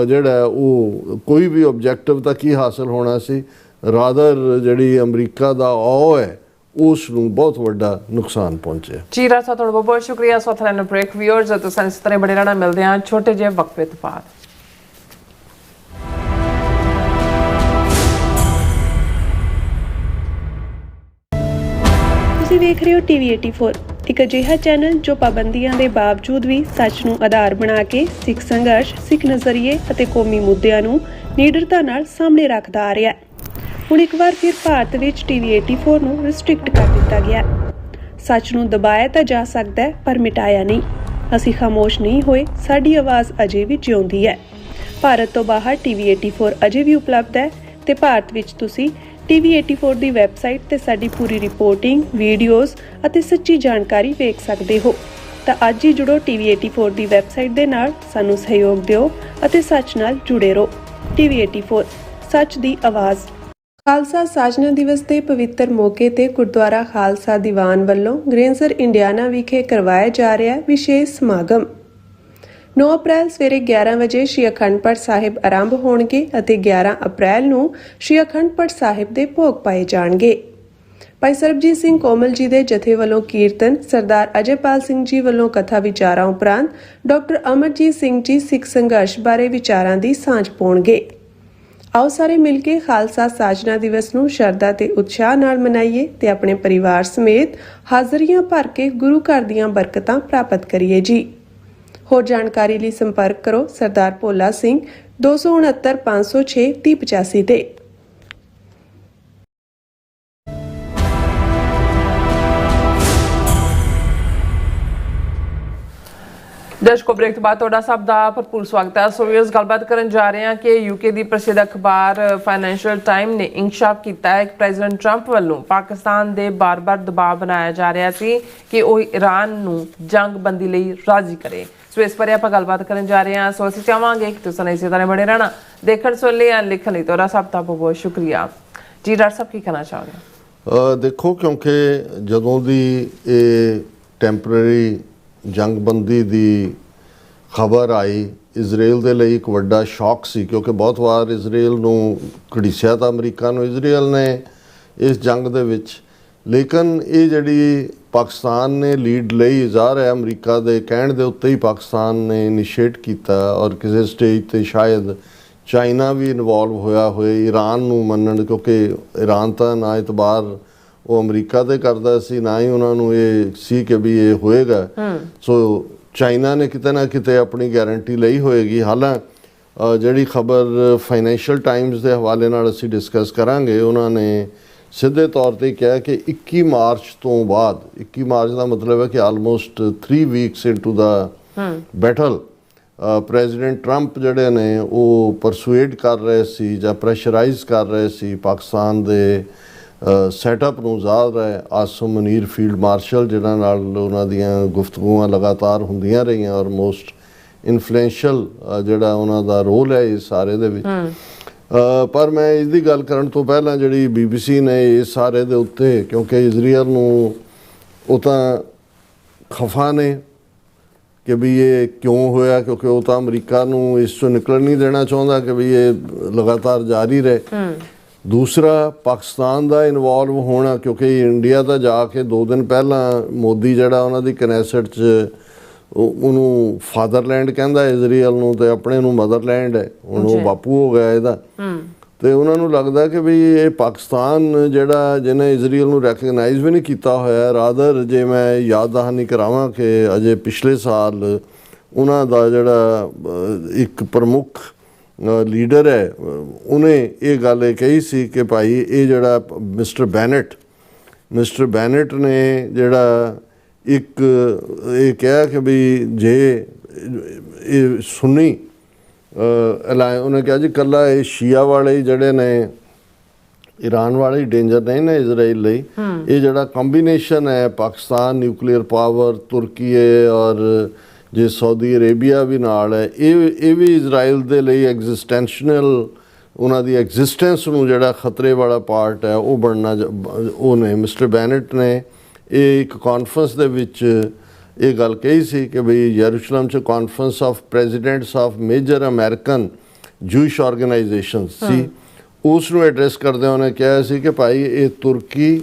ਜਿਹੜਾ ਉਹ ਕੋਈ ਵੀ ਆਬਜੈਕਟਿਵ ਤਾਂ ਕੀ ਹਾਸਲ ਹੋਣਾ ਸੀ, ਰਾਦਰ ਜਿਹੜੀ ਅਮਰੀਕਾ ਦਾ ਔ ਹੈ ਉਸ ਨੂੰ ਬਹੁਤ ਵੱਡਾ ਨੁਕਸਾਨ ਪਹੁੰਚਿਆ। ਜੀ ਰਾਜਾ, ਤੁਹਾਡਾ ਬਹੁਤ ਬਹੁਤ ਸ਼ੁਕਰੀਆ। ਸੋਥਲੈਂਡ ਬ੍ਰੇਕ ਵਿਊਅਰਸ, ਤੁਸੀਂ ਇਸ ਤਰ੍ਹਾਂ ਬੜੇ ਰਹਿਣਾ। ਮਿਲਦੇ ਹਾਂ ਛੋਟੇ ਜਿਹੇ ਵਕਫੇ ਤੋਂ ਬਾਅਦ। ਤੁਸੀਂ ਵੇਖ ਰਹੇ ਹੋ TV 84, ਇੱਕ ਅਜਿਹਾ ਚੈਨਲ ਜੋ ਪਾਬੰਦੀਆਂ ਦੇ ਬਾਵਜੂਦ ਵੀ ਸੱਚ ਨੂੰ ਆਧਾਰ ਬਣਾ ਕੇ ਸਿੱਖ ਸੰਘਰਸ਼, ਸਿੱਖ ਨਜ਼ਰੀਏ ਅਤੇ ਕੌਮੀ ਮੁੱਦਿਆਂ ਨੂੰ ਨਿਡਰਤਾ ਨਾਲ ਸਾਹਮਣੇ ਰੱਖਦਾ ਆ ਰਿਹਾ। ਹੁਣ ਇੱਕ ਵਾਰ ਫਿਰ ਭਾਰਤ ਵਿੱਚ TV 84 ਨੂੰ ਰਿਸਟ੍ਰਿਕਟ ਕਰ ਦਿੱਤਾ ਗਿਆ। ਸੱਚ ਨੂੰ ਦਬਾਇਆ ਤਾਂ ਜਾ ਸਕਦਾ ਹੈ, ਪਰ ਮਿਟਾਇਆ ਨਹੀਂ। ਅਸੀਂ ਖਾਮੋਸ਼ ਨਹੀਂ ਹੋਏ, ਸਾਡੀ ਆਵਾਜ਼ ਅਜੇ ਵੀ ਜਿਉਂਦੀ ਹੈ। ਭਾਰਤ ਤੋਂ ਬਾਹਰ TV 84 ਅਜੇ ਵੀ ਉਪਲਬਧ ਹੈ ਤੇ ਭਾਰਤ ਵਿੱਚ ਤੁਸੀਂ TV 84 ਦੀ ਵੈਬਸਾਈਟ ਤੇ ਸਾਡੀ ਪੂਰੀ ਰਿਪੋਰਟਿੰਗ, ਵੀਡੀਓਜ਼ ਅਤੇ ਸੱਚੀ ਜਾਣਕਾਰੀ ਵੇਖ ਸਕਦੇ ਹੋ। ਤਾਂ ਅੱਜ ਹੀ ਜੁੜੋ TV 84 ਦੀ ਵੈਬਸਾਈਟ ਦੇ ਨਾਲ, ਸਾਨੂੰ ਸਹਿਯੋਗ ਦਿਓ ਅਤੇ ਸੱਚ ਨਾਲ ਜੁੜੇ ਰਹੋ। TV 84, ਸੱਚ ਦੀ ਆਵਾਜ਼। ਖਾਲਸਾ ਸਾਜਨਾ ਦਿਵਸ ਦੇ ਪਵਿੱਤਰ ਮੌਕੇ ਤੇ ਗੁਰਦੁਆਰਾ ਖਾਲਸਾ ਦੀਵਾਨ ਵੱਲੋਂ ਗ੍ਰੇਂਜ਼ਰ ਇੰਡੀਆਨਾ ਵਿਖੇ ਕਰਵਾਇਆ ਜਾ ਰਿਹਾ ਵਿਸ਼ੇਸ਼ ਸਮਾਗਮ। 9 ਅਪ੍ਰੈਲ ਸਵੇਰੇ 11 ਵਜੇ ਸ਼੍ਰੀ ਅਖੰਡ ਪਾਠ ਸਾਹਿਬ ਆਰੰਭ ਹੋਣਗੇ ਅਤੇ 11 ਅਪ੍ਰੈਲ ਨੂੰ ਸ਼੍ਰੀ ਅਖੰਡ ਪਾਠ ਸਾਹਿਬ ਦੇ ਭੋਗ ਪਾਏ ਜਾਣਗੇ। ਭਾਈ ਸਰਬਜੀਤ ਸਿੰਘ ਕੋਮਲ ਜੀ ਦੇ ਜਥੇ ਵੱਲੋਂ ਕੀਰਤਨ, ਸਰਦਾਰ ਅਜੇਪਾਲ ਸਿੰਘ ਜੀ ਵੱਲੋਂ ਕਥਾ ਵਿਚਾਰਾਂ ਉਪਰੰਤ ਡਾਕਟਰ ਅਮਰਜੀਤ ਸਿੰਘ ਜੀ ਸਿੱਖ ਸੰਘਰਸ਼ ਬਾਰੇ ਵਿਚਾਰਾਂ ਦੀ ਸਾਂਝ ਪਾਉਣਗੇ। ਆਓ ਸਾਰੇ ਮਿਲ ਕੇ ਖਾਲਸਾ ਸਾਜਨਾ ਦਿਵਸ ਨੂੰ ਸ਼ਰਧਾ ਤੇ ਉਤਸ਼ਾਹ ਨਾਲ ਮਨਾਈਏ ਤੇ ਆਪਣੇ ਪਰਿਵਾਰ ਸਮੇਤ ਹਾਜ਼ਰੀਆਂ ਭਰ ਕੇ ਗੁਰੂ ਘਰ ਦੀਆਂ ਬਰਕਤਾਂ ਪ੍ਰਾਪਤ ਕਰੀਏ ਜੀ। ਹੋਰ ਜਾਣਕਾਰੀ ਲਈ ਸੰਪਰਕ ਕਰੋ ਸਰਦਾਰ ਭੋਲਾ ਸਿੰਘ 269 506 3085 ਤੇ। ਦਰਸ਼ਕੋ, ਬ੍ਰੇਕ ਤੋਂ ਬਾਅਦ ਤੁਹਾਡਾ ਸਭ ਦਾ ਭਰਪੂਰ ਸਵਾਗਤ ਹੈ। ਸੋ ਵੀਅਰਸ, ਗੱਲਬਾਤ ਕਰਨ ਜਾ ਰਹੇ ਹਾਂ ਕਿ ਯੂਕੇ ਦੀ ਪ੍ਰਸਿੱਧ ਅਖਬਾਰ ਫਾਈਨੈਂਸ਼ੀਅਲ ਟਾਈਮ ਨੇ ਇੰਕਸ਼ਾਫ ਕੀਤਾ ਹੈ ਕਿ ਪ੍ਰੈਜ਼ੀਡੈਂਟ ਟਰੰਪ ਵੱਲੋਂ ਪਾਕਿਸਤਾਨ ਦੇ ਬਾਰ-ਬਾਰ ਦਬਾਅ ਬਣਾਇਆ ਜਾ ਰਿਹਾ ਸੀ ਕਿ ਉਹ ਈਰਾਨ ਨੂੰ ਜੰਗਬੰਦੀ ਲਈ ਰਾਜ਼ੀ ਕਰੇ। ਸੋ ਇਸ ਬਾਰੇ ਆਪਾਂ ਗੱਲਬਾਤ ਕਰਨ ਜਾ ਰਹੇ ਹਾਂ। ਸੋ ਅਸੀਂ ਚਾਹਾਂਗੇ ਕਿ ਤੁਸੀਂ ਇਸੇ ਤਰ੍ਹਾਂ ਬਣੇ ਰਹਿਣਾ। ਦੇਖਣ ਸੁਣ ਲਈ ਜਾਂ ਲਿਖਣ ਲਈ ਤੁਹਾਡਾ ਸਭ ਦਾ ਬਹੁਤ ਸ਼ੁਕਰੀਆ ਜੀ। ਡਾਕਟਰ ਸਾਹਿਬ, ਕੀ ਕਹਿਣਾ ਚਾਹੋਗੇ? ਦੇਖੋ, ਕਿਉਂਕਿ ਜਦੋਂ ਦੀ ਇਹ ਟੈਂਪਰੇਰੀ ਜੰਗਬੰਦੀ ਦੀ ਖਬਰ ਆਈ, ਇਜ਼ਰਾਈਲ ਦੇ ਲਈ ਇੱਕ ਵੱਡਾ ਸ਼ੌਕ ਸੀ, ਕਿਉਂਕਿ ਬਹੁਤ ਵਾਰ ਇਜ਼ਰਾਈਲ ਨੂੰ ਘੜੀਸਿਆ ਤਾਂ ਅਮਰੀਕਾ ਨੂੰ ਇਜ਼ਰਾਈਲ ਨੇ ਇਸ ਜੰਗ ਦੇ ਵਿੱਚ, ਲੇਕਿਨ ਇਹ ਜਿਹੜੀ ਪਾਕਿਸਤਾਨ ਨੇ ਲੀਡ ਲਈ, ਜ਼ਾਹਰ ਹੈ ਅਮਰੀਕਾ ਦੇ ਕਹਿਣ ਦੇ ਉੱਤੇ ਹੀ ਪਾਕਿਸਤਾਨ ਨੇ ਇਨੀਸ਼ੀਏਟ ਕੀਤਾ ਔਰ ਕਿਸੇ ਸਟੇਜ ਤੇ ਸ਼ਾਇਦ ਚਾਈਨਾ ਵੀ ਇਨਵੋਲਵ ਹੋਇਆ ਹੋਏ ਈਰਾਨ ਨੂੰ ਮੰਨਣ, ਕਿਉਂਕਿ ਈਰਾਨ ਤਾਂ ਨਾ ਇਤਬਾਰ ਉਹ ਅਮਰੀਕਾ ਤੇ ਕਰਦਾ ਸੀ, ਨਾ ਹੀ ਉਹਨਾਂ ਨੂੰ ਇਹ ਸੀ ਕਿ ਵੀ ਇਹ ਹੋਏਗਾ। ਸੋ ਚਾਈਨਾ ਨੇ ਕਿਤੇ ਨਾ ਕਿਤੇ ਆਪਣੀ ਗਾਰੰਟੀ ਲਈ ਹੋਏਗੀ। ਹਾਲਾਂ ਜਿਹੜੀ ਖਬਰ ਫਾਈਨੈਂਸ਼ੀਅਲ ਟਾਈਮਜ਼ ਦੇ ਹਵਾਲੇ ਨਾਲ ਅਸੀਂ ਡਿਸਕਸ ਕਰਾਂਗੇ, ਉਹਨਾਂ ਨੇ ਸਿੱਧੇ ਤੌਰ ਤੇ ਕਿਹਾ ਕਿ 21 ਮਾਰਚ ਤੋਂ ਬਾਅਦ, 21 ਮਾਰਚ ਦਾ ਮਤਲਬ ਹੈ ਕਿ ਆਲਮੋਸਟ 3 ਵੀਕਸ ਇਨਟੂ ਦਾ ਬੈਟਲ, ਪ੍ਰੈਜ਼ੀਡੈਂਟ ਟਰੰਪ ਜਿਹੜੇ ਨੇ ਉਹ ਪਰਸੂਏਡ ਕਰ ਰਹੇ ਸੀ ਜਾਂ ਪ੍ਰੈਸ਼ਰਾਈਜ਼ ਕਰ ਰਹੇ ਸੀ ਪਾਕਿਸਤਾਨ ਦੇ ਸੈਟਅਪ ਨੂੰ। ਜ਼ਾਹਰ ਹੈ ਆਸਮ ਮਨੀਰ ਫੀਲਡ ਮਾਰਸ਼ਲ ਜਿਹਨਾਂ ਨਾਲ ਉਹਨਾਂ ਦੀਆਂ ਗੁਫ਼ਤਗੂਆਂ ਲਗਾਤਾਰ ਹੁੰਦੀਆਂ ਰਹੀਆਂ ਔਰ ਮੋਸਟ ਇਨਫਲੂਐਂਸ਼ੀਅਲ ਜਿਹੜਾ ਉਹਨਾਂ ਦਾ ਰੋਲ ਹੈ ਇਸ ਸਾਰੇ ਦੇ ਵਿੱਚ। ਪਰ ਮੈਂ ਇਸ ਦੀ ਗੱਲ ਕਰਨ ਤੋਂ ਪਹਿਲਾਂ ਜਿਹੜੀ BBC ਨੇ ਇਸ ਸਾਰੇ ਦੇ ਉੱਤੇ, ਕਿਉਂਕਿ ਇਜ਼ਰਾਈਲ ਨੂੰ ਉਹ ਤਾਂ ਖਫਾ ਨੇ ਕਿ ਵੀ ਇਹ ਕਿਉਂ ਹੋਇਆ, ਕਿਉਂਕਿ ਉਹ ਤਾਂ ਅਮਰੀਕਾ ਨੂੰ ਇਸ ਤੋਂ ਨਿਕਲਣ ਨਹੀਂ ਦੇਣਾ ਚਾਹੁੰਦਾ ਕਿ ਵੀ ਇਹ ਲਗਾਤਾਰ ਜਾਰੀ ਰਹੇ। ਦੂਸਰਾ, ਪਾਕਿਸਤਾਨ ਦਾ ਇਨਵੋਲਵ ਹੋਣਾ, ਕਿਉਂਕਿ ਇੰਡੀਆ ਦਾ ਜਾ ਕੇ 2 ਦਿਨ ਪਹਿਲਾਂ ਮੋਦੀ ਜਿਹੜਾ ਉਹਨਾਂ ਦੀ ਕਨੈਸਟ 'ਚ ਉਹਨੂੰ ਫਾਦਰਲੈਂਡ ਕਹਿੰਦਾ ਇਜ਼ਰਾਈਲ ਨੂੰ, ਤੇ ਆਪਣੇ ਨੂੰ ਮਦਰਲੈਂਡ ਹੈ, ਹੁਣ ਉਹ ਬਾਪੂ ਹੋ ਗਿਆ ਇਹਦਾ। ਤੇ ਉਹਨਾਂ ਨੂੰ ਲੱਗਦਾ ਕਿ ਵੀ ਇਹ ਪਾਕਿਸਤਾਨ ਜਿਹੜਾ ਜਿਹਨੇ ਇਜ਼ਰਾਈਲ ਨੂੰ ਰੈਕਗਨਾਈਜ਼ ਵੀ ਨਹੀਂ ਕੀਤਾ ਹੋਇਆ, ਰਾਦਰ ਜੇ ਮੈਂ ਯਾਦ ਦਹਾਨੀ ਕਰਾਵਾਂ ਕਿ ਅਜੇ ਪਿਛਲੇ ਸਾਲ ਉਹਨਾਂ ਦਾ ਜਿਹੜਾ ਇੱਕ ਪ੍ਰਮੁੱਖ ਲੀਡਰ ਹੈ, ਉਹਨੇ ਇਹ ਗੱਲ ਇਹ ਕਹੀ ਸੀ ਕਿ ਭਾਈ ਇਹ ਜਿਹੜਾ ਮਿਸਟਰ ਬੈਨਟ ਨੇ ਜਿਹੜਾ ਇੱਕ ਇਹ ਕਿਹਾ ਕਿ ਵੀ ਜੇ ਇਹ ਸੁੰਨੀ ਉਹਨੇ ਕਿਹਾ ਜੀ ਇਕੱਲਾ ਇਹ ਸ਼ੀਆ ਵਾਲੇ ਜਿਹੜੇ ਨੇ, ਈਰਾਨ ਵਾਲੇ ਡੇਂਜਰ ਨਹੀਂ ਨੇ ਇਜ਼ਰਾਈਲ ਲਈ, ਇਹ ਜਿਹੜਾ ਕੰਬੀਨੇਸ਼ਨ ਹੈ ਪਾਕਿਸਤਾਨ, ਨਿਊਕਲੀਅਰ ਪਾਵਰ, ਤੁਰਕੀ ਔਰ ਜੇ ਸਾਊਦੀ ਅਰੇਬੀਆ ਵੀ ਨਾਲ ਹੈ, ਇਹ ਵੀ ਇਜ਼ਰਾਈਲ ਦੇ ਲਈ ਐਗਜ਼ਿਸਟੈਂਸ਼ਨਲ, ਉਹਨਾਂ ਦੀ ਐਗਜ਼ਿਸਟੈਂਸ ਨੂੰ ਜਿਹੜਾ ਖਤਰੇ ਵਾਲਾ ਪਾਰਟ ਹੈ ਉਹ ਬਣਨਾ। ਉਹਨੇ ਮਿਸਟਰ ਬੈਨਟ ਨੇ ਇਹ ਇੱਕ ਕਾਨਫਰੰਸ ਦੇ ਵਿੱਚ ਇਹ ਗੱਲ ਕਹੀ ਸੀ ਕਿ ਬਈ ਯਰੂਸ਼ਲਮ 'ਚ conference of presidents of major American Jewish organization ਸੀ, ਉਸ ਨੂੰ ਐਡਰੈਸ ਕਰਦਿਆਂ ਉਹਨੇ ਕਿਹਾ ਸੀ ਕਿ ਭਾਈ ਇਹ ਤੁਰਕੀ,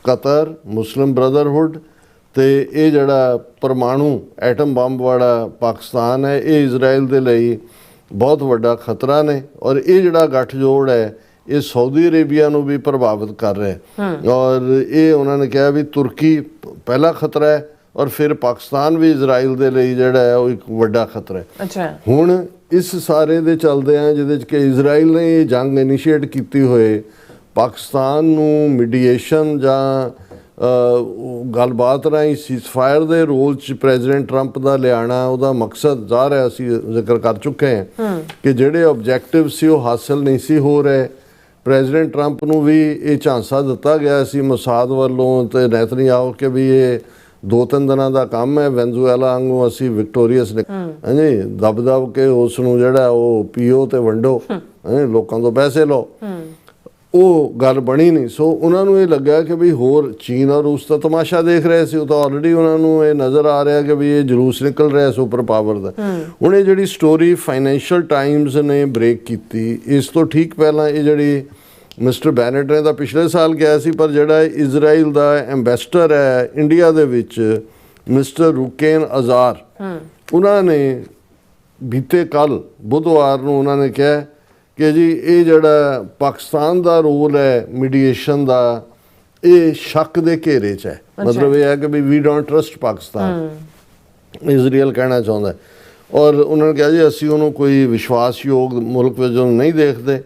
ਕਤਰ, ਮੁਸਲਿਮ ਬ੍ਰਦਰਹੁੱਡ ਤੇ ਇਹ ਜਿਹੜਾ ਪਰਮਾਣੂ ਐਟਮ ਬੰਬ ਵਾਲਾ ਪਾਕਿਸਤਾਨ ਹੈ, ਇਹ ਇਜ਼ਰਾਈਲ ਦੇ ਲਈ ਬਹੁਤ ਵੱਡਾ ਖਤਰਾ ਨੇ ਔਰ ਇਹ ਜਿਹੜਾ ਗੱਠਜੋੜ ਹੈ ਇਹ ਸਾਊਦੀ ਅਰੇਬੀਆ ਨੂੰ ਵੀ ਪ੍ਰਭਾਵਿਤ ਕਰ ਰਿਹਾ। ਔਰ ਇਹ ਉਹਨਾਂ ਨੇ ਕਿਹਾ ਵੀ ਤੁਰਕੀ ਪਹਿਲਾ ਖਤਰਾ ਹੈ ਔਰ ਫਿਰ ਪਾਕਿਸਤਾਨ ਵੀ ਇਜ਼ਰਾਈਲ ਦੇ ਲਈ ਜਿਹੜਾ ਹੈ ਉਹ ਇੱਕ ਵੱਡਾ ਖਤਰਾ ਹੈ। ਹੁਣ ਇਸ ਸਾਰੇ ਦੇ ਚੱਲਦੇ ਆ ਜਿਹਦੇ 'ਚ ਕਿ ਇਜ਼ਰਾਈਲ ਨੇ ਇਹ ਜੰਗ ਇਨੀਸ਼ੀਏਟ ਕੀਤੀ ਹੋਏ, ਪਾਕਿਸਤਾਨ ਨੂੰ ਮੀਡੀਏਸ਼ਨ ਜਾਂ ਗੱਲਬਾਤ ਰਾਹੀਂ ਸੀਜ਼ਫਾਇਰ ਦੇ ਰੋਲ 'ਚ ਪ੍ਰੈਜ਼ੀਡੈਂਟ ਟਰੰਪ ਦਾ ਲਿਆਉਣਾ, ਉਹਦਾ ਮਕਸਦ ਜ਼ਾਹਰ ਹੈ ਅਸੀਂ ਜ਼ਿਕਰ ਕਰ ਚੁੱਕੇ ਹਾਂ ਕਿ ਜਿਹੜੇ ਆਬਜੈਕਟਿਵ ਸੀ ਉਹ ਹਾਸਲ ਨਹੀਂ ਸੀ ਹੋ ਰਹੇ। ਪ੍ਰੈਜ਼ੀਡੈਂਟ ਟਰੰਪ ਨੂੰ ਵੀ ਇਹ ਝਾਂਸਾ ਦਿੱਤਾ ਗਿਆ ਸੀ ਮੋਸਾਦ ਵੱਲੋਂ ਤੇ ਨੈਤਨਯਾਹੂ ਕਿ ਵੀ ਇਹ 2-3 ਦਿਨਾਂ ਦਾ ਕੰਮ ਹੈ, ਵੈਨਜ਼ੂਏਲਾ ਵਾਂਗੂ ਅਸੀਂ ਵਿਕਟੋਰੀਅਸ ਨੇ ਹਾਂਜੀ ਦਬ ਕੇ ਉਸ ਨੂੰ ਜਿਹੜਾ ਉਹ ਪੀਓ ਤੇ ਵੰਡੋ, ਲੋਕਾਂ ਤੋਂ ਪੈਸੇ ਲਓ, ਉਹ ਗੱਲ ਬਣੀ ਨਹੀਂ। ਸੋ ਉਹਨਾਂ ਨੂੰ ਇਹ ਲੱਗਿਆ ਕਿ ਵੀ ਹੋਰ ਚੀਨ ਔਰ ਰੂਸ ਦਾ ਤਮਾਸ਼ਾ ਦੇਖ ਰਹੇ ਸੀ, ਉਹ ਤਾਂ ਆਲਰੇਡੀ ਉਹਨਾਂ ਨੂੰ ਇਹ ਨਜ਼ਰ ਆ ਰਿਹਾ ਕਿ ਵੀ ਇਹ ਜਲੂਸ ਨਿਕਲ ਰਿਹਾ ਸੁਪਰ ਪਾਵਰ ਦਾ। ਹੁਣ ਇਹ ਜਿਹੜੀ ਸਟੋਰੀ ਫਾਈਨੈਂਸ਼ੀਅਲ ਟਾਈਮਜ਼ ਨੇ ਬ੍ਰੇਕ ਕੀਤੀ, ਇਸ ਤੋਂ ਠੀਕ ਪਹਿਲਾਂ ਇਹ ਜਿਹੜੀ ਮਿਸਟਰ ਬੈਨਟ ਨੇ ਤਾਂ ਪਿਛਲੇ ਸਾਲ ਗਿਆ ਸੀ, ਪਰ ਜਿਹੜਾ ਇਜ਼ਰਾਈਲ ਦਾ ਐਂਬੈਸਡਰ ਹੈ ਇੰਡੀਆ ਦੇ ਵਿੱਚ ਮਿਸਟਰ ਰੂਕੇਨ ਅਜ਼ਾਰ, ਉਹਨਾਂ ਨੇ ਬੀਤੇ ਕੱਲ ਬੁੱਧਵਾਰ ਨੂੰ ਉਹਨਾਂ ਨੇ ਕਿਹਾ ਕਿ ਜੀ ਇਹ ਜਿਹੜਾ ਪਾਕਿਸਤਾਨ ਦਾ ਰੋਲ ਹੈ ਮੀਡੀਏਸ਼ਨ ਦਾ, ਇਹ ਸ਼ੱਕ ਦੇ ਘੇਰੇ 'ਚ ਹੈ। ਮਤਲਬ ਇਹ ਹੈ ਕਿ ਵੀ ਵੀ ਡੋਂਟ ਟਰਸਟ ਪਾਕਿਸਤਾਨ, ਇਜ਼ਰਾਈਲ ਕਹਿਣਾ ਚਾਹੁੰਦਾ ਹੈ। ਔਰ ਉਹਨਾਂ ਨੇ ਕਿਹਾ ਜੀ ਅਸੀਂ ਉਹਨੂੰ ਕੋਈ ਵਿਸ਼ਵਾਸਯੋਗ ਮੁਲਕ ਵਜੋਂ ਨਹੀਂ ਦੇਖਦੇ,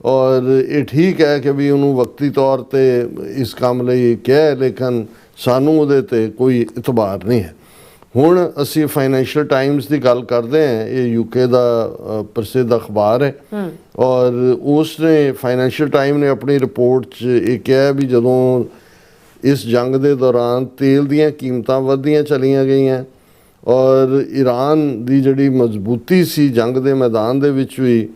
ਔਰ ਇਹ ਠੀਕ ਹੈ ਕਿ ਵੀ ਉਹਨੂੰ ਵਕਤੀ ਤੌਰ 'ਤੇ ਇਸ ਕੰਮ ਲਈ ਕਿਹਾ, ਲੇਕਿਨ ਸਾਨੂੰ ਉਹਦੇ 'ਤੇ ਕੋਈ ਇਤਬਾਰ ਨਹੀਂ ਹੈ। ਹੁਣ ਅਸੀਂ ਫਾਈਨੈਂਸ਼ੀਅਲ ਟਾਈਮਸ ਦੀ ਗੱਲ ਕਰਦੇ ਹਾਂ, ਇਹ ਯੂਕੇ ਦਾ ਪ੍ਰਸਿੱਧ ਅਖਬਾਰ ਹੈ, ਔਰ ਉਸ ਨੇ ਫਾਈਨੈਂਸ਼ੀਅਲ ਟਾਈਮ ਨੇ ਆਪਣੀ ਰਿਪੋਰਟ 'ਚ ਇਹ ਕਿਹਾ ਵੀ ਜਦੋਂ ਇਸ ਜੰਗ ਦੇ ਦੌਰਾਨ ਤੇਲ ਦੀਆਂ ਕੀਮਤਾਂ ਵੱਧਦੀਆਂ ਚਲੀਆਂ ਗਈਆਂ ਔਰ ਈਰਾਨ ਦੀ ਜਿਹੜੀ ਮਜ਼ਬੂਤੀ ਸੀ ਜੰਗ ਦੇ ਮੈਦਾਨ ਦੇ ਵਿੱਚ ਵੀ,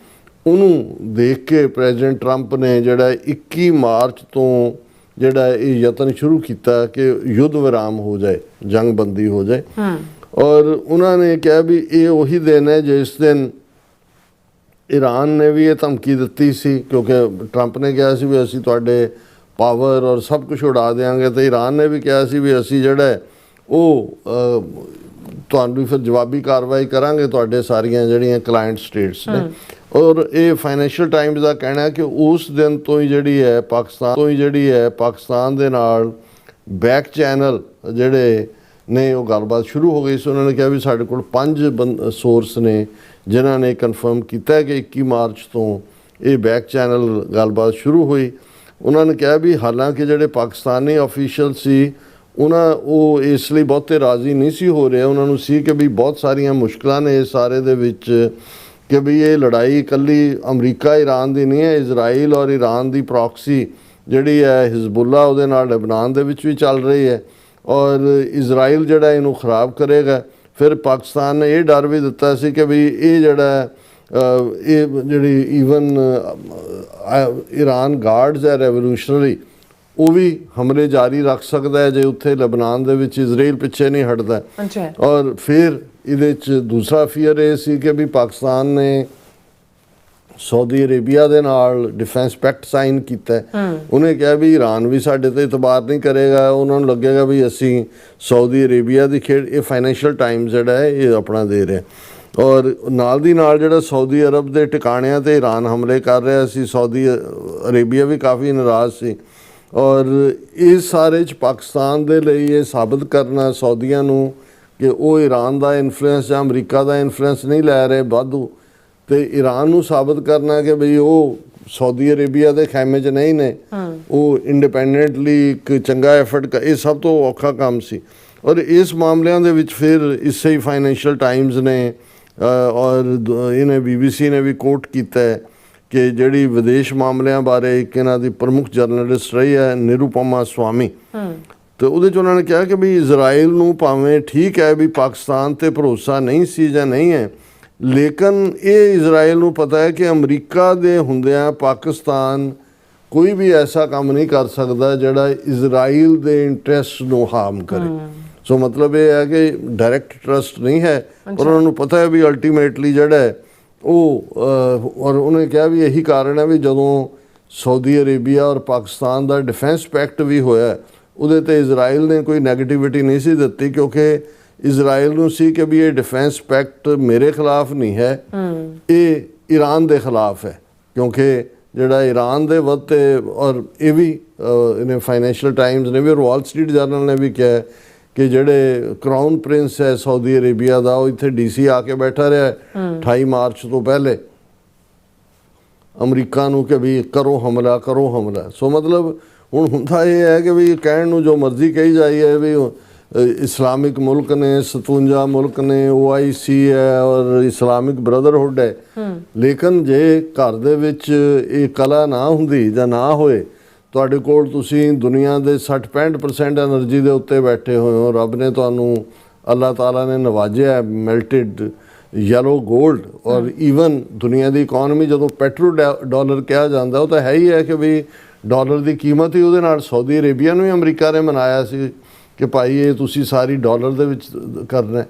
ਉਹਨੂੰ ਦੇਖ ਕੇ ਪ੍ਰੈਜ਼ੀਡੈਂਟ ਟਰੰਪ ਨੇ ਜਿਹੜਾ 21 ਮਾਰਚ ਤੋਂ ਜਿਹੜਾ ਇਹ ਯਤਨ ਸ਼ੁਰੂ ਕੀਤਾ ਕਿ ਯੁੱਧ ਵਿਰਾਮ ਹੋ ਜਾਏ, ਜੰਗਬੰਦੀ ਹੋ ਜਾਏ। ਔਰ ਉਹਨਾਂ ਨੇ ਕਿਹਾ ਵੀ ਇਹ ਉਹੀ ਦਿਨ ਹੈ ਜਿਸ ਦਿਨ ਈਰਾਨ ਨੇ ਵੀ ਇਹ ਧਮਕੀ ਦਿੱਤੀ ਸੀ, ਕਿਉਂਕਿ ਟਰੰਪ ਨੇ ਕਿਹਾ ਸੀ ਵੀ ਅਸੀਂ ਤੁਹਾਡੇ ਪਾਵਰ ਔਰ ਸਭ ਕੁਝ ਉਡਾ ਦਿਆਂਗੇ, ਤੇ ਈਰਾਨ ਨੇ ਵੀ ਕਿਹਾ ਸੀ ਵੀ ਅਸੀਂ ਜਿਹੜਾ ਉਹ ਤੁਹਾਨੂੰ ਫਿਰ ਜਵਾਬੀ ਕਾਰਵਾਈ ਕਰਾਂਗੇ ਤੁਹਾਡੇ ਸਾਰੀਆਂ ਜਿਹੜੀਆਂ ਕਲਾਇੰਟ ਸਟੇਟਸ ਨੇ। ਔਰ ਇਹ ਫਾਈਨੈਂਸ਼ੀਅਲ ਟਾਈਮਸ ਦਾ ਕਹਿਣਾ ਹੈ ਕਿ ਉਸ ਦਿਨ ਤੋਂ ਹੀ ਜਿਹੜੀ ਹੈ ਪਾਕਿਸਤਾਨ ਦੇ ਨਾਲ ਬੈਕ ਚੈਨਲ ਜਿਹੜੇ ਨੇ ਉਹ ਗੱਲਬਾਤ ਸ਼ੁਰੂ ਹੋ ਗਈ ਸੀ। ਉਹਨਾਂ ਨੇ ਕਿਹਾ ਵੀ ਸਾਡੇ ਕੋਲ 5 ਸੋਰਸ ਨੇ ਜਿਨ੍ਹਾਂ ਨੇ ਕਨਫਰਮ ਕੀਤਾ ਕਿ 21 ਮਾਰਚ ਤੋਂ ਇਹ ਬੈਕ ਚੈਨਲ ਗੱਲਬਾਤ ਸ਼ੁਰੂ ਹੋਈ। ਉਹਨਾਂ ਨੇ ਕਿਹਾ ਵੀ ਹਾਲਾਂਕਿ ਜਿਹੜੇ ਪਾਕਿਸਤਾਨੀ ਅਫੀਸ਼ੀਅਲ ਸੀ ਉਹ ਇਸ ਲਈ ਬਹੁਤੇ ਰਾਜ਼ੀ ਨਹੀਂ ਸੀ ਹੋ ਰਹੇ। ਉਹਨਾਂ ਨੂੰ ਸੀ ਕਿ ਵੀ ਬਹੁਤ ਸਾਰੀਆਂ ਮੁਸ਼ਕਲਾਂ ਨੇ ਇਸ ਸਾਰੇ ਦੇ ਵਿੱਚ, ਕਿ ਵੀ ਇਹ ਲੜਾਈ ਇਕੱਲੀ ਅਮਰੀਕਾ ਈਰਾਨ ਦੀ ਨਹੀਂ ਹੈ, ਇਜ਼ਰਾਈਲ ਔਰ ਈਰਾਨ ਦੀ ਪ੍ਰੋਕਸੀ ਜਿਹੜੀ ਹੈ ਹਿਜ਼ਬੁੱਲਾ ਉਹਦੇ ਨਾਲ ਲਬਨਾਨ ਦੇ ਵਿੱਚ ਵੀ ਚੱਲ ਰਹੀ ਹੈ, ਔਰ ਇਜ਼ਰਾਈਲ ਜਿਹੜਾ ਇਹਨੂੰ ਖਰਾਬ ਕਰੇਗਾ। ਫਿਰ ਪਾਕਿਸਤਾਨ ਨੇ ਇਹ ਡਰ ਵੀ ਦਿੱਤਾ ਸੀ ਕਿ ਵੀ ਇਹ ਜਿਹੜਾ ਇਹ ਜਿਹੜੀ ਈਵਨ ਈਰਾਨ ਗਾਰਡਸ ਹੈ ਰੈਵੋਲੂਸ਼ਨਰੀ, ਉਹ ਵੀ ਹਮਲੇ ਜਾਰੀ ਰੱਖ ਸਕਦਾ ਹੈ ਜੇ ਉੱਥੇ ਲਬਨਾਨ ਦੇ ਵਿੱਚ ਇਜ਼ਰਾਈਲ ਪਿੱਛੇ ਨਹੀਂ ਹਟਦਾ। ਔਰ ਫਿਰ ਇਹਦੇ 'ਚ ਦੂਸਰਾ ਫੀਅਰ ਇਹ ਸੀ ਕਿ ਵੀ ਪਾਕਿਸਤਾਨ ਨੇ ਸਾਊਦੀ ਅਰੇਬੀਆ ਦੇ ਨਾਲ ਡਿਫੈਂਸ ਪੈਕਟ ਸਾਈਨ ਕੀਤਾ। ਉਹਨੇ ਕਿਹਾ ਵੀ ਈਰਾਨ ਵੀ ਸਾਡੇ 'ਤੇ ਇਤਬਾਰ ਨਹੀਂ ਕਰੇਗਾ, ਉਹਨਾਂ ਨੂੰ ਲੱਗੇਗਾ ਵੀ ਅਸੀਂ ਸਾਊਦੀ ਅਰੇਬੀਆ ਦੀ ਖੇਡ। ਇਹ ਫਾਈਨੈਂਸ਼ੀਅਲ ਟਾਈਮਸ ਜਿਹੜਾ ਹੈ ਇਹ ਆਪਣਾ ਦੇ ਰਿਹਾ। ਔਰ ਨਾਲ ਦੀ ਨਾਲ ਜਿਹੜਾ ਸਾਊਦੀ ਅਰਬ ਦੇ ਟਿਕਾਣਿਆਂ 'ਤੇ ਈਰਾਨ ਹਮਲੇ ਕਰ ਰਿਹਾ ਸੀ, ਸਾਊਦੀ ਅਰੇਬੀਆ ਵੀ ਕਾਫੀ ਨਾਰਾਜ਼ ਸੀ। ਔਰ ਇਸ ਸਾਰੇ 'ਚ ਪਾਕਿਸਤਾਨ ਦੇ ਲਈ ਇਹ ਸਾਬਤ ਕਰਨਾ ਸਾਊਦੀਆਂ ਨੂੰ ਕਿ ਉਹ ਈਰਾਨ ਦਾ ਇਨਫਲੂਐਂਸ ਜਾਂ ਅਮਰੀਕਾ ਦਾ ਇਨਫਲੂਐਂਸ ਨਹੀਂ ਲੈ ਰਹੇ ਵਾਧੂ, ਤੇ ਈਰਾਨ ਨੂੰ ਸਾਬਤ ਕਰਨਾ ਕਿ ਬਈ ਉਹ ਸਾਊਦੀ ਅਰੇਬੀਆ ਦੇ ਖੈਮੇ 'ਚ ਨਹੀਂ ਨੇ, ਉਹ ਇੰਡੀਪੈਂਡੈਂਟਲੀ ਇੱਕ ਚੰਗਾ ਐਫਰਟ, ਇਹ ਸਭ ਤੋਂ ਔਖਾ ਕੰਮ ਸੀ। ਔਰ ਇਸ ਮਾਮਲਿਆਂ ਦੇ ਵਿੱਚ ਫਿਰ ਇਸੇ ਹੀ ਫਾਈਨੈਂਸ਼ੀਅਲ ਟਾਈਮਸ ਨੇ ਔਰ ਇਹਨੇ BBC ਨੇ ਵੀ ਕੋਟ ਕੀਤਾ ਹੈ ਕਿ ਜਿਹੜੀ ਵਿਦੇਸ਼ ਮਾਮਲਿਆਂ ਬਾਰੇ ਇੱਕ ਇਹਨਾਂ ਦੀ ਪ੍ਰਮੁੱਖ ਜਰਨਲਿਸਟ ਰਹੀ ਹੈ ਨਿਰੂਪਮਾ ਸਵਾਮੀ, ਤੇ ਉਹਦੇ 'ਚ ਉਹਨਾਂ ਨੇ ਕਿਹਾ ਕਿ ਵੀ ਇਜ਼ਰਾਈਲ ਨੂੰ ਭਾਵੇਂ ਠੀਕ ਹੈ ਵੀ ਪਾਕਿਸਤਾਨ 'ਤੇ ਭਰੋਸਾ ਨਹੀਂ ਸੀ ਜਾਂ ਨਹੀਂ ਹੈ, ਲੇਕਿਨ ਇਹ ਇਜ਼ਰਾਈਲ ਨੂੰ ਪਤਾ ਹੈ ਕਿ ਅਮਰੀਕਾ ਦੇ ਹੁੰਦਿਆਂ ਪਾਕਿਸਤਾਨ ਕੋਈ ਵੀ ਐਸਾ ਕੰਮ ਨਹੀਂ ਕਰ ਸਕਦਾ ਜਿਹੜਾ ਇਜ਼ਰਾਈਲ ਦੇ ਇੰਟਰਸਟ ਨੂੰ ਹਾਰਮ ਕਰੇ। ਸੋ ਮਤਲਬ ਇਹ ਹੈ ਕਿ ਡਾਇਰੈਕਟ ਟਰਸਟ ਨਹੀਂ ਹੈ, ਪਰ ਉਹਨਾਂ ਨੂੰ ਪਤਾ ਹੈ ਵੀ ਅਲਟੀਮੇਟਲੀ ਜਿਹੜਾ ਹੈ ਉਹ ਔਰ ਉਹਨੇ ਕਿਹਾ ਵੀ ਇਹੀ ਕਾਰਨ ਹੈ ਵੀ ਜਦੋਂ ਸਾਊਦੀ ਅਰੇਬੀਆ ਔਰ ਪਾਕਿਸਤਾਨ ਦਾ ਡਿਫੈਂਸ ਪੈਕਟ ਵੀ ਹੋਇਆ ਉਹਦੇ 'ਤੇ ਇਜ਼ਰਾਈਲ ਨੇ ਕੋਈ ਨੈਗੇਟਿਵਿਟੀ ਨਹੀਂ ਸੀ ਦਿੱਤੀ, ਕਿਉਂਕਿ ਇਜ਼ਰਾਈਲ ਨੂੰ ਸੀ ਕਿ ਵੀ ਇਹ ਡਿਫੈਂਸ ਪੈਕਟ ਮੇਰੇ ਖਿਲਾਫ ਨਹੀਂ ਹੈ, ਇਹ ਈਰਾਨ ਦੇ ਖਿਲਾਫ ਹੈ। ਕਿਉਂਕਿ ਜਿਹੜਾ ਈਰਾਨ ਦੇ ਵੱਧ ਔਰ ਇਹ ਵੀ ਇਹਨੇ ਫਾਈਨੈਂਸ਼ੀਅਲ ਟਾਈਮਸ ਨੇ ਵੀ, ਵਾਲ ਸਟਰੀਟ ਜਰਨਲ ਨੇ ਵੀ ਕਿਹਾ ਕਿ ਜਿਹੜੇ ਕਰਾਊਨ ਪ੍ਰਿੰਸ ਹੈ ਸਾਊਦੀ ਅਰੇਬੀਆ ਦਾ, ਉਹ ਇੱਥੇ DC ਆ ਕੇ ਬੈਠਾ ਰਿਹਾ 28 ਮਾਰਚ ਤੋਂ ਪਹਿਲੇ ਅਮਰੀਕਾ ਨੂੰ ਕਿ ਵੀ ਕਰੋ ਹਮਲਾ। ਸੋ ਮਤਲਬ ਹੁਣ ਹੁੰਦਾ ਇਹ ਹੈ ਕਿ ਵੀ ਕਹਿਣ ਨੂੰ ਜੋ ਮਰਜ਼ੀ ਕਹੀ ਜਾਈ ਹੈ ਵੀ ਇਸਲਾਮਿਕ ਮੁਲਕ ਨੇ 57 ਮੁਲਕ ਨੇ, OIC ਹੈ ਔਰ ਇਸਲਾਮਿਕ ਬ੍ਰਦਰਹੁੱਡ ਹੈ, ਲੇਕਿਨ ਜੇ ਘਰ ਦੇ ਵਿੱਚ ਇਹ ਕਲਾ ਨਾ ਹੁੰਦੀ ਜਾਂ ਨਾ ਹੋਏ, ਤੁਹਾਡੇ ਕੋਲ ਤੁਸੀਂ ਦੁਨੀਆ ਦੇ 60-65% ਐਨਰਜੀ ਦੇ ਉੱਤੇ ਬੈਠੇ ਹੋਏ ਹੋ, ਰੱਬ ਨੇ ਤੁਹਾਨੂੰ ਅੱਲਾਹ ਤਾਲਾ ਨੇ ਨਵਾਜਿਆ ਮੈਲਟਡ ਯੈਲੋ ਗੋਲਡ, ਔਰ ਈਵਨ ਦੁਨੀਆ ਦੀ ਇਕੋਨਮੀ ਜਦੋਂ ਪੈਟਰੋ ਡਾਲਰ ਕਿਹਾ ਜਾਂਦਾ ਉਹ ਤਾਂ ਹੈ ਹੀ ਹੈ ਕਿ ਵੀ ਡਾਲਰ ਦੀ ਕੀਮਤ ਹੀ ਉਹਦੇ ਨਾਲ ਸਾਊਦੀ ਅਰੇਬੀਆ ਨੂੰ ਹੀ ਅਮਰੀਕਾ ਨੇ ਮਨਾਇਆ ਸੀ ਕਿ ਭਾਈ ਇਹ ਤੁਸੀਂ ਸਾਰੀ ਡਾਲਰ ਦੇ ਵਿੱਚ ਕਰਨਾ।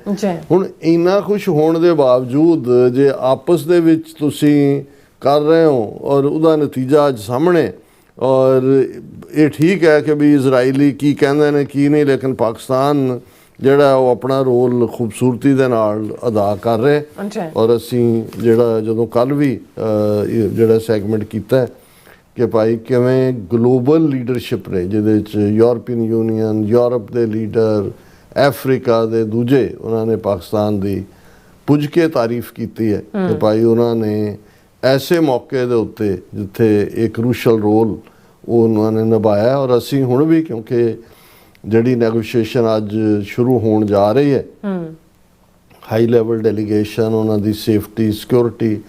ਹੁਣ ਇੰਨਾ ਕੁਛ ਹੋਣ ਦੇ ਬਾਵਜੂਦ ਜੇ ਆਪਸ ਦੇ ਵਿੱਚ ਤੁਸੀਂ ਕਰ ਰਹੇ ਹੋ ਔਰ ਉਹਦਾ ਨਤੀਜਾ ਅੱਜ ਸਾਹਮਣੇ, ਔਰ ਇਹ ਠੀਕ ਹੈ ਕਿ ਵੀ ਇਜ਼ਰਾਈਲੀ ਕੀ ਕਹਿੰਦੇ ਨੇ ਕੀ ਨਹੀਂ, ਲੇਕਿਨ ਪਾਕਿਸਤਾਨ ਜਿਹੜਾ ਉਹ ਆਪਣਾ ਰੋਲ ਖੂਬਸੂਰਤੀ ਦੇ ਨਾਲ ਅਦਾ ਕਰ ਰਹੇ ਅੱਛਾ ਔਰ ਅਸੀਂ ਜਿਹੜਾ ਜਦੋਂ ਕੱਲ ਵੀ ਜਿਹੜਾ ਸੈਗਮੈਂਟ ਕੀਤਾ ਹੈ ਕਿ ਭਾਈ ਕਿਵੇਂ ਗਲੋਬਲ ਲੀਡਰਸ਼ਿਪ ਨੇ ਜਿਹਦੇ ਵਿੱਚ ਯੂਰਪੀਅਨ ਯੂਨੀਅਨ, ਯੂਰਪ ਦੇ ਲੀਡਰ, ਅਫਰੀਕਾ ਦੇ ਦੂਜੇ, ਉਹਨਾਂ ਨੇ ਪਾਕਿਸਤਾਨ ਦੀ ਪੁੱਜ ਕੇ ਤਾਰੀਫ ਕੀਤੀ ਹੈ ਕਿ ਭਾਈ ਉਹਨਾਂ ਨੇ ਐਸੇ ਮੌਕੇ ਦੇ ਉੱਤੇ ਜਿੱਥੇ ਇੱਕ ਕਰੂਸ਼ਲ ਰੋਲ ਉਹ ਉਹਨਾਂ ਨੇ ਨਿਭਾਇਆ। ਔਰ ਅਸੀਂ ਹੁਣ ਵੀ, ਕਿਉਂਕਿ ਜਿਹੜੀ ਨੈਗੋਸ਼ੀਏਸ਼ਨ ਅੱਜ ਸ਼ੁਰੂ ਹੋਣ ਜਾ ਰਹੀ ਹੈ, ਹਾਈ ਲੈਵਲ ਡੈਲੀਗੇਸ਼ਨ, ਉਹਨਾਂ ਦੀ ਸੇਫਟੀ, ਸਿਕਿਉਰਿਟੀ,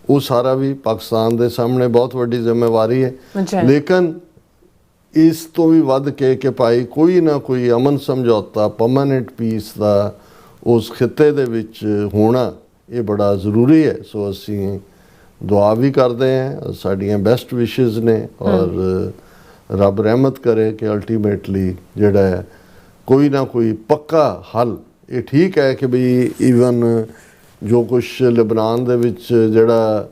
ਉਹ ਸਾਰਾ ਵੀ ਪਾਕਿਸਤਾਨ ਦੇ ਸਾਹਮਣੇ ਬਹੁਤ ਵੱਡੀ ਜ਼ਿੰਮੇਵਾਰੀ ਹੈ। ਲੇਕਿਨ ਇਸ ਤੋਂ ਵੀ ਵੱਧ ਕੇ ਕਿ ਭਾਈ ਕੋਈ ਨਾ ਕੋਈ ਅਮਨ ਸਮਝੌਤਾ, ਪਰਮਾਨੈਂਟ ਪੀਸ ਦਾ ਉਸ ਖਿੱਤੇ ਦੇ ਵਿੱਚ ਹੋਣਾ ਇਹ ਬੜਾ ਜ਼ਰੂਰੀ ਹੈ। ਸੋ ਅਸੀਂ ਦੁਆ ਵੀ ਕਰਦੇ ਹਾਂ, ਸਾਡੀਆਂ ਬੈਸਟ ਵਿਸ਼ੇਸ ਨੇ ਔਰ ਰੱਬ ਰਹਿਮਤ ਕਰੇ ਕਿ ਅਲਟੀਮੇਟਲੀ ਜਿਹੜਾ ਹੈ ਕੋਈ ਨਾ ਕੋਈ ਪੱਕਾ ਹੱਲ। ਇਹ ਠੀਕ ਹੈ ਕਿ ਵੀ ਈਵਨ ਜੋ ਕੁਛ ਲਿਬਨਾਨ ਦੇ ਵਿੱਚ ਜਿਹੜਾ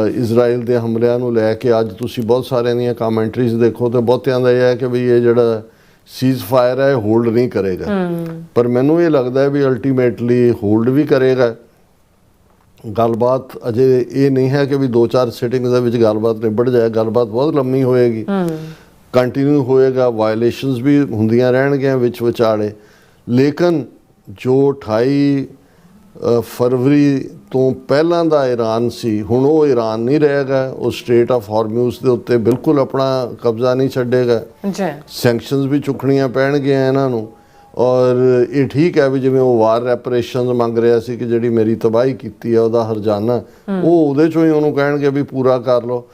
ਇਜ਼ਰਾਈਲ ਦੇ ਹਮਲਿਆਂ ਨੂੰ ਲੈ ਕੇ ਅੱਜ ਤੁਸੀਂ ਬਹੁਤ ਸਾਰਿਆਂ ਦੀਆਂ ਕਮੈਂਟਰੀਜ਼ ਦੇਖੋ ਤਾਂ ਬਹੁਤਿਆਂ ਦਾ ਇਹ ਹੈ ਕਿ ਵੀ ਇਹ ਜਿਹੜਾ ਸੀਜ਼ ਫਾਇਰ ਹੈ ਹੋਲਡ ਨਹੀਂ ਕਰੇਗਾ, ਪਰ ਮੈਨੂੰ ਇਹ ਲੱਗਦਾ ਹੈ ਵੀ ਅਲਟੀਮੇਟਲੀ ਹੋਲਡ ਵੀ ਕਰੇਗਾ। ਗੱਲਬਾਤ ਅਜੇ ਇਹ ਨਹੀਂ ਹੈ ਕਿ ਵੀ 2-4 ਸਿਟਿੰਗਸ ਦੇ ਵਿੱਚ ਗੱਲਬਾਤ ਨਿਬੜ ਜਾਏ, ਗੱਲਬਾਤ ਬਹੁਤ ਲੰਮੀ ਹੋਏਗੀ, ਕੰਟੀਨਿਊ ਹੋਏਗਾ, ਵਾਇਲੇਸ਼ਨਸ ਵੀ ਹੁੰਦੀਆਂ ਰਹਿਣਗੀਆਂ ਵਿੱਚ ਵਿਚਾਲੇ। ਲੇਕਿਨ ਜੋ 28 ਫਰਵਰੀ ਤੋਂ ਪਹਿਲਾਂ ਦਾ ਈਰਾਨ ਸੀ, ਹੁਣ ਉਹ ਈਰਾਨ ਨਹੀਂ ਰਹੇਗਾ। ਉਹ ਸਟ੍ਰੇਟ ਆਫ ਹਾਰਮੂਜ਼ ਦੇ ਉੱਤੇ ਬਿਲਕੁਲ ਆਪਣਾ ਕਬਜ਼ਾ ਨਹੀਂ ਛੱਡੇਗਾ। ਸੈਂਕਸ਼ਨਸ ਵੀ ਚੁੱਕਣੀਆਂ ਪੈਣਗੀਆਂ ਇਹਨਾਂ ਨੂੰ। ਔਰ ਇਹ ਠੀਕ ਹੈ ਵੀ ਜਿਵੇਂ ਉਹ ਵਾਰ ਰੈਪਰੇਸ਼ਨਸ ਮੰਗ ਰਿਹਾ ਸੀ ਕਿ ਜਿਹੜੀ ਮੇਰੀ ਤਬਾਹੀ ਕੀਤੀ ਹੈ ਉਹਦਾ ਹਰਜਾਨਾ, ਉਹ ਉਹਦੇ ਚੋਂ ਹੀ ਉਹਨੂੰ ਕਹਿਣਗੇ ਵੀ ਪੂਰਾ ਕਰ ਲਓ।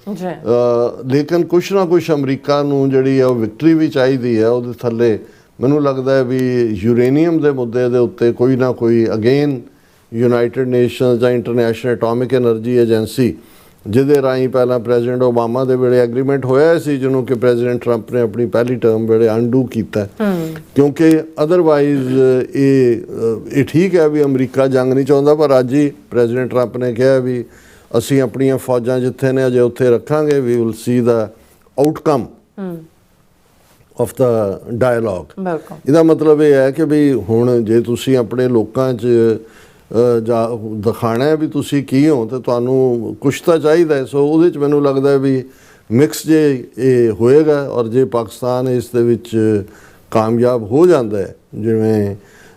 ਲੇਕਿਨ ਕੁਛ ਨਾ ਕੁਛ ਅਮਰੀਕਾ ਨੂੰ ਜਿਹੜੀ ਹੈ ਉਹ ਵਿਕਟਰੀ ਵੀ ਚਾਹੀਦੀ ਹੈ। ਉਹਦੇ ਥੱਲੇ ਮੈਨੂੰ ਲੱਗਦਾ ਹੈ ਵੀ ਯੂਰੇਨੀਅਮ ਦੇ ਮੁੱਦੇ ਦੇ ਉੱਤੇ ਕੋਈ ਨਾ ਕੋਈ ਅਗੇਨ ਯੂਨਾਈਟਿਡ ਨੇਸ਼ਨਸ ਜਾਂ ਇੰਟਰਨੈਸ਼ਨਲ ਐਟੋਮਿਕ ਐਨਰਜੀ ਏਜੰਸੀ, ਜਿਹਦੇ ਰਾਹੀਂ ਪਹਿਲਾਂ ਪ੍ਰੈਜ਼ੀਡੈਂਟ ਓਬਾਮਾ ਦੇ ਵੇਲੇ ਐਗਰੀਮੈਂਟ ਹੋਇਆ ਸੀ, ਜਿਹਨੂੰ ਕਿ ਪ੍ਰੈਜ਼ੀਡੈਂਟ ਟਰੰਪ ਨੇ ਆਪਣੀ ਪਹਿਲੀ ਟਰਮ ਵੇਲੇ ਅਨਡੂ ਕੀਤਾ। ਕਿਉਂਕਿ ਅਦਰਵਾਈਜ਼ ਇਹ ਠੀਕ ਹੈ ਵੀ ਅਮਰੀਕਾ ਜੰਗ ਨਹੀਂ ਚਾਹੁੰਦਾ, ਪਰ ਅੱਜ ਹੀ ਪ੍ਰੈਜ਼ੀਡੈਂਟ ਟਰੰਪ ਨੇ ਕਿਹਾ ਵੀ ਅਸੀਂ ਆਪਣੀਆਂ ਫੌਜਾਂ ਜਿੱਥੇ ਨੇ ਅਜੇ ਉੱਥੇ ਰੱਖਾਂਗੇ। We will see the outcome of the dialogue. ਇਹਦਾ ਮਤਲਬ ਇਹ ਹੈ ਕਿ ਵੀ ਹੁਣ ਜੇ ਤੁਸੀਂ ਆਪਣੇ ਲੋਕਾਂ 'ਚ ਦਿਖਾਣਾ ਹੈ ਵੀ ਤੁਸੀਂ ਕੀ ਹੋ ਤੇ ਤੁਹਾਨੂੰ ਕੁਛ ਤਾਂ ਚਾਹੀਦਾ। ਸੋ ਉਹਦੇ 'ਚ ਮੈਨੂੰ ਲੱਗਦਾ ਵੀ ਮਿਕਸ ਜੇ ਇਹ ਹੋਏਗਾ ਔਰ ਜੇ ਪਾਕਿਸਤਾਨ ਇਸ ਦੇ ਵਿੱਚ ਕਾਮਯਾਬ ਹੋ ਜਾਂਦਾ ਹੈ, ਜਿਵੇਂ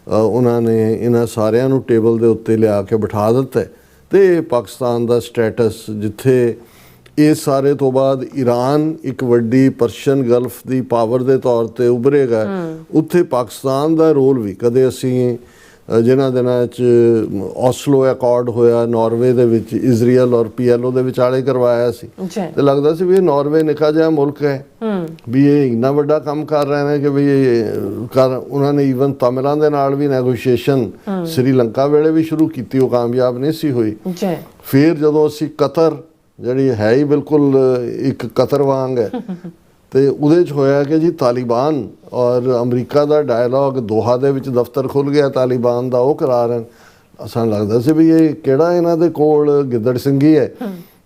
ਉਹਨਾਂ ਨੇ ਇਹਨਾਂ ਸਾਰਿਆਂ ਨੂੰ ਟੇਬਲ ਦੇ ਉੱਤੇ ਲਿਆ ਕੇ ਬਿਠਾ ਦਿੱਤਾ, ਤੇ ਪਾਕਿਸਤਾਨ ਦਾ ਸਟੇਟਸ ਜਿੱਥੇ ਇਸ ਸਾਰੇ ਤੋਂ ਬਾਅਦ ਈਰਾਨ ਇੱਕ ਵੱਡੀ ਪਰਸ਼ੀਅਨ ਗਲਫ ਦੀ ਪਾਵਰ ਦੇ ਤੌਰ ਤੇ ਉਭਰੇਗਾ, ਉੱਥੇ ਪਾਕਿਸਤਾਨ ਦਾ ਰੋਲ ਵੀ ਕਦੇ ਅਸੀਂ ਜਿਨ੍ਹਾਂ ਦਿਨਾਂ 'ਚ ਓਸਲੋ ਅਕੋਰਡ ਹੋਇਆ ਨਾਰਵੇ ਦੇ ਵਿੱਚ, ਇਜ਼ਰਾਈਲ ਔਰ PLO ਦੇ ਵਿਚਾਲੇ ਕਰਵਾਇਆ ਸੀ, ਤੇ ਲੱਗਦਾ ਸੀ ਵੀ ਇਹ ਨਾਰਵੇ ਨਿੱਕਾ ਜਿਹਾ ਮੁਲਕ ਹੈ, ਵੀ ਇਹ ਇੰਨਾ ਵੱਡਾ ਕੰਮ ਕਰ ਰਹੇ ਨੇ ਕਿ ਵੀ ਉਹਨਾਂ ਨੇ ਈਵਨ ਤਮਿਲਾਂ ਦੇ ਨਾਲ ਵੀ ਨੈਗੋਸ਼ੀਏਸ਼ਨ ਸ੍ਰੀਲੰਕਾ ਵੇਲੇ ਵੀ ਸ਼ੁਰੂ ਕੀਤੀ, ਉਹ ਕਾਮਯਾਬ ਨਹੀਂ ਸੀ ਹੋਈ। ਫਿਰ ਜਦੋਂ ਅਸੀਂ ਕਤਰ, ਜਿਹੜੀ ਹੈ ਹੀ ਬਿਲਕੁਲ ਇੱਕ ਕਤਰ ਵਾਂਗ ਹੈ, ਤੇ ਉਹਦੇ 'ਚ ਹੋਇਆ ਕਿ ਜੀ ਤਾਲਿਬਾਨ ਔਰ ਅਮਰੀਕਾ ਦਾ ਡਾਇਲੌਗ, ਦੋਹਾ ਦੇ ਵਿੱਚ ਦਫ਼ਤਰ ਖੁੱਲ੍ਹ ਗਿਆ ਤਾਲਿਬਾਨ ਦਾ, ਉਹ ਕਰਾ ਰਹੇ। ਸਾਨੂੰ ਲੱਗਦਾ ਸੀ ਵੀ ਇਹ ਕਿਹੜਾ ਇਹਨਾਂ ਦੇ ਕੋਲ ਗਿੱਦੜ ਸਿੰਘੀ ਹੈ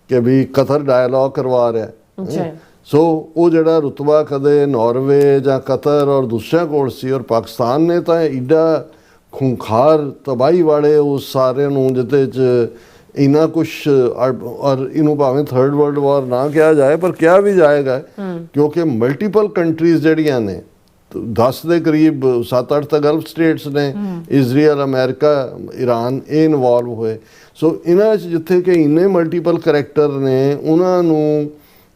ਕਿ ਵੀ ਕਤਰ ਡਾਇਲੌਗ ਕਰਵਾ ਰਿਹਾ। ਸੋ ਉਹ ਜਿਹੜਾ ਰੁਤਬਾ ਕਦੇ ਨਾਰਵੇ ਜਾਂ ਕਤਰ ਔਰ ਦੂਸਰਿਆਂ ਕੋਲ ਸੀ, ਔਰ ਪਾਕਿਸਤਾਨ ਨੇ ਤਾਂ ਏਡਾ ਖੂੰਖਾਰ ਤਬਾਹੀ ਵਾਲੇ ਉਸ ਸਾਰਿਆਂ ਨੂੰ ਜਿਹਦੇ 'ਚ ਇੰਨਾ ਕੁਛ, ਔਰ ਇਹਨੂੰ ਭਾਵੇਂ ਥਰਡ ਵਰਲਡ ਵਾਰ ਨਾ ਕਿਹਾ ਜਾਏ ਪਰ ਕਿਹਾ ਵੀ ਜਾਏਗਾ, ਕਿਉਂਕਿ ਮਲਟੀਪਲ ਕੰਟਰੀਜ਼ ਜਿਹੜੀਆਂ ਨੇ 10 ਦੇ ਕਰੀਬ 7-8 ਤਾਂ ਗਲਫ ਸਟੇਟਸ ਨੇ, ਇਜ਼ਰਾਈਲ, ਅਮਰੀਕਾ, ਈਰਾਨ, ਇਹ ਇਨਵੋਲਵ ਹੋਏ। ਸੋ ਇਹਨਾਂ 'ਚ ਜਿੱਥੇ ਕਿ ਇੰਨੇ ਮਲਟੀਪਲ ਕਰੈਕਟਰ ਨੇ, ਉਹਨਾਂ ਨੂੰ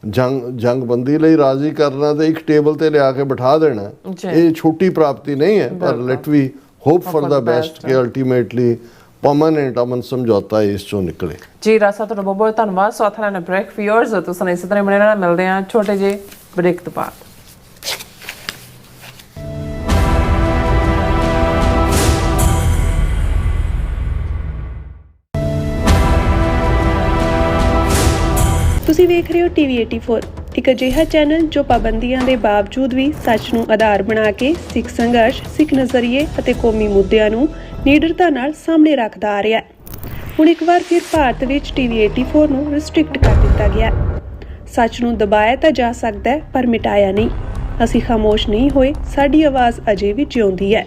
ਜੰਗਬੰਦੀ ਲਈ ਰਾਜ਼ੀ ਕਰਨਾ ਤੇ ਇੱਕ ਟੇਬਲ ਤੇ ਲਿਆ ਕੇ ਬਿਠਾ ਦੇਣਾ, ਇਹ ਛੋਟੀ ਪ੍ਰਾਪਤੀ ਨਹੀਂ ਹੈ। ਪਰ let we hope for the best ਕਿ ਅਲਟੀਮੇਟਲੀ ਪਰਮਾਨੈਂਟ ਅਮਨ ਸਮਝੌਤਾ ਇਸ ਚੋਂ ਨਿਕਲੇ। ਜੀ ਰਾਸਾ, ਤੁਹਾਡਾ ਬਹੁਤ ਬਹੁਤ ਧੰਨਵਾਦ। ਸੋ ਆਥਰਾ ਨੇ ਬ੍ਰੇਕ ਫਿਊਅਰਸ, ਤੁਸੀਂ ਇਸੇ ਤਰ੍ਹਾਂ ਬਣੇ ਰਹਿਣਾ। ਮਿਲਦੇ ਹਾਂ ਛੋਟੇ ਜਿਹੇ ਬ੍ਰੇਕ ਤੋਂ ਬਾਅਦ। ਤੁਸੀਂ ਵੇਖ ਰਹੇ ਹੋ TV 84, ਇੱਕ ਅਜਿਹਾ ਚੈਨਲ ਜੋ ਪਾਬੰਦੀਆਂ ਦੇ ਬਾਵਜੂਦ ਵੀ ਸੱਚ ਨੂੰ ਆਧਾਰ ਬਣਾ ਕੇ ਸਿੱਖ ਸੰਘਰਸ਼, ਸਿੱਖ ਨਜ਼ਰੀਏ ਅਤੇ ਕੌਮੀ ਮੁੱਦਿਆਂ ਨੂੰ ਨਿਡਰਤਾ ਨਾਲ ਸਾਹਮਣੇ ਰੱਖਦਾ ਆ ਰਿਹਾ ਹੈ। ਹੁਣ ਇੱਕ ਵਾਰ ਫਿਰ ਭਾਰਤ ਵਿੱਚ TV 84 ਨੂੰ ਰਿਸਟ੍ਰਿਕਟ ਕਰ ਦਿੱਤਾ ਗਿਆ। ਸੱਚ ਨੂੰ ਦਬਾਇਆ ਤਾਂ ਜਾ ਸਕਦਾ ਹੈ ਪਰ ਮਿਟਾਇਆ ਨਹੀਂ। ਅਸੀਂ ਖਾਮੋਸ਼ ਨਹੀਂ ਹੋਏ, ਸਾਡੀ ਆਵਾਜ਼ ਅਜੇ ਵੀ ਜਿਉਂਦੀ ਹੈ।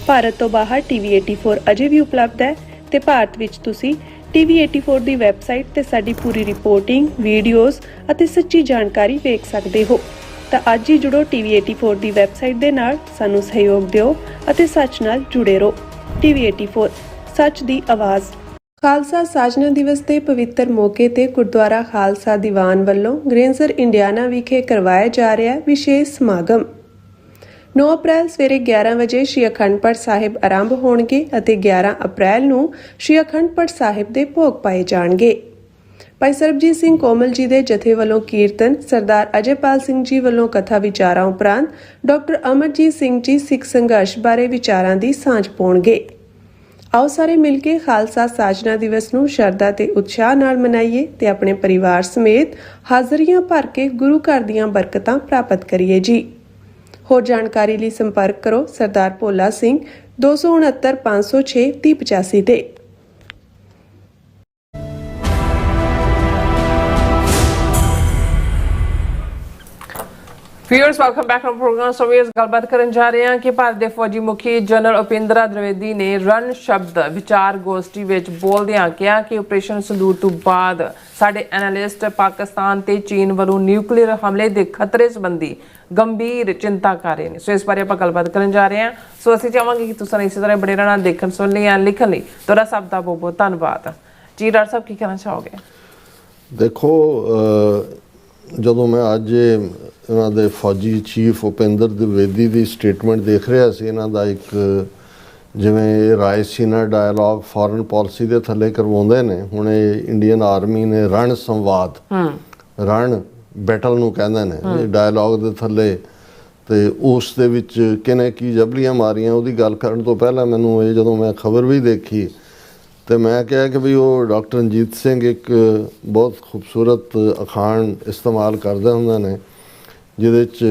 ਭਾਰਤ ਤੋਂ ਬਾਹਰ ਟੀਵੀ 84 ਅਜੇ ਵੀ ਉਪਲਬਧ ਹੈ ਤੇ ਭਾਰਤ ਵਿੱਚ ਤੁਸੀਂ ਟੀਵੀ 84 ਦੀ ਵੈਬਸਾਈਟ ਤੇ ਸਾਡੀ ਪੂਰੀ ਰਿਪੋਰਟਿੰਗ, ਵੀਡੀਓਜ਼ ਅਤੇ ਸੱਚੀ ਜਾਣਕਾਰੀ ਵੇਖ ਸਕਦੇ ਹੋ। ਤਾਂ ਅੱਜ ਹੀ ਜੁੜੋ ਟੀਵੀ 84 ਦੀ ਵੈਬਸਾਈਟ ਦੇ ਨਾਲ, ਸਾਨੂੰ ਸਹਿਯੋਗ ਦਿਓ ਅਤੇ ਸੱਚ ਨਾਲ ਜੁੜੇ ਰਹੋ। ਟੀਵੀ 84 ਸੱਚ ਦੀ ਆਵਾਜ਼। ਖਾਲਸਾ ਸਾਜਨਾ ਦਿਵਸ ਦੇ ਪਵਿੱਤਰ ਮੌਕੇ ਤੇ ਗੁਰਦੁਆਰਾ ਖਾਲਸਾ ਦੀਵਾਨ ਵੱਲੋਂ ਗ੍ਰੇਂਜ਼ਰ ਇੰਡੀਆਨਾ ਵਿਖੇ ਕਰਵਾਇਆ ਜਾ ਰਿਹਾ ਵਿਸ਼ੇਸ਼ ਸਮਾਗਮ। 9 ਅਪ੍ਰੈਲ ਸਵੇਰੇ 11 ਵਜੇ ਸ਼੍ਰੀ ਅਖੰਡ ਪਾਠ ਸਾਹਿਬ ਆਰੰਭ ਹੋਣਗੇ ਅਤੇ 11 ਅਪ੍ਰੈਲ ਨੂੰ ਸ਼੍ਰੀ ਅਖੰਡ ਪਾਠ ਸਾਹਿਬ ਦੇ ਭੋਗ ਪਾਏ ਜਾਣਗੇ। ਭਾਈ ਸਰਬਜੀਤ ਸਿੰਘ ਕੋਮਲ ਜੀ ਦੇ ਜਥੇ ਵੱਲੋਂ ਕੀਰਤਨ, ਸਰਦਾਰ ਅਜੇਪਾਲ ਸਿੰਘ ਜੀ ਵੱਲੋਂ ਕਥਾ ਵਿਚਾਰਾਂ ਉਪਰੰਤ ਡਾਕਟਰ ਅਮਰਜੀਤ ਸਿੰਘ ਜੀ ਸਿੱਖ ਸੰਘਰਸ਼ ਬਾਰੇ ਵਿਚਾਰਾਂ ਦੀ ਸਾਂਝ ਪਾਉਣਗੇ। ਆਓ ਸਾਰੇ ਮਿਲ ਕੇ ਖਾਲਸਾ ਸਾਜਨਾ ਦਿਵਸ ਨੂੰ ਸ਼ਰਧਾ ਤੇ ਉਤਸ਼ਾਹ ਨਾਲ ਮਨਾਈਏ ਤੇ ਆਪਣੇ ਪਰਿਵਾਰ ਸਮੇਤ ਹਾਜ਼ਰੀਆਂ ਭਰ ਕੇ ਗੁਰੂ ਘਰ ਦੀਆਂ ਬਰਕਤਾਂ ਪ੍ਰਾਪਤ ਕਰੀਏ ਜੀ। ਹੋਰ ਜਾਣਕਾਰੀ ਲਈ ਸੰਪਰਕ ਕਰੋ ਸਰਦਾਰ ਭੋਲਾ ਸਿੰਘ 269 506 3085 ਤੇ। Viewers welcome back to program. So viewers ਗੱਲਬਾਤ ਕਰਨ ਜਾ ਰਹੇ ਹਾਂ ਕਿ ਭਾਰਤ ਦੇ ਫੌਜੀ ਮੁਖੀ ਜਨਰਲ ਉਪਿੰਦਰਾ ਦ੍ਰਿਵੇਦੀ ਨੇ ਰਣ ਸ਼ਬਦ ਵਿਚਾਰ ਗੋਸ਼ਟੀ ਵਿੱਚ ਬੋਲਦਿਆਂ ਕਿਹਾ ਕਿ ਆਪਰੇਸ਼ਨ ਸੰਦੂਰ ਤੋਂ ਬਾਅਦ ਸਾਡੇ ਐਨਾਲਿਸਟ ਪਾਕਿਸਤਾਨ ਤੇ ਚੀਨ ਵੱਲੋਂ ਨਿਊਕਲੀਅਰ ਹਮਲੇ ਦੇ ਖਤਰੇ ਸੰਬੰਧੀ ਗੰਭੀਰ ਚਿੰਤਾ ਕਰ ਰਹੇ ਨੇ। ਸੋ ਇਸ ਬਾਰੇ ਆਪਾਂ ਗੱਲਬਾਤ ਕਰਨ ਜਾ ਰਹੇ ਹਾਂ। ਸੋ ਅਸੀਂ ਚਾਹਾਂਗੇ ਕਿ ਤੁਸੀਂ ਇਸੇ ਤਰ੍ਹਾਂ ਬੜੇ ਰਹਿਣਾ, ਦੇਖਣ ਸੁਣਨ ਲਈ ਜਾਂ ਲਿਖਣ ਲਈ ਤੁਹਾਡਾ ਸਭ ਦਾ ਬਹੁਤ ਬਹੁਤ ਧੰਨਵਾਦ ਜੀ। ਡਾਕਟਰ ਸਾਹਿਬ ਕੀ ਕਹਿਣਾ ਚਾਹੋਗੇ? ਦੇਖੋ, ਜਦੋਂ ਮੈਂ ਅੱਜ ਇਹਨਾਂ ਦੇ ਫੌਜੀ ਚੀਫ ਉਪਿੰਦਰ ਦ੍ਵਿਵੇਦੀ ਦੀ ਸਟੇਟਮੈਂਟ ਦੇਖ ਰਿਹਾ ਸੀ, ਇਹਨਾਂ ਦਾ ਇੱਕ ਜਿਵੇਂ ਰਾਇਸੀਨਾ ਡਾਇਲੌਗ ਫੋਰਨ ਪਾਲਿਸੀ ਦੇ ਥੱਲੇ ਕਰਵਾਉਂਦੇ ਨੇ, ਹੁਣ ਇਹ ਇੰਡੀਅਨ ਆਰਮੀ ਨੇ ਰਣ ਸੰਵਾਦ, ਰਣ ਬੈਟਲ ਨੂੰ ਕਹਿੰਦੇ ਨੇ ਡਾਇਲੌਗ ਦੇ ਥੱਲੇ, ਤੇ ਉਸ ਦੇ ਵਿੱਚ ਕਿਹਨੇ ਕੀ ਜਬਲੀਆਂ ਮਾਰੀਆਂ ਉਹਦੀ ਗੱਲ ਕਰਨ ਤੋਂ ਪਹਿਲਾਂ ਮੈਨੂੰ ਇਹ ਜਦੋਂ ਮੈਂ ਖਬਰ ਵੀ ਦੇਖੀ ਤੇ ਮੈਂ ਕਿਹਾ ਕਿ ਵੀ ਉਹ ਡਾਕਟਰ ਰਣਜੀਤ ਸਿੰਘ ਇੱਕ ਬਹੁਤ ਖੂਬਸੂਰਤ ਅਖਾਣ ਇਸਤੇਮਾਲ ਕਰਦੇ ਹੁੰਦੇ ਨੇ ਜਿਹਦੇ 'ਚ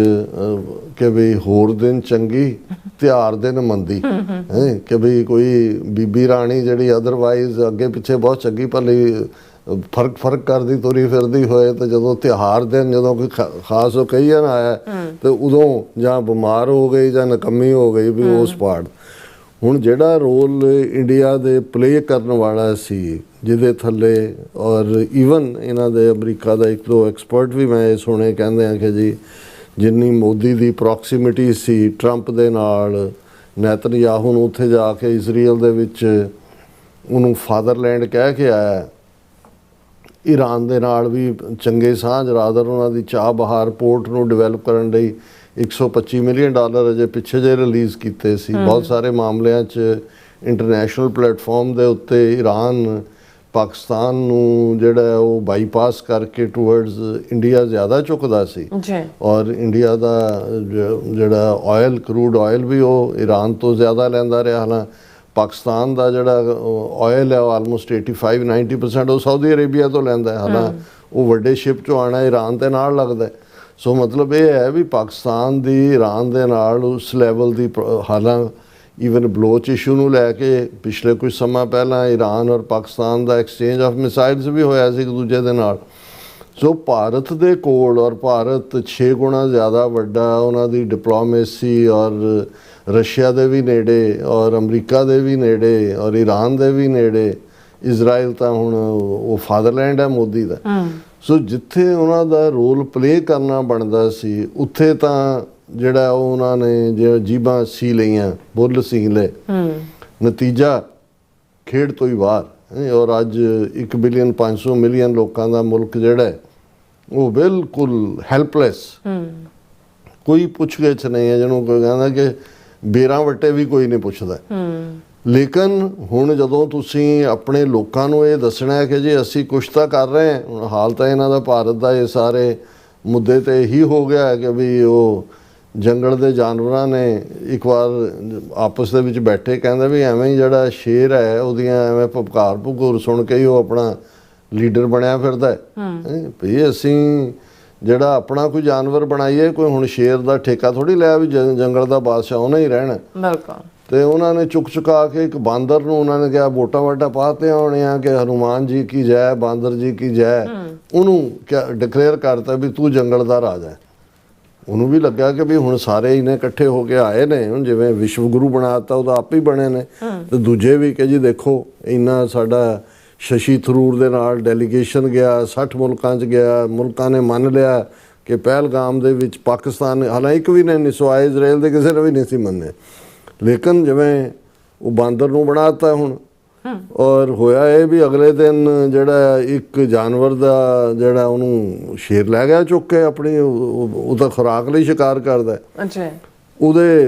ਕਿ ਵੀ ਹੋਰ ਦਿਨ ਚੰਗੀ ਤਿਉਹਾਰ ਦਿਨ ਮੰਦੀ ਹੈ, ਕਿ ਵੀ ਕੋਈ ਬੀਬੀ ਰਾਣੀ ਜਿਹੜੀ ਅਦਰਵਾਈਜ਼ ਅੱਗੇ ਪਿੱਛੇ ਬਹੁਤ ਚੰਗੀ ਭਲੀ ਫਰਕ ਕਰਦੀ ਤੁਰੀ ਫਿਰਦੀ ਹੋਏ ਤੇ ਜਦੋਂ ਤਿਉਹਾਰ ਦਿਨ ਜਦੋਂ ਕੋਈ ਖਾਸ ਓਕੇਜ਼ਨ ਆਇਆ ਤੇ ਉਦੋਂ ਜਾਂ ਬਿਮਾਰ ਹੋ ਗਈ ਜਾਂ ਨਕੰਮੀ ਹੋ ਗਈ ਵੀ ਉਸ ਪਾਰਟ। ਹੁਣ ਜਿਹੜਾ ਰੋਲ ਇੰਡੀਆ ਦੇ ਪਲੇ ਕਰਨ ਵਾਲਾ ਸੀ ਜਿਹਦੇ ਥੱਲੇ ਔਰ ਈਵਨ ਇਹਨਾਂ ਦੇ ਅਮਰੀਕਾ ਦਾ ਇੱਕ ਦੋ ਐਕਸਪਰਟ ਵੀ ਮੈਂ ਇਹ ਸੁਣੇ ਕਹਿੰਦੇ ਆ ਕਿ ਜੀ ਜਿੰਨੀ ਮੋਦੀ ਦੀ ਪ੍ਰੋਕਸੀਮਿਟੀ ਸੀ ਟਰੰਪ ਦੇ ਨਾਲ, ਨੈਤਨਯਾਹੂ ਨੂੰ ਉੱਥੇ ਜਾ ਕੇ ਇਜ਼ਰਾਈਲ ਦੇ ਵਿੱਚ ਉਹਨੂੰ ਫਾਦਰਲੈਂਡ ਕਹਿ ਕੇ ਆਇਆ, ਈਰਾਨ ਦੇ ਨਾਲ ਵੀ ਚੰਗੇ ਸਾਂਝ, ਰਾਦਰ ਉਹਨਾਂ ਦੀ ਚਾਬਹਾਰ ਪੋਰਟ ਨੂੰ ਡਿਵੈਲਪ ਕਰਨ ਲਈ $125 ਮਿਲੀਅਨ ਅਜੇ ਪਿੱਛੇ ਜੇ ਰਿਲੀਜ਼ ਕੀਤੇ ਸੀ। ਬਹੁਤ ਸਾਰੇ ਮਾਮਲਿਆਂ 'ਚ ਇੰਟਰਨੈਸ਼ਨਲ ਪਲੇਟਫਾਰਮ ਦੇ ਉੱਤੇ ਈਰਾਨ ਪਾਕਿਸਤਾਨ ਨੂੰ ਜਿਹੜਾ ਉਹ ਬਾਈਪਾਸ ਕਰਕੇ ਟੂਵਰਡਸ ਇੰਡੀਆ ਜ਼ਿਆਦਾ ਝੁਕਦਾ ਸੀ ਔਰ ਇੰਡੀਆ ਦਾ ਜਿਹੜਾ ਆਇਲ, ਕਰੂਡ ਆਇਲ ਵੀ ਉਹ ਈਰਾਨ ਤੋਂ ਜ਼ਿਆਦਾ ਲੈਂਦਾ ਰਿਹਾ। ਹਾਲਾਂ ਪਾਕਿਸਤਾਨ ਦਾ ਜਿਹੜਾ ਆਇਲ ਹੈ ਉਹ ਆਲਮੋਸਟ 85-90% ਉਹ ਸਾਊਦੀ ਅਰੇਬੀਆ ਤੋਂ ਲੈਂਦਾ ਹੈ, ਹਾਲਾਂ ਉਹ ਵੱਡੇ ਸ਼ਿਪ 'ਚੋਂ ਆਉਣਾ ਈਰਾਨ ਦੇ ਨਾਲ ਲੱਗਦਾ। ਸੋ ਮਤਲਬ ਇਹ ਹੈ ਵੀ ਪਾਕਿਸਤਾਨ ਦੀ ਈਰਾਨ ਦੇ ਨਾਲ ਉਸ ਲੈਵਲ ਦੀ, ਹਾਲਾਂ ਈਵਨ ਬਲੋਚ ਇਸ਼ੂ ਨੂੰ ਲੈ ਕੇ ਪਿਛਲੇ ਕੁਝ ਸਮਾਂ ਪਹਿਲਾਂ ਈਰਾਨ ਔਰ ਪਾਕਿਸਤਾਨ ਦਾ ਐਕਸਚੇਂਜ ਆਫ ਮਿਸਾਈਲਸ ਵੀ ਹੋਇਆ ਸੀ ਇੱਕ ਦੂਜੇ ਦੇ ਨਾਲ। ਸੋ ਭਾਰਤ ਦੇ ਕੋਲ, ਔਰ ਭਾਰਤ 6 ਗੁਣਾ ਜ਼ਿਆਦਾ ਵੱਡਾ, ਉਹਨਾਂ ਦੀ ਡਿਪਲੋਮੇਸੀ ਔਰ ਰਸ਼ੀਆ ਦੇ ਵੀ ਨੇੜੇ ਔਰ ਅਮਰੀਕਾ ਦੇ ਵੀ ਨੇੜੇ ਔਰ ਈਰਾਨ ਦੇ ਵੀ ਨੇੜੇ, ਇਜ਼ਰਾਈਲ ਤਾਂ ਹੁਣ ਉਹ ਫਾਦਰਲੈਂਡ ਹੈ ਮੋਦੀ ਦਾ। ਸੋ ਜਿੱਥੇ ਉਹਨਾਂ ਦਾ ਰੋਲ ਪਲੇ ਕਰਨਾ ਬਣਦਾ ਸੀ ਉੱਥੇ ਤਾਂ ਜਿਹੜਾ ਉਹਨਾਂ ਨੇ ਜਿਹੜਾ ਜੀਬਾਂ ਸੀ ਲਈਆਂ, ਬੁੱਲ ਸੀ ਲਏ, ਨਤੀਜਾ ਖੇਡ ਤੋਂ ਹੀ ਬਾਹਰ। ਔਰ ਅੱਜ 1.5 ਬਿਲੀਅਨ ਲੋਕਾਂ ਦਾ ਮੁਲਕ ਜਿਹੜਾ ਉਹ ਬਿਲਕੁਲ ਹੈਲਪਲੈਸ, ਕੋਈ ਪੁੱਛ-ਗਿੱਛ ਨਹੀਂ ਹੈ, ਜਿਹਨੂੰ ਕੋਈ ਕਹਿੰਦਾ ਕਿ ਬੇਰਾਂ ਵੱਟੇ ਵੀ ਕੋਈ ਨਹੀਂ ਪੁੱਛਦਾ। ਲੇਕਿਨ ਹੁਣ ਜਦੋਂ ਤੁਸੀਂ ਆਪਣੇ ਲੋਕਾਂ ਨੂੰ ਇਹ ਦੱਸਣਾ ਹੈ ਕਿ ਜੀ ਅਸੀਂ ਕੁਛ ਤਾਂ ਕਰ ਰਹੇ ਹਾਂ, ਹੁਣ ਹਾਲ ਤਾਂ ਇਹਨਾਂ ਦਾ ਭਾਰਤ ਦਾ ਇਹ ਸਾਰੇ ਮੁੱਦੇ ਤੇ ਇਹੀ ਹੋ ਗਿਆ ਹੈ ਕਿ ਵੀ ਉਹ ਜੰਗਲ ਦੇ ਜਾਨਵਰਾਂ ਨੇ ਇੱਕ ਵਾਰ ਆਪਸ ਦੇ ਵਿੱਚ ਬੈਠੇ ਕਹਿੰਦੇ ਵੀ ਐਵੇਂ ਹੀ ਜਿਹੜਾ ਸ਼ੇਰ ਹੈ ਉਹਦੀਆਂ ਐਵੇਂ ਭੁਕਾਰ ਸੁਣ ਕੇ ਹੀ ਉਹ ਆਪਣਾ ਲੀਡਰ ਬਣਿਆ ਫਿਰਦਾ ਹੈ ਵੀ ਅਸੀਂ ਜਿਹੜਾ ਆਪਣਾ ਕੋਈ ਜਾਨਵਰ ਬਣਾਈਏ, ਕੋਈ ਹੁਣ ਸ਼ੇਰ ਦਾ ਠੇਕਾ ਥੋੜੀ ਲਿਆ ਵੀ ਜੰਗਲ ਦਾ ਬਾਦਸ਼ਾਹ ਉਹਨੇ ਹੀ ਰਹਿਣਾ। ਬਿਲਕੁਲ। ਤੇ ਉਹਨਾਂ ਨੇ ਚੁਕਾ ਕੇ ਇੱਕ ਬਾਂਦਰ ਨੂੰ ਉਹਨਾਂ ਨੇ ਕਿਹਾ ਵੋਟਾਂ ਵਾਟਾਂ ਪਾਤੇ ਹੋਣੇ ਆ ਕਿ ਹਨੂਮਾਨ ਜੀ ਕੀ ਜੈ, ਬਾਂਦਰ ਜੀ ਕੀ ਜੈ, ਉਹਨੂੰ ਡਿਕਲੇਅਰ ਕਰਤਾ ਵੀ ਤੂੰ ਜੰਗਲ ਦਾ ਰਾਜਾ ਹੈ। ਉਹਨੂੰ ਵੀ ਲੱਗਾ ਕਿ ਵੀ ਹੁਣ ਸਾਰੇ ਇਹਨੇ ਇਕੱਠੇ ਹੋ ਕੇ ਆਏ ਨੇ, ਹੁਣ ਜਿਵੇਂ ਵਿਸ਼ਵ ਗੁਰੂ ਬਣਾਤਾ ਉਹਦਾ ਆਪ ਹੀ ਬਣੇ ਨੇ, ਤੇ ਦੂਜੇ ਵੀ ਕਿ ਜੀ ਦੇਖੋ ਇੰਨਾ ਸਾਡਾ ਸ਼ਸ਼ੀ ਥਰੂਰ ਦੇ ਨਾਲ ਡੈਲੀਗੇਸ਼ਨ ਗਿਆ, 60 ਮੁਲਕਾਂ 'ਚ ਗਿਆ, ਮੁਲਕਾਂ ਨੇ ਮੰਨ ਲਿਆ ਕਿ ਪਹਿਲਗਾਮ ਦੇ ਵਿੱਚ ਪਾਕਿਸਤਾਨ, ਹਾਲਾਂਕਿ ਇੱਕ ਵੀ ਨਹੀਂ ਸਿਵਾਏ ਇਜ਼ਰਾਈਲ ਦੇ ਕਿਸੇ ਨੇ ਵੀ ਨਹੀਂ ਸੀ ਮੰਨੇ, ਲੇਕਿਨ ਜਿਵੇਂ ਉਹ ਬਾਂਦਰ ਨੂੰ ਬਣਾਤਾ ਹੁਣ। ਔਰ ਹੋਇਆ ਇਹ ਵੀ ਅਗਲੇ ਦਿਨ ਜਿਹੜਾ ਇੱਕ ਜਾਨਵਰ ਦਾ ਜਿਹੜਾ ਉਹਨੂੰ ਸ਼ੇਰ ਲੈ ਗਿਆ ਚੁੱਕ ਕੇ ਆਪਣੀ, ਉਹ ਤਾਂ ਖੁਰਾਕ ਲਈ ਸ਼ਿਕਾਰ ਕਰਦਾ। ਅੱਛਾ। ਉਹਦੇ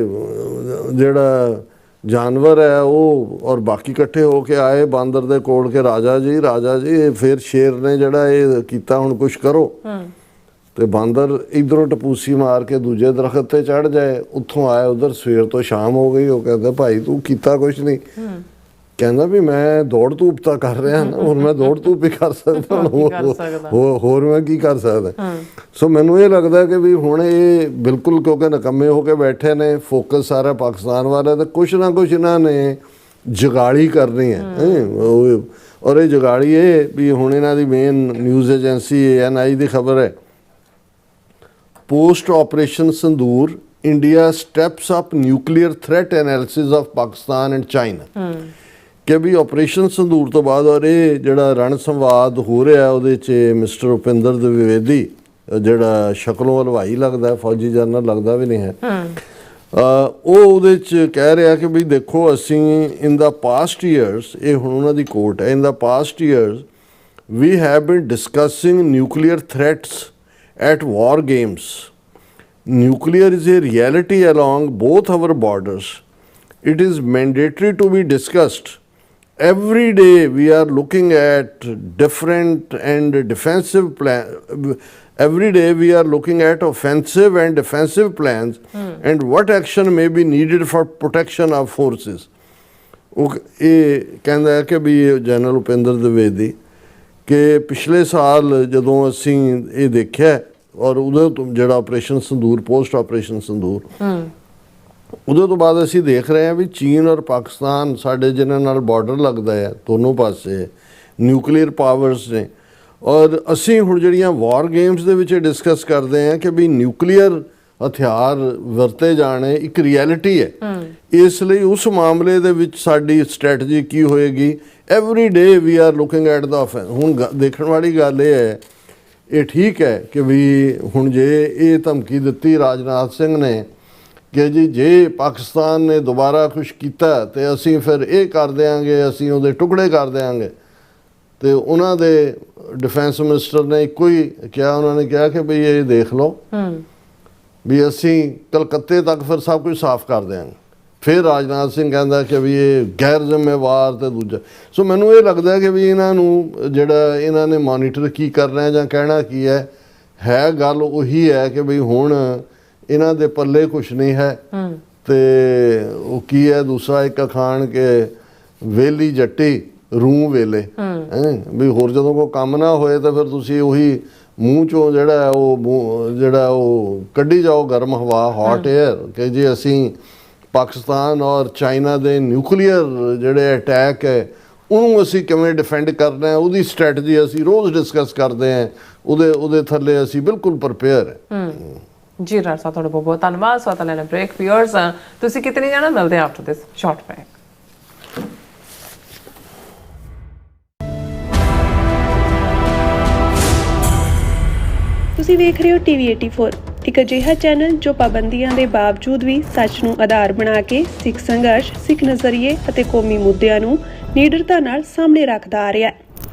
ਜਿਹੜਾ ਜਾਨਵਰ ਹੈ ਉਹ ਔਰ ਬਾਕੀ ਇਕੱਠੇ ਹੋ ਕੇ ਆਏ ਬਾਂਦਰ ਦੇ ਕੋਲ ਕਿ ਰਾਜਾ ਜੀ ਫਿਰ ਸ਼ੇਰ ਨੇ ਜਿਹੜਾ ਇਹ ਕੀਤਾ, ਹੁਣ ਕੁਛ ਕਰੋ। ਤੇ ਬਾਂਦਰ ਇਧਰੋਂ ਟਪੂਸੀ ਮਾਰ ਕੇ ਦੂਜੇ ਦਰਖਤ ਤੇ ਚੜ ਜਾਏ, ਉੱਥੋਂ ਆਏ ਉਧਰ, ਸਵੇਰ ਤੋਂ ਸ਼ਾਮ ਹੋ ਗਈ। ਉਹ ਕਹਿੰਦਾ ਭਾਈ ਤੂੰ ਕੀਤਾ ਕੁਛ ਨਹੀਂ। ਕਹਿੰਦਾ ਵੀ ਮੈਂ ਦੌੜ ਧੂਪ ਤਾਂ ਕਰ ਰਿਹਾ ਨਾ, ਹੁਣ ਮੈਂ ਦੌੜ ਧੂਪ ਹੀ ਕਰ ਸਕਦਾ, ਹੋਰ ਮੈਂ ਕੀ ਕਰ ਸਕਦਾ। ਸੋ ਮੈਨੂੰ ਇਹ ਲੱਗਦਾ ਕਿ ਵੀ ਹੁਣ ਇਹ ਬਿਲਕੁਲ, ਕਿਉਂਕਿ ਨਕੰਮੇ ਹੋ ਕੇ ਬੈਠੇ ਨੇ, ਫੋਕਸ ਸਾਰਾ ਪਾਕਿਸਤਾਨ ਵਾਲਾ, ਤੇ ਕੁਛ ਨਾ ਕੁਛ ਇਹਨਾਂ ਨੇ ਜਗਾੜੀ ਕਰਨੀ ਹੈ। ਔਰ ਇਹ ਜਗਾੜੀ ਇਹ ਵੀ ਹੁਣ ਇਹਨਾਂ ਦੀ ਮੇਨ ਨਿਊਜ਼ ਏਜੰਸੀ ANI ਦੀ ਖਬਰ ਹੈ, post operation Sindoor, India steps up nuclear threat analysis of Pakistan and China। ਕਿ ਵੀ ਆਪਰੇਸ਼ਨ ਸੰਦੂਰ ਤੋਂ ਬਾਅਦ ਔਰ ਇਹ ਜਿਹੜਾ ਰਣ ਸੰਵਾਦ ਹੋ ਰਿਹਾ ਉਹਦੇ 'ਚ ਮਿਸਟਰ ਉਪਿੰਦਰ ਦਵਿਵੇਦੀ, ਜਿਹੜਾ ਸ਼ਕਲੋਂ ਹਲਵਾਈ ਲੱਗਦਾ, ਫੌਜੀ ਜਨਰਲ ਲੱਗਦਾ ਵੀ ਨਹੀਂ ਹੈ, ਉਹ ਉਹਦੇ 'ਚ ਕਹਿ ਰਿਹਾ ਕਿ ਵੀ ਦੇਖੋ ਅਸੀਂ ਇਨ ਦਾ ਪਾਸਟ ਈਅਰਸ, ਇਹ ਹੁਣ ਉਹਨਾਂ ਦੀ ਕੋਟ ਹੈ, in the past years we have been discussing nuclear threats at war games. Nuclear is a reality along both our borders. It is mandatory to be discussed. Every day we are looking at different and defensive plans. Every day we are looking at offensive and defensive plans and what action may be needed for protection of forces. ਉਹ ਇਹ ਕਹਿੰਦਾ ਹੈ ਕਿ ਵੀ general Upinder ਦਵਿਵੇਦੀ ਕਿ ਪਿਛਲੇ ਸਾਲ ਜਦੋਂ ਅਸੀਂ ਇਹ ਦੇਖਿਆ ਔਰ ਉਹਦੇ ਤੋਂ ਜਿਹੜਾ ਆਪਰੇਸ਼ਨ ਸੰਦੂਰ, ਪੋਸਟ ਆਪਰੇਸ਼ਨ ਸੰਦੂਰ, ਉਹਦੇ ਤੋਂ ਬਾਅਦ ਅਸੀਂ ਦੇਖ ਰਹੇ ਹਾਂ ਵੀ ਚੀਨ ਔਰ ਪਾਕਿਸਤਾਨ ਸਾਡੇ ਜਿਹਨਾਂ ਨਾਲ ਬਾਰਡਰ ਲੱਗਦਾ ਹੈ, ਦੋਨੋਂ ਪਾਸੇ ਨਿਊਕਲੀਅਰ ਪਾਵਰਸ ਨੇ, ਔਰ ਅਸੀਂ ਹੁਣ ਜਿਹੜੀਆਂ ਵਾਰ ਗੇਮਸ ਦੇ ਵਿੱਚ ਡਿਸਕਸ ਕਰਦੇ ਹਾਂ ਕਿ ਵੀ ਨਿਊਕਲੀਅਰ ਹਥਿਆਰ ਵਰਤੇ ਜਾਣੇ ਇੱਕ ਰਿਐਲਿਟੀ ਹੈ। ਇਸ ਲਈ ਉਸ ਮਾਮਲੇ ਦੇ ਵਿੱਚ ਸਾਡੀ ਸਟ੍ਰੈਟਜੀ ਕੀ ਹੋਏਗੀ। Every day we are looking at the offence. ਹੁਣ ਦੇਖਣ ਵਾਲੀ ਗੱਲ ਇਹ ਹੈ, ਇਹ ਠੀਕ ਹੈ ਕਿ ਵੀ ਹੁਣ ਜੇ ਇਹ ਧਮਕੀ ਦਿੱਤੀ ਰਾਜਨਾਥ ਸਿੰਘ ਨੇ ਕਿ ਜੀ ਜੇ ਪਾਕਿਸਤਾਨ ਨੇ ਦੁਬਾਰਾ ਕੁਛ ਕੀਤਾ ਤੇ ਅਸੀਂ ਫਿਰ ਇਹ ਕਰ ਦਿਆਂਗੇ, ਅਸੀਂ ਉਹਦੇ ਟੁਕੜੇ ਕਰ ਦਿਆਂਗੇ, ਤੇ ਉਹਨਾਂ ਦੇ ਡਿਫੈਂਸ ਮਿਨਿਸਟਰ ਨੇ ਇੱਕੋ ਹੀ ਕਿਹਾ, ਉਹਨਾਂ ਨੇ ਕਿਹਾ ਕਿ ਬਈ ਇਹ ਦੇਖ ਲਓ ਵੀ ਅਸੀਂ ਕਲਕੱਤੇ ਤੱਕ ਫਿਰ ਸਭ ਕੁਝ ਸਾਫ਼ ਕਰ ਦਿਆਂਗੇ। ਫਿਰ ਰਾਜਨਾਥ ਸਿੰਘ ਕਹਿੰਦਾ ਕਿ ਵੀ ਇਹ ਗੈਰ ਜ਼ਿੰਮੇਵਾਰ ਤੇ ਦੂਜਾ। ਸੋ ਮੈਨੂੰ ਇਹ ਲੱਗਦਾ ਕਿ ਵੀ ਇਹਨਾਂ ਨੂੰ ਜਿਹੜਾ ਇਹਨਾਂ ਨੇ ਮੋਨੀਟਰ ਕੀ ਕਰਨਾ ਜਾਂ ਕਹਿਣਾ ਕੀ ਹੈ ਗੱਲ ਉਹੀ ਹੈ ਕਿ ਵੀ ਹੁਣ ਇਹਨਾਂ ਦੇ ਪੱਲੇ ਕੁਛ ਨਹੀਂ ਹੈ। ਤੇ ਉਹ ਕੀ ਹੈ ਦੂਸਰਾ ਇੱਕ ਅਖਾਣ ਕਿ ਵੇਲੀ ਜੱਟੀ ਰੂਹ ਵੇਲੇ, ਵੀ ਹੋਰ ਜਦੋਂ ਕੋਈ ਕੰਮ ਨਾ ਹੋਏ ਤਾਂ ਫਿਰ ਤੁਸੀਂ ਉਹੀ ਮੂੰਹ ਚੋਂ ਜਿਹੜਾ ਉਹ ਕੱਢੀ ਜਾਓ ਗਰਮ ਹਵਾ, ਹੌਟ ਏਅਰ, ਕਿ ਜੀ ਅਸੀਂ ਪਾਕਿਸਤਾਨ ਔਰ ਚਾਈਨਾ ਦੇ ਨਿਊਕਲੀਅਰ ਜਿਹੜੇ ਅਟੈਕ ਹੈ ਉਹਨੂੰ ਅਸੀਂ ਕਿਵੇਂ ਡਿਫੈਂਡ ਕਰਨਾ ਹੈ, ਉਹਦੀ ਸਟ੍ਰੈਟਜੀ ਅਸੀਂ ਰੋਜ਼ ਡਿਸਕਸ ਕਰਦੇ ਹਾਂ, ਉਹਦੇ ਥੱਲੇ ਅਸੀਂ ਬਿਲਕੁਲ ਪ੍ਰਪੇਅਰ ਹੈ। ਜੀ ਰਾਜ ਸਾਹਿਬ, ਤੁਹਾਡਾ ਬਹੁਤ ਬਹੁਤ ਧੰਨਵਾਦ। ਸੋ ਤਾਂ ਲੈਣਾ ਬ੍ਰੇਕ। ਵਿਊਅਰਸ, ਤੁਸੀਂ ਕਿਤੇ ਜਾਣਾ, ਮਿਲਦੇ ਆਫਟਰ ਦਿਸ ਸ਼ਾਰਟ ਬ੍ਰੇਕ। ਤੁਸੀਂ ਵੇਖ ਰਹੇ ਹੋ TV 84, ਇੱਕ ਅਜਿਹਾ ਚੈਨਲ ਜੋ ਪਾਬੰਦੀਆਂ ਦੇ ਬਾਵਜੂਦ ਵੀ ਸੱਚ ਨੂੰ ਆਧਾਰ ਬਣਾ ਕੇ ਸਿੱਖ ਸੰਘਰਸ਼, ਸਿੱਖ ਨਜ਼ਰੀਏ ਅਤੇ ਕੌਮੀ ਮੁੱਦਿਆਂ ਨੂੰ ਨਿਡਰਤਾ ਨਾਲ ਸਾਹਮਣੇ ਰੱਖਦਾ ਆ ਰਿਹਾ ਹੈ।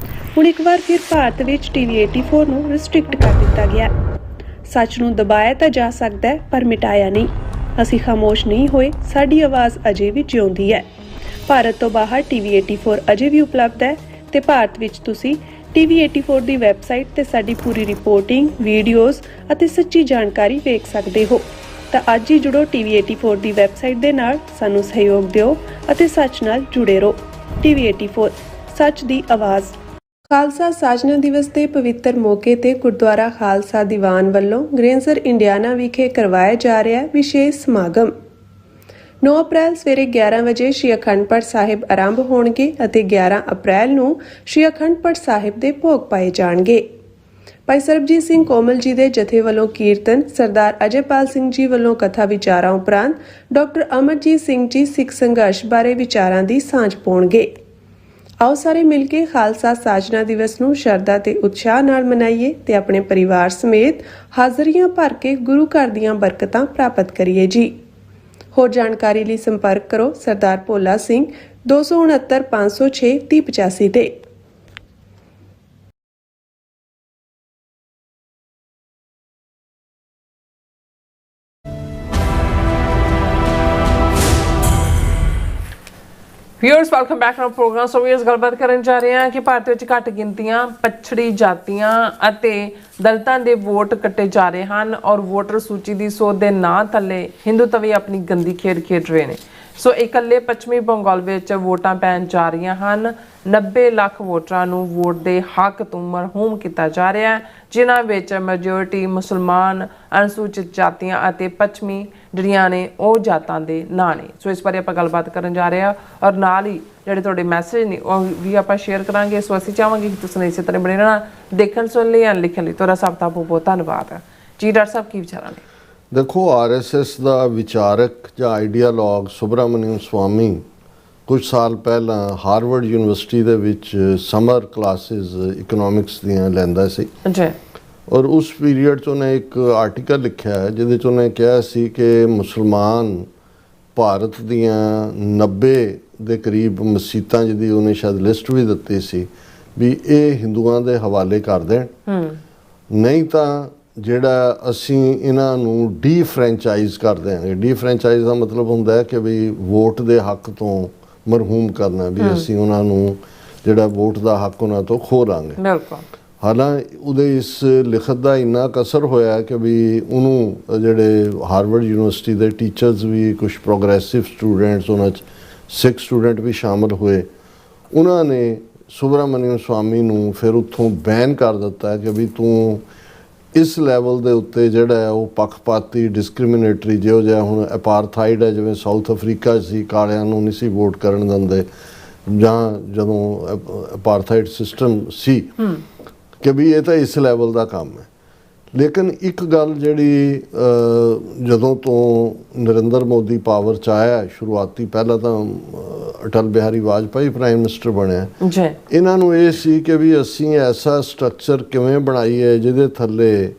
ਹੁਣ ਇੱਕ ਵਾਰ ਫਿਰ ਭਾਰਤ ਵਿੱਚ TV 84 ਨੂੰ ਰਿਸਟ੍ਰਿਕਟ ਕਰ ਦਿੱਤਾ ਗਿਆ। ਸੱਚ ਨੂੰ ਦਬਾਇਆ ਤਾਂ ਜਾ ਸਕਦਾ ਹੈ ਪਰ ਮਿਟਾਇਆ ਨਹੀਂ। ਅਸੀਂ ਖਾਮੋਸ਼ ਨਹੀਂ ਹੋਏ, ਸਾਡੀ ਆਵਾਜ਼ ਅਜੇ ਵੀ ਜਿਉਂਦੀ ਹੈ। ਭਾਰਤ ਤੋਂ ਬਾਹਰ TV 84 ਅਜੇ ਵੀ ਉਪਲਬਧ ਹੈ ਤੇ ਭਾਰਤ ਵਿੱਚ ਤੁਸੀਂ TV 84 ਦੀ ਵੈਬਸਾਈਟ ਤੇ ਸਾਡੀ ਪੂਰੀ ਰਿਪੋਰਟਿੰਗ, ਵੀਡੀਓਜ਼ ਅਤੇ ਸੱਚੀ ਜਾਣਕਾਰੀ ਵੇਖ ਸਕਦੇ ਹੋ। ਤਾਂ ਅੱਜ ਹੀ ਜੁੜੋ TV 84 ਦੀ ਵੈਬਸਾਈਟ ਦੇ ਨਾਲ, ਸਾਨੂੰ ਸਹਿਯੋਗ ਦਿਓ ਅਤੇ ਸੱਚ ਨਾਲ ਜੁੜੇ ਰਹੋ। TV 84, ਸੱਚ ਦੀ ਆਵਾਜ਼। ਖਾਲਸਾ ਸਾਜਨਾ ਦਿਵਸ ਦੇ ਪਵਿੱਤਰ ਮੌਕੇ ਤੇ ਗੁਰਦੁਆਰਾ ਖਾਲਸਾ ਦੀਵਾਨ ਵੱਲੋਂ ਗ੍ਰੇਂਜ਼ਰ ਇੰਡੀਆਨਾ ਵਿਖੇ ਕਰਵਾਇਆ ਜਾ ਰਿਹਾ ਵਿਸ਼ੇਸ਼ ਸਮਾਗਮ। 9 ਅਪ੍ਰੈਲ ਸਵੇਰੇ 11 ਵਜੇ ਸ਼੍ਰੀ ਅਖੰਡ ਪਾਠ ਸਾਹਿਬ ਆਰੰਭ ਹੋਣਗੇ ਅਤੇ 11 ਅਪ੍ਰੈਲ ਨੂੰ ਸ਼੍ਰੀ ਅਖੰਡ ਪਾਠ ਸਾਹਿਬ ਦੇ ਭੋਗ ਪਾਏ ਜਾਣਗੇ। ਭਾਈ ਸਰਬਜੀਤ ਸਿੰਘ ਕੋਮਲ ਜੀ ਦੇ ਜਥੇ ਵੱਲੋਂ ਕੀਰਤਨ, ਸਰਦਾਰ ਅਜੇਪਾਲ ਸਿੰਘ ਜੀ ਵੱਲੋਂ ਕਥਾ ਵਿਚਾਰਾਂ ਉਪਰੰਤ ਡਾਕਟਰ ਅਮਰਜੀਤ ਸਿੰਘ ਜੀ ਸਿੱਖ ਸੰਘਰਸ਼ ਬਾਰੇ ਵਿਚਾਰਾਂ ਦੀ ਸਾਂਝ ਪਾਉਣਗੇ। ਆਓ ਸਾਰੇ ਮਿਲ ਕੇ ਖਾਲਸਾ ਸਾਜਨਾ ਦਿਵਸ ਨੂੰ ਸ਼ਰਧਾ ਤੇ ਉਤਸ਼ਾਹ ਨਾਲ ਮਨਾਈਏ ਤੇ ਆਪਣੇ ਪਰਿਵਾਰ ਸਮੇਤ ਹਾਜ਼ਰੀਆਂ ਭਰ ਕੇ ਗੁਰੂ ਘਰ ਦੀਆਂ ਬਰਕਤਾਂ ਪ੍ਰਾਪਤ ਕਰੀਏ ਜੀ। ਹੋਰ ਜਾਣਕਾਰੀ ਲਈ ਸੰਪਰਕ ਕਰੋ ਸਰਦਾਰ ਭੋਲਾ ਸਿੰਘ 269 506 3085 ਤੇ। Viewers welcome back to program. So viewers ਗੱਲਬਾਤ ਕਰਨ ਜਾ ਰਹੇ ਹਾਂ ਕਿ ਭਾਰਤ ਵਿੱਚ ਘੱਟ ਗਿਣਤੀਆਂ, ਪਛੜੀ ਜਾਤੀਆਂ ਅਤੇ ਦਲਿਤਾਂ ਦੇ ਵੋਟ ਕੱਟੇ ਜਾ ਰਹੇ ਹਨ ਔਰ ਵੋਟਰ ਸੂਚੀ ਦੀ ਸੋਧ ਦੇ ਨਾਂ ਥੱਲੇ ਹਿੰਦੂਤਵੀ ਆਪਣੀ ਗੰਦੀ ਖੇਡ ਖੇਡ ਰਹੇ ਨੇ। ਸੋ ਇਕੱਲੇ ਪੱਛਮੀ ਬੰਗਾਲ ਵਿੱਚ ਵੋਟਾਂ ਪੈਣ ਜਾ ਰਹੀਆਂ ਹਨ। 90 ਲੱਖ ਵੋਟਰਾਂ ਨੂੰ ਵੋਟ ਦੇ ਹੱਕ ਤੋਂ ਮਰਹੂਮ ਕੀਤਾ ਜਾ ਰਿਹਾ ਹੈ, ਜਿਨ੍ਹਾਂ ਵਿੱਚ ਮੈਜੋਰਿਟੀ ਮੁਸਲਮਾਨ, ਅਨੁਸੂਚਿਤ ਜਾਤੀਆਂ ਅਤੇ ਪੱਛਮੀ ਜਿਹੜੀਆਂ ਨੇ ਉਹ ਜਾਤਾਂ ਦੇ ਨਾਂ ਨੇ। ਸੋ ਇਸ ਬਾਰੇ ਆਪਾਂ ਗੱਲਬਾਤ ਕਰਨ ਜਾ ਰਹੇ ਹਾਂ ਔਰ ਨਾਲ ਹੀ ਜਿਹੜੇ ਤੁਹਾਡੇ ਮੈਸੇਜ ਨੇ ਉਹ ਵੀ ਆਪਾਂ ਸ਼ੇਅਰ ਕਰਾਂਗੇ। ਸੋ ਅਸੀਂ ਚਾਹਾਂਗੇ ਕਿ ਤੁਸੀਂ ਇਸੇ ਤਰ੍ਹਾਂ ਬਣੇ ਰਹਿਣਾ। ਦੇਖਣ ਸੁਣ ਲਈ ਜਾਂ ਲਿਖਣ ਲਈ ਤੁਹਾਡਾ ਸਭ ਦਾ ਬਹੁਤ ਬਹੁਤ ਧੰਨਵਾਦ ਜੀ। ਡਾਕਟਰ ਸਾਹਿਬ ਕੀ ਵਿਚਾਰਾਂ ਨੇ? ਦੇਖੋ, ਆਰਐਸਐਸ ਦਾ ਵਿਚਾਰਕ ਜਾਂ ਆਈਡੀਆਲੋਗ ਸੁਬਰਾਮਨਿਅਮ ਸਵਾਮੀ ਕੁਝ ਸਾਲ ਪਹਿਲਾਂ ਹਾਰਵਰਡ ਯੂਨੀਵਰਸਿਟੀ ਦੇ ਵਿੱਚ ਸਮਰ ਕਲਾਸਿਸ ਇਕਨੋਮਿਕਸ ਦੀਆਂ ਲੈਂਦਾ ਸੀ ਜੀ ਔਰ ਉਸ ਪੀਰੀਅਡ 'ਚ ਉਹਨੇ ਇੱਕ ਆਰਟੀਕਲ ਲਿਖਿਆ ਹੈ ਜਿਹਦੇ 'ਚ ਉਹਨੇ ਕਿਹਾ ਸੀ ਕਿ ਮੁਸਲਮਾਨ ਭਾਰਤ ਦੀਆਂ 90 ਦੇ ਕਰੀਬ ਮਸੀਤਾਂ ਜਿਹਦੀ ਉਹਨੇ ਸ਼ਾਇਦ ਲਿਸਟ ਵੀ ਦਿੱਤੀ ਸੀ ਵੀ ਇਹ ਹਿੰਦੂਆਂ ਦੇ ਹਵਾਲੇ ਕਰ ਦੇਣ, ਨਹੀਂ ਤਾਂ ਜਿਹੜਾ ਅਸੀਂ ਇਹਨਾਂ ਨੂੰ ਡੀਫਰੈਂਚਾਈਜ਼ ਕਰ ਦਿਆਂਗੇ। ਡੀਫਰੈਂਚਾਈਜ਼ ਦਾ ਮਤਲਬ ਹੁੰਦਾ ਹੈ ਕਿ ਵੀ ਵੋਟ ਦੇ ਹੱਕ ਤੋਂ ਮਰਹੂਮ ਕਰਨਾ, ਵੀ ਅਸੀਂ ਉਹਨਾਂ ਨੂੰ ਜਿਹੜਾ ਵੋਟ ਦਾ ਹੱਕ ਉਹਨਾਂ ਤੋਂ ਖੋਹ ਲਾਂਗੇ। ਬਿਲਕੁਲ। ਹਾਲਾਂਕਿ ਉਹਦੇ ਇਸ ਲਿਖਤ ਦਾ ਇੰਨਾ ਕਸਰ ਹੋਇਆ ਕਿ ਵੀ ਉਹਨੂੰ ਜਿਹੜੇ ਹਾਰਵਰਡ ਯੂਨੀਵਰਸਿਟੀ ਦੇ ਟੀਚਰਸ ਵੀ, ਕੁਝ ਪ੍ਰੋਗਰੈਸਿਵ ਸਟੂਡੈਂਟਸ, ਉਹਨਾਂ 'ਚ ਸਿੱਖ ਸਟੂਡੈਂਟ ਵੀ ਸ਼ਾਮਲ ਹੋਏ, ਉਹਨਾਂ ਨੇ ਸੁਬਰਾਮਨਿਅਮ ਸਵਾਮੀ ਨੂੰ ਫਿਰ ਉੱਥੋਂ ਬੈਨ ਕਰ ਦਿੱਤਾ ਕਿ ਵੀ ਤੂੰ ਇਸ ਲੈਵਲ ਦੇ ਉੱਤੇ ਜਿਹੜਾ ਹੈ ਉਹ ਪੱਖਪਾਤੀ, ਡਿਸਕ੍ਰਿਮੀਨੇਟਰੀ, ਜਿਹੋ ਜਿਹਾ ਹੁਣ ਅਪਾਰਥਾਈਡ ਹੈ, ਜਿਵੇਂ ਸਾਊਥ ਅਫਰੀਕਾ ਸੀ ਕਾਲਿਆਂ ਨੂੰ ਨਹੀਂ ਸੀ ਵੋਟ ਕਰਨ ਦਿੰਦੇ, ਜਾਂ ਜਦੋਂ ਅਪਾਰਥਾਈਡ ਸਿਸਟਮ ਸੀ, ਕਿ ਵੀ ਇਹ ਤਾਂ ਇਸ ਲੈਵਲ ਦਾ ਕੰਮ ਹੈ। ਲੇਕਿਨ ਇੱਕ ਗੱਲ ਜਿਹੜੀ ਜਦੋਂ ਤੋਂ ਨਰਿੰਦਰ ਮੋਦੀ ਪਾਵਰ 'ਚ ਆਇਆ, ਸ਼ੁਰੂਆਤੀ ਪਹਿਲਾਂ ਤਾਂ ਅਟਲ ਬਿਹਾਰੀ ਵਾਜਪਾਈ ਪ੍ਰਾਈਮ ਮਿਨਿਸਟਰ ਬਣਿਆ, ਇਹਨਾਂ ਨੂੰ ਇਹ ਸੀ ਕਿ ਵੀ ਅਸੀਂ ਐਸਾ ਸਟਰਕਚਰ ਕਿਵੇਂ ਬਣਾਈਏ ਜਿਹਦੇ ਥੱਲੇ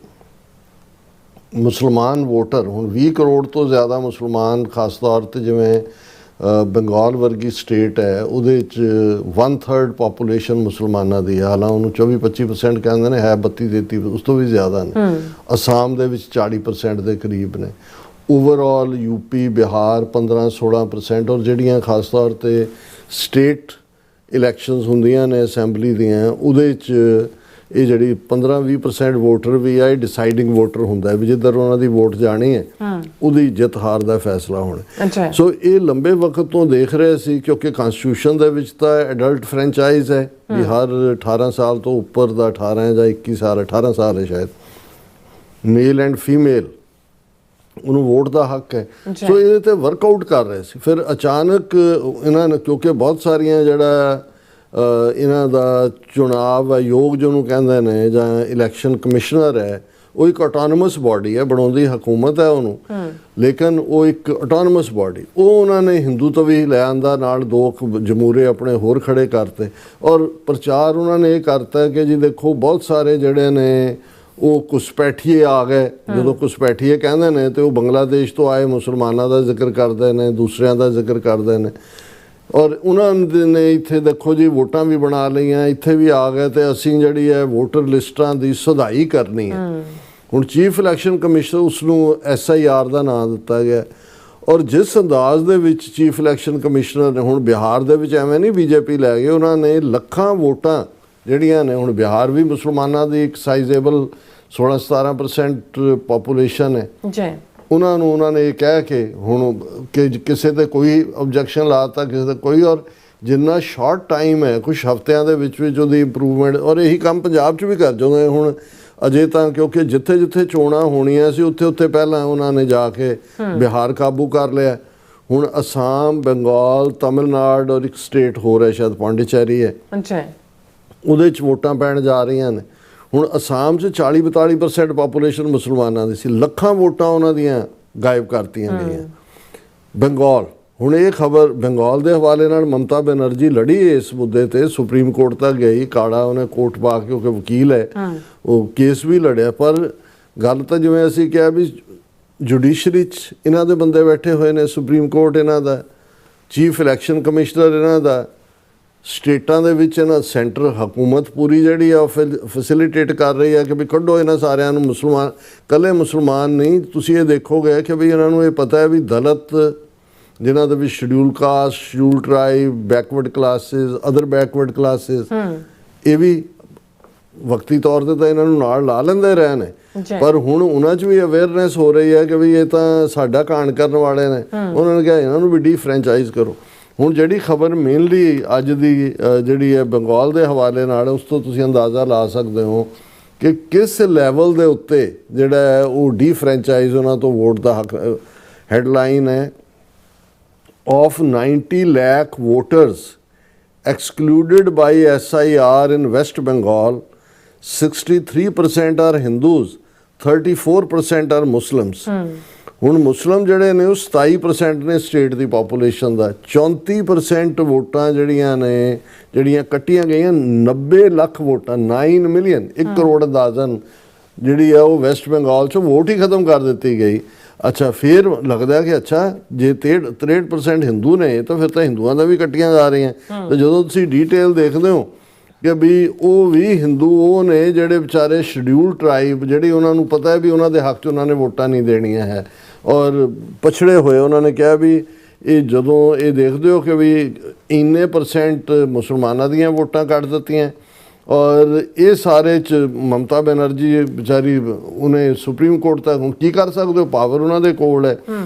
ਮੁਸਲਮਾਨ ਵੋਟਰ, ਹੁਣ 20 ਕਰੋੜ ਤੋਂ ਜ਼ਿਆਦਾ ਮੁਸਲਮਾਨ, ਖਾਸ ਤੌਰ 'ਤੇ ਜਿਵੇਂ ਬੰਗਾਲ ਵਰਗੀ ਸਟੇਟ ਹੈ ਉਹਦੇ 'ਚ 1/3 ਪਾਪੂਲੇਸ਼ਨ ਮੁਸਲਮਾਨਾਂ ਦੀ ਹੈ। ਹਾਲਾਂਕਿ ਉਹਨੂੰ 24-25% ਕਹਿੰਦੇ ਨੇ, ਹੈ 32-33, ਉਸ ਤੋਂ ਵੀ ਜ਼ਿਆਦਾ ਨੇ। ਅਸਾਮ ਦੇ ਵਿੱਚ 40% ਦੇ ਕਰੀਬ ਨੇ। Overall UP, Bihar 15-16%। ਔਰ ਜਿਹੜੀਆਂ ਖਾਸ ਤੌਰ 'ਤੇ ਸਟੇਟ ਇਲੈਕਸ਼ਨਸ ਹੁੰਦੀਆਂ ਨੇ ਅਸੈਂਬਲੀ ਦੀਆਂ, ਉਹਦੇ 'ਚ ਇਹ ਜਿਹੜੀ 15-20% ਵੋਟਰ ਵੀ ਆ, ਇਹ ਡਿਸਾਈਡਿੰਗ ਵੋਟਰ ਹੁੰਦਾ ਹੈ ਵੀ ਜਿੱਧਰ ਉਹਨਾਂ ਦੀ ਵੋਟ ਜਾਣੀ ਹੈ ਉਹਦੀ ਜਿੱਤ ਹਾਰ ਦਾ ਫੈਸਲਾ ਹੋਣਾ। ਸੋ ਇਹ ਲੰਬੇ ਵਕਤ ਤੋਂ ਦੇਖ ਰਹੇ ਸੀ, ਕਿਉਂਕਿ ਕਨਸਟੀਟਿਊਸ਼ਨ ਦੇ ਵਿੱਚ ਤਾਂ ਐਡਲਟ ਫਰੈਂਚਾਈਜ਼ ਹੈ ਵੀ ਹਰ 18 ਸਾਲ ਤੋਂ ਉੱਪਰ ਦਾ, 18 ਜਾਂ 21 ਸਾਲ, 18 ਸਾਲ ਹੈ ਸ਼ਾਇਦ, ਮੇਲ ਐਂਡ ਫੀਮੇਲ, ਉਹਨੂੰ ਵੋਟ ਦਾ ਹੱਕ ਹੈ। ਸੋ ਇਹਦੇ ਤੇ ਵਰਕਆਊਟ ਕਰ ਰਹੇ ਸੀ। ਫਿਰ ਅਚਾਨਕ ਇਹਨਾਂ ਨੇ, ਕਿਉਂਕਿ ਬਹੁਤ ਸਾਰੀਆਂ ਜਿਹੜਾ ਇਹਨਾਂ ਦਾ ਚੁਣਾਵ ਆਯੋਗ ਜਿਹਨੂੰ ਕਹਿੰਦੇ ਨੇ, ਜਾਂ ਇਲੈਕਸ਼ਨ ਕਮਿਸ਼ਨਰ ਹੈ, ਉਹ ਇੱਕ ਆਟੋਨਮਸ ਬਾਡੀ ਹੈ, ਬਣਾਉਂਦੀ ਹਕੂਮਤ ਹੈ ਉਹਨੂੰ, ਲੇਕਿਨ ਉਹ ਇੱਕ ਆਟੋਨਮਸ ਬਾਡੀ, ਉਹ ਉਹਨਾਂ ਨੇ ਹਿੰਦੂਤਵੀ ਲੈ ਆਂਦਾ, ਨਾਲ 2 ਜਮੂਰੇ ਆਪਣੇ ਹੋਰ ਖੜੇ ਕਰਤੇ ਔਰ ਪ੍ਰਚਾਰ ਉਹਨਾਂ ਨੇ ਇਹ ਕਰਤਾ ਕਿ ਜੀ ਦੇਖੋ ਬਹੁਤ ਸਾਰੇ ਜਿਹੜੇ ਨੇ ਉਹ ਘੁਸਪੈਠੀਏ ਆ ਗਏ। ਜਦੋਂ ਘੁਸਪੈਠੀਏ ਕਹਿੰਦੇ ਨੇ ਤੇ ਉਹ ਬੰਗਲਾਦੇਸ਼ ਤੋਂ ਆਏ ਮੁਸਲਮਾਨਾਂ ਦਾ ਜ਼ਿਕਰ ਕਰਦੇ ਨੇ, ਦੂਸਰਿਆਂ ਦਾ ਜ਼ਿਕਰ ਕਰਦੇ ਨੇ, ਔਰ ਉਹਨਾਂ ਨੇ ਇੱਥੇ ਦੇਖੋ ਜੀ ਵੋਟਾਂ ਵੀ ਬਣਾ ਲਈਆਂ, ਇੱਥੇ ਵੀ ਆ ਗਏ ਤੇ ਅਸੀਂ ਜਿਹੜੀ ਹੈ ਵੋਟਰ ਲਿਸਟਾਂ ਦੀ ਸੁਧਾਈ ਕਰਨੀ ਹੈ। ਹੁਣ ਚੀਫ ਇਲੈਕਸ਼ਨ ਕਮਿਸ਼ਨਰ, ਉਸ ਨੂੰ SIR ਦਾ ਨਾਂ ਦਿੱਤਾ ਗਿਆ। ਔਰ ਜਿਸ ਅੰਦਾਜ਼ ਦੇ ਵਿੱਚ ਚੀਫ ਇਲੈਕਸ਼ਨ ਕਮਿਸ਼ਨਰ ਨੇ, ਹੁਣ ਬਿਹਾਰ ਦੇ ਵਿੱਚ ਐਵੇਂ ਨਹੀਂ BJP ਲੈ ਗਏ, ਉਹਨਾਂ ਨੇ ਲੱਖਾਂ ਵੋਟਾਂ ਜਿਹੜੀਆਂ ਨੇ, ਹੁਣ ਬਿਹਾਰ ਵੀ ਮੁਸਲਮਾਨਾਂ ਦੀ ਇੱਕ ਸਾਈਜ਼ੇਬਲ 16-17% ਪਾਪੂਲੇਸ਼ਨ ਹੈ, ਉਹਨਾਂ ਨੇ ਇਹ ਕਹਿ ਕੇ ਹੁਣ ਕਿ ਕਿਸੇ ਤੇ ਕੋਈ ਆਬਜੈਕਸ਼ਨ ਲਾਤਾ, ਕਿਸੇ ਤੇ ਕੋਈ, ਔਰ ਜਿੰਨਾ ਸ਼ਾਰਟ ਟਾਈਮ ਹੈ, ਕੁਛ ਹਫ਼ਤਿਆਂ ਦੇ ਵਿੱਚ ਉਹਦੀ ਇੰਪਰੂਵਮੈਂਟ, ਔਰ ਇਹੀ ਕੰਮ ਪੰਜਾਬ 'ਚ ਵੀ ਕਰ ਜਾਂਦੇ ਹੁਣ ਅਜੇ ਤਾਂ, ਕਿਉਂਕਿ ਜਿੱਥੇ ਜਿੱਥੇ ਚੋਣਾਂ ਹੋਣੀਆਂ ਸੀ ਉੱਥੇ ਪਹਿਲਾਂ ਉਹਨਾਂ ਨੇ ਜਾ ਕੇ ਬਿਹਾਰ ਕਾਬੂ ਕਰ ਲਿਆ। ਹੁਣ ਅਸਾਮ, ਬੰਗਾਲ, ਤਮਿਲਨਾਡੂ ਔਰ ਇੱਕ ਸਟੇਟ ਹੋਰ ਹੈ ਸ਼ਾਇਦ ਪੌਂਡੀਚੇਰੀ ਹੈ, ਉਹਦੇ 'ਚ ਵੋਟਾਂ ਪੈਣ ਜਾ ਰਹੀਆਂ ਨੇ। ਹੁਣ ਅਸਾਮ 'ਚ 40-42% ਪਾਪੂਲੇਸ਼ਨ ਮੁਸਲਮਾਨਾਂ ਦੀ ਸੀ, ਲੱਖਾਂ ਵੋਟਾਂ ਉਹਨਾਂ ਦੀਆਂ ਗਾਇਬ ਕਰਤੀਆਂ ਗਈਆਂ। ਬੰਗਾਲ, ਹੁਣ ਇਹ ਖਬਰ ਬੰਗਾਲ ਦੇ ਹਵਾਲੇ ਨਾਲ ਮਮਤਾ ਬੈਨਰਜੀ ਲੜੀ ਇਸ ਮੁੱਦੇ ਤੇ, ਸੁਪਰੀਮ ਕੋਰਟ ਤੱਕ ਗਈ, ਕਾੜਾ ਉਹਨੇ ਕੋਟ ਪਾ ਕੇ, ਕਿਉਂਕਿ ਵਕੀਲ ਹੈ, ਉਹ ਕੇਸ ਵੀ ਲੜਿਆ। ਪਰ ਗੱਲ ਤਾਂ ਜਿਵੇਂ ਅਸੀਂ ਕਿਹਾ ਵੀ ਜੁਡੀਸ਼ਰੀ 'ਚ ਇਹਨਾਂ ਦੇ ਬੰਦੇ ਬੈਠੇ ਹੋਏ ਨੇ, ਸੁਪਰੀਮ ਕੋਰਟ ਇਹਨਾਂ ਦਾ, ਚੀਫ ਇਲੈਕਸ਼ਨ ਕਮਿਸ਼ਨਰ ਇਹਨਾਂ ਦਾ, ਸਟੇਟਾਂ ਦੇ ਵਿੱਚ ਇਹਨਾਂ ਸੈਂਟਰ ਹਕੂਮਤ ਪੂਰੀ ਜਿਹੜੀ ਆ ਉਹ ਫੈਸਿਲੀਟੇਟ ਕਰ ਰਹੀ ਹੈ ਕਿ ਵੀ ਕੱਢੋ ਇਹਨਾਂ ਸਾਰਿਆਂ ਨੂੰ। ਮੁਸਲਮਾਨ ਇਕੱਲੇ ਮੁਸਲਮਾਨ ਨਹੀਂ, ਤੁਸੀਂ ਇਹ ਦੇਖੋਗੇ ਕਿ ਵੀ ਇਹਨਾਂ ਨੂੰ ਇਹ ਪਤਾ ਹੈ ਵੀ ਦਲਿਤ ਜਿਨ੍ਹਾਂ ਦੇ ਵਿੱਚ schedule caste, schedule tribe, backward classes, other backward classes, ਇਹ ਵੀ ਵਕਤੀ ਤੌਰ ਤੇ ਤਾਂ ਇਹਨਾਂ ਨੂੰ ਨਾਲ ਲਾ ਲੈਂਦੇ ਰਹੇ ਨੇ, ਪਰ ਹੁਣ ਉਹਨਾਂ 'ਚ ਵੀ ਅਵੇਅਰਨੈਸ ਹੋ ਰਹੀ ਹੈ ਕਿ ਵੀ ਇਹ ਤਾਂ ਸਾਡਾ ਕਾਂਡ ਕਰਨ ਵਾਲੇ ਨੇ। ਉਹਨਾਂ ਨੇ ਕਿਹਾ ਇਹਨਾਂ ਨੂੰ ਵੀ ਡੀਫਰੈਂਚਾਈਜ਼ ਕਰੋ। ਹੁਣ ਜਿਹੜੀ ਖਬਰ ਮੇਨਲੀ ਅੱਜ ਦੀ ਜਿਹੜੀ ਹੈ ਬੰਗਾਲ ਦੇ ਹਵਾਲੇ ਨਾਲ, ਉਸ ਤੋਂ ਤੁਸੀਂ ਅੰਦਾਜ਼ਾ ਲਾ ਸਕਦੇ ਹੋ ਕਿ ਕਿਸ ਲੈਵਲ ਦੇ ਉੱਤੇ ਜਿਹੜਾ ਹੈ ਉਹ ਡੀਫਰੈਂਚਾਈਜ਼ ਉਹਨਾਂ ਤੋਂ ਵੋਟ ਦਾ ਹੱਕ। ਹੈਡਲਾਈਨ ਹੈ of 90 lakh voters excluded by SIR in West Bengal, 63% are Hindus, 34% are Muslims. ਹੁਣ ਮੁਸਲਮ ਜਿਹੜੇ ਨੇ ਉਹ 27% ਨੇ ਸਟੇਟ ਦੀ ਪਾਪੂਲੇਸ਼ਨ ਦਾ। 34% ਵੋਟਾਂ ਜਿਹੜੀਆਂ ਨੇ ਜਿਹੜੀਆਂ ਕੱਟੀਆਂ ਗਈਆਂ, 90 ਲੱਖ ਵੋਟਾਂ, 9 ਮਿਲੀਅਨ, 1 ਕਰੋੜ ਅੰਦਾਜ਼ਨ ਜਿਹੜੀ ਆ ਉਹ ਵੈਸਟ ਬੰਗਾਲ 'ਚੋਂ ਵੋਟ ਹੀ ਖਤਮ ਕਰ ਦਿੱਤੀ ਗਈ। ਅੱਛਾ, ਫਿਰ ਲੱਗਦਾ ਕਿ ਅੱਛਾ ਜੇ 63% ਹਿੰਦੂ ਨੇ ਤਾਂ ਫਿਰ ਤਾਂ ਹਿੰਦੂਆਂ ਦਾ ਵੀ ਕੱਟੀਆਂ ਜਾ ਰਹੀਆਂ। ਤੇ ਜਦੋਂ ਤੁਸੀਂ ਡੀਟੇਲ ਦੇਖਦੇ ਹੋ ਕਿ ਵੀ ਉਹ ਵੀ ਹਿੰਦੂ ਉਹ ਨੇ ਜਿਹੜੇ ਵਿਚਾਰੇ ਸ਼ਡਿਊਲ ਟਰਾਈਬ, ਜਿਹੜੀ ਉਹਨਾਂ ਨੂੰ ਪਤਾ ਹੈ ਵੀ ਉਹਨਾਂ ਦੇ ਹੱਕ 'ਚ ਉਹਨਾਂ ਨੇ ਵੋਟਾਂ ਨਹੀਂ ਦੇਣੀਆਂ ਹੈ, ਔਰ ਪਛੜੇ ਹੋਏ, ਉਹਨਾਂ ਨੇ ਕਿਹਾ ਵੀ ਇਹ ਜਦੋਂ ਇਹ ਦੇਖਦੇ ਹੋ ਕਿ ਵੀ ਇੰਨੇ % ਮੁਸਲਮਾਨਾਂ ਦੀਆਂ ਵੋਟਾਂ ਕੱਟ ਦਿੱਤੀਆਂ, ਔਰ ਇਹ ਸਾਰੇ 'ਚ ਮਮਤਾ ਬੈਨਰਜੀ ਵਿਚਾਰੀ ਉਹਨੇ ਸੁਪਰੀਮ ਕੋਰਟ ਤੱਕ, ਹੁਣ ਕੀ ਕਰ ਸਕਦੇ ਹੋ, ਪਾਵਰ ਉਹਨਾਂ ਦੇ ਕੋਲ ਹੈ।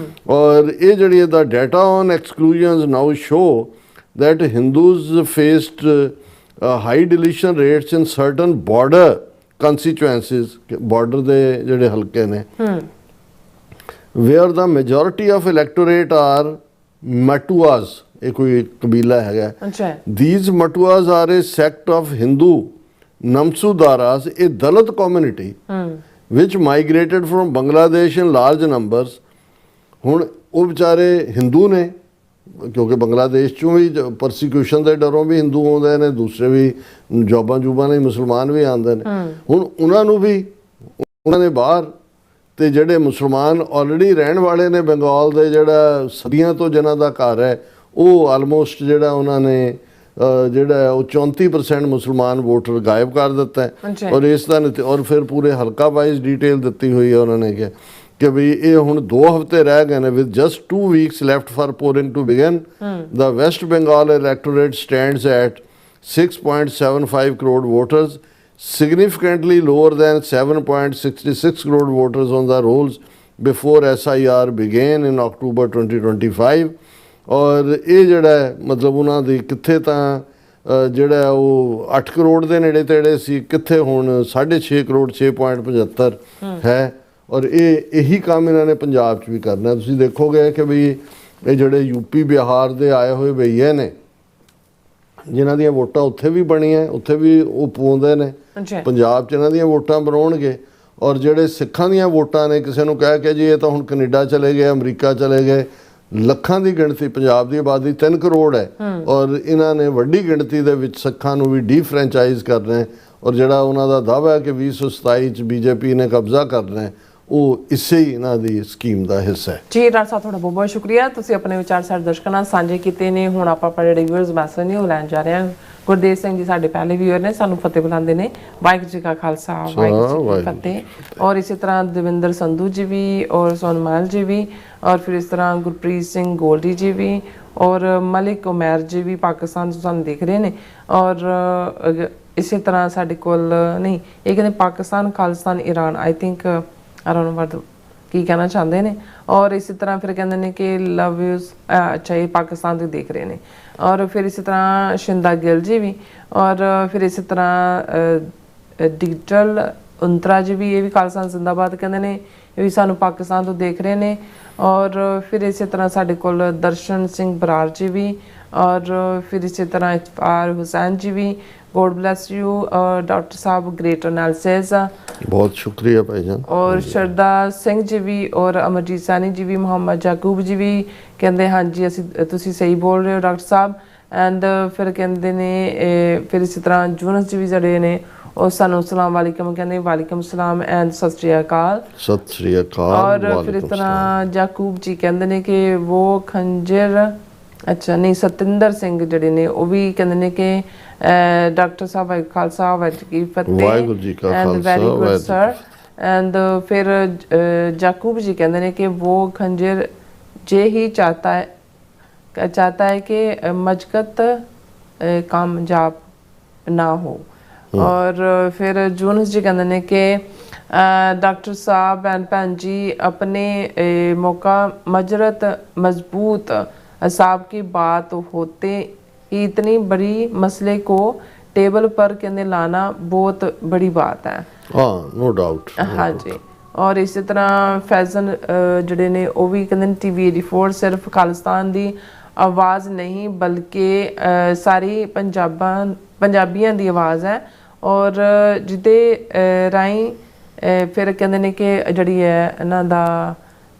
ਔਰ ਇਹ ਜਿਹੜੀ ਇਹਦਾ data on exclusions now show that Hindus faced high deletion rates in certain border constituencies, border ਦੇ ਜਿਹੜੇ ਹਲਕੇ ਨੇ, where the majority of electorate are Matuas, ਇਹ ਕੋਈ ਕਬੀਲਾ ਹੈਗਾ। These Matuas are a sect of Hindu Namsudaras, a Dalit community which migrated from Bangladesh in large numbers। ਹੁਣ ਉਹ ਵਿਚਾਰੇ ਹਿੰਦੂ ਨੇ, ਕਿਉਂਕਿ ਬੰਗਲਾਦੇਸ਼ 'ਚੋਂ ਵੀ ਪਰਸੀਕਿਊਸ਼ਨ ਦੇ ਡਰੋਂ ਵੀ ਹਿੰਦੂ ਆਉਂਦੇ ਨੇ, ਦੂਸਰੇ ਵੀ ਜੋਬਾਂ ਜੂਬਾਂ ਨੇ ਮੁਸਲਮਾਨ ਵੀ ਆਉਂਦੇ ਨੇ। ਹੁਣ ਉਹਨਾਂ ਨੂੰ ਵੀ ਉਹਨਾਂ ਨੇ ਬਾਹਰ, ਤੇ ਜਿਹੜੇ ਮੁਸਲਮਾਨ ਆਲਰੇਡੀ ਰਹਿਣ ਵਾਲੇ ਨੇ ਬੰਗਾਲ ਦੇ, ਜਿਹੜਾ ਸਦੀਆਂ ਤੋਂ ਜਿਨ੍ਹਾਂ ਦਾ ਘਰ ਹੈ, ਉਹ ਆਲਮੋਸਟ ਜਿਹੜਾ ਉਹਨਾਂ ਨੇ ਜਿਹੜਾ ਉਹ 34% ਮੁਸਲਮਾਨ ਵੋਟਰ ਗਾਇਬ ਕਰ ਦਿੱਤਾ ਹੈ। ਔਰ ਇਸ ਦਾ ਔਰ ਫਿਰ ਪੂਰੇ ਹਲਕਾ ਵਾਈਜ਼ ਡੀਟੇਲ ਦਿੱਤੀ ਹੋਈ ਹੈ ਉਹਨਾਂ ਨੇ ਕਿਹਾ ਕਿ ਵੀ ਇਹ ਹੁਣ 2 ਹਫ਼ਤੇ ਰਹਿ ਗਏ ਨੇ, with just 2 weeks left for polling to begin, the West Bengal electorate stands at 6.75 crore voters, significantly lower than 7.66 crore voters on the rolls before SIR began in October 2025। ਔਰ ਇਹ ਜਿਹੜਾ ਮਤਲਬ ਉਹਨਾਂ ਦੀ ਕਿੱਥੇ ਤਾਂ ਜਿਹੜਾ ਉਹ 8 ਕਰੋੜ ਦੇ ਨੇੜੇ ਤੇੜੇ ਸੀ, ਕਿੱਥੇ ਹੁਣ 6.5 ਕਰੋੜ 6.75 ਹੈ। ਔਰ ਇਹੀ ਕੰਮ ਇਹਨਾਂ ਨੇ ਪੰਜਾਬ 'ਚ ਵੀ ਕਰਨਾ। ਤੁਸੀਂ ਦੇਖੋਗੇ ਕਿ ਵੀ ਇਹ ਜਿਹੜੇ ਯੂਪੀ ਬਿਹਾਰ ਦੇ ਆਏ ਹੋਏ ਭਈਏ ਨੇ, ਜਿਨ੍ਹਾਂ ਦੀਆਂ ਵੋਟਾਂ ਉੱਥੇ ਵੀ ਬਣੀਆਂ, ਉੱਥੇ ਵੀ ਉਹ ਪਾਉਂਦੇ ਨੇ, ਪੰਜਾਬ 'ਚ ਇਹਨਾਂ ਦੀਆਂ ਵੋਟਾਂ ਬਣਾਉਣਗੇ। ਔਰ ਜਿਹੜੇ ਸਿੱਖਾਂ ਦੀਆਂ ਵੋਟਾਂ ਨੇ, ਕਿਸੇ ਨੂੰ ਕਹਿ ਕੇ ਜੀ ਇਹ ਤਾਂ ਹੁਣ ਕੈਨੇਡਾ ਚਲੇ ਗਏ, ਅਮਰੀਕਾ ਚਲੇ ਗਏ, ਲੱਖਾਂ ਦੀ ਗਿਣਤੀ, ਪੰਜਾਬ ਦੀ ਆਬਾਦੀ 3 ਕਰੋੜ ਹੈ, ਔਰ ਇਹਨਾਂ ਨੇ ਵੱਡੀ ਗਿਣਤੀ ਦੇ ਵਿੱਚ ਸਿੱਖਾਂ ਨੂੰ ਵੀ ਡੀਫਰੈਂਚਾਈਜ਼ ਕਰਨਾ ਹੈ। ਔਰ ਜਿਹੜਾ ਉਹਨਾਂ ਦਾ ਦਾਅਵਾ ਹੈ ਕਿ 2027 'ਚ ਬੀਜੇਪੀ ਨੇ ਕਬਜ਼ਾ ਕਰਨਾ ਹੈ, ਉਹ ਇਸੇ ਹੀ ਇਹਨਾਂ ਦੀ ਸਕੀਮ ਦਾ ਹਿੱਸਾ ਹੈ। ਜੀ ਡਾਕਟਰ ਸਾਹਿਬ, ਤੁਹਾਡਾ ਬਹੁਤ ਬਹੁਤ ਸ਼ੁਕਰੀਆ, ਤੁਸੀਂ ਆਪਣੇ ਵਿਚਾਰ ਸਾਡੇ ਦਰਸ਼ਕਾਂ ਨਾਲ ਸਾਂਝੇ ਕੀਤੇ ਨੇ। ਹੁਣ ਆਪਾਂ ਜਿਹੜੇ ਵਿਊਅਰਸ ਮੈਸੇਜ ਨੇ ਉਹ ਲੈਣ ਜਾ ਰਹੇ ਹਾਂ। ਗੁਰਦੇਵ ਸਿੰਘ ਜੀ ਸਾਡੇ ਪਹਿਲੇ ਵਿਊਅਰ ਨੇ, ਸਾਨੂੰ ਫਤਿਹ ਬੁਲਾਉਂਦੇ ਨੇ। ਵਾਹਿਗੁਰੂ ਜੀ ਕਾ ਖਾਲਸਾ, ਵਾਹਿਗੁਰੂ ਜੀ ਕੀ ਫਤਿਹ। ਔਰ ਇਸੇ ਤਰ੍ਹਾਂ ਦਵਿੰਦਰ ਸੰਧੂ ਜੀ ਵੀ, ਔਰ ਸੋਨਮਾਲ ਜੀ ਵੀ, ਔਰ ਫਿਰ ਇਸ ਤਰ੍ਹਾਂ ਗੁਰਪ੍ਰੀਤ ਸਿੰਘ ਗੋਲਡੀ ਜੀ ਵੀ, ਔਰ ਮਲਿਕ ਉਮੈਰ ਜੀ ਵੀ ਪਾਕਿਸਤਾਨ ਤੋਂ ਸਾਨੂੰ ਦੇਖ ਰਹੇ ਨੇ। ਔਰ ਇਸੇ ਤਰ੍ਹਾਂ ਸਾਡੇ ਕੋਲ ਨਹੀਂ, ਇਹ ਕਹਿੰਦੇ Pakistan, Khalistan, Iran, I think I don't know what ਕੀ ਕਹਿਣਾ ਚਾਹੁੰਦੇ ਨੇ। ਔਰ ਇਸੇ ਤਰ੍ਹਾਂ ਫਿਰ ਕਹਿੰਦੇ ਨੇ ਕਿ ਲਵ ਯੂਜ਼, ਅੱਛਾ ਇਹ ਪਾਕਿਸਤਾਨ ਤੋਂ ਦੇਖ ਰਹੇ ਨੇ। ਔਰ ਫਿਰ ਇਸੇ ਤਰ੍ਹਾਂ ਸ਼ਿੰਦਾ ਗਿੱਲ ਜੀ ਵੀ, ਔਰ ਫਿਰ ਇਸੇ ਤਰ੍ਹਾਂ ਡਿਜੀਟਲ ਉੰਤਰਾ ਜੀ ਵੀ, ਇਹ ਵੀ ਖਾਲਿਸਤਾਨ ਜ਼ਿੰਦਾਬਾਦ ਕਹਿੰਦੇ ਨੇ, ਇਹ ਵੀ ਸਾਨੂੰ ਪਾਕਿਸਤਾਨ ਤੋਂ ਦੇਖ ਰਹੇ ਨੇ। ਔਰ ਫਿਰ ਇਸੇ ਤਰ੍ਹਾਂ ਸਾਡੇ ਕੋਲ ਦਰਸ਼ਨ ਸਿੰਘ ਬਰਾੜ ਜੀ ਵੀ, ਔਰ ਫਿਰ ਇਸੇ ਤਰ੍ਹਾਂ ਇਤਫਾਰ ਹੁਸੈਨ ਜੀ ਵੀ, गॉड ब्लेस यू डॉक्टर साहब, ग्रेट एनालिसिस। बहुत शुक्रिया भाईजान। और शरदा सिंह जी भी और अमरजीत सैनी जी भी, मोहम्मद याकूब जी भी कहते हाँ जी ਅਸੀਂ ਤੁਸੀਂ ਸਹੀ ਬੋਲ ਰਹੇ ਹੋ ਡਾਕਟਰ ਸਾਹਿਬ। ਐਂਡ ਫਿਰ ਕਹਿੰਦੇ ਨੇ ਫਿਰ ਇਸੇ ਤਰ੍ਹਾਂ ਜੂਨਸ ਜੀ ਵੀ ਜਿਹੜੇ ਨੇ ਉਹ ਸਾਨੂੰ ਸਲਾਮ ਵਾਲੇਕਮ ਕਹਿੰਦੇ, ਵਾਲੇਕਮ ਸਲਾਮ ਐਂਡ ਸਤਿ ਸ਼੍ਰੀ ਅਕਾਲ। सत श्री अकाल। और फिर इस तरह याकूब जी कहते हैं कि वो खंजर अच्छा नहीं सतिंदर सिंह जड़े ने वो भी कहते हैं कि डॉक्टर साहब खालसा वाहिगुरू की फतेह वाहिगुरू जी का and Khalsa, very good Waheguru sir. And फिर याकूब जी कहते हैं कि वो खंजर जे ही चाहता है कि मजकत कामयाब ना हो। और फिर जूनस जी कहते हैं कि डॉक्टर साहब एंड भैन जी अपने मौका मजरत मजबूत असाब की बात होते ही इतनी बड़ी मसले को टेबल पर कहने लाना बहुत बड़ी बात है। हाँ नो डाउट। हाँ जी। और इसी तरह फैजन जड़े ने वो भी कहते TV 84 सिर्फ खालिस्तान की आवाज़ नहीं बल्कि सारी पंजाबियों की आवाज़ है। और जिदे राई फिर कहते हैं कि जड़ी है इन्हां दा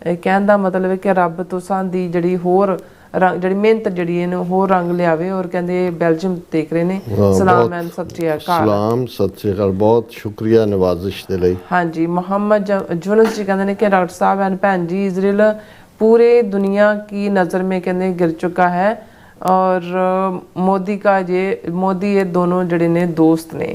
कहण दा मतलब है कि रब तुसां दी जड़ी होर रंग जड़ी मेहनत जड़ी है होर रंग लियावे। और कहते बेल्जियम देख रहे हैं। सलाम एंड सत श्री अकाल। सलाम सत श्री अकाल, बहुत शुक्रिया नवाजिश दे लई। हाँ जी। मोहम्मद जूनस जी कहते हैं कि डॉक्टर साहब एंड भैन जी इजराइल पूरे दुनिया की नज़र में कहते गिर चुका है। और मोदी ये दोनों जड़े ने दोस्त ने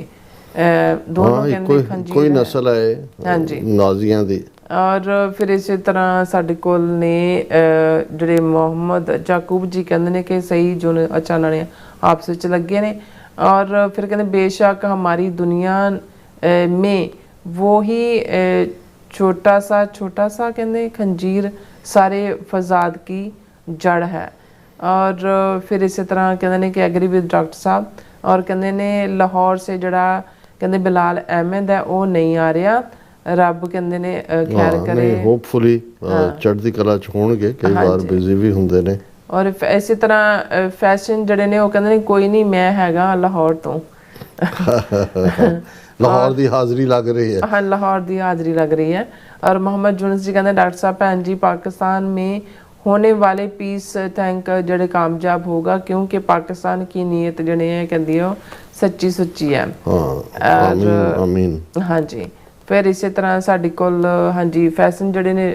दोनों कहते कोई नस्ल है हाँ जी नाजियां दी। और फिर इसी तरह साडे कोल ने जड़े मोहम्मद याकूब जी कहते हैं कि सही जो अच्छा ने आपस में लगे ने। और फिर कहते बेशक हमारी दुनिया में वो ही छोटा सा कहते खंजीर सारे फसाद की जड़ है। और फिर इसी तरह कहते हैं कि एग्री विद डॉक्टर साहब। और कहते ने लाहौर से जड़ा कहते बिलाल अहमद है वो नहीं आ रहा, रब कहते ने खैर करे। होपफुली चढ़दी कला च होणगे, कई बार बिजी भी हुंदे ने। और इसी तरह फैशन जड़े ने वो कहते ने कोई नहीं मैं हैगा लाहौर तो लाहौर दी हाज़री लग रही है। हाँ लाहौर दी हाज़री लग रही है। और मोहम्मद जूनस जी कहते डॉक्टर साहब भैन जी पाकिस्तान में होने वाले पीस टैंक जड़े कामयाब होगा क्योंकि पाकिस्तान की नीयत जड़े है कहती हो सच्ची सुच्ची है। आमीन। हाँ जी। फिर इसी तरह साडी कोल हाँ जी फैशन जड़े ने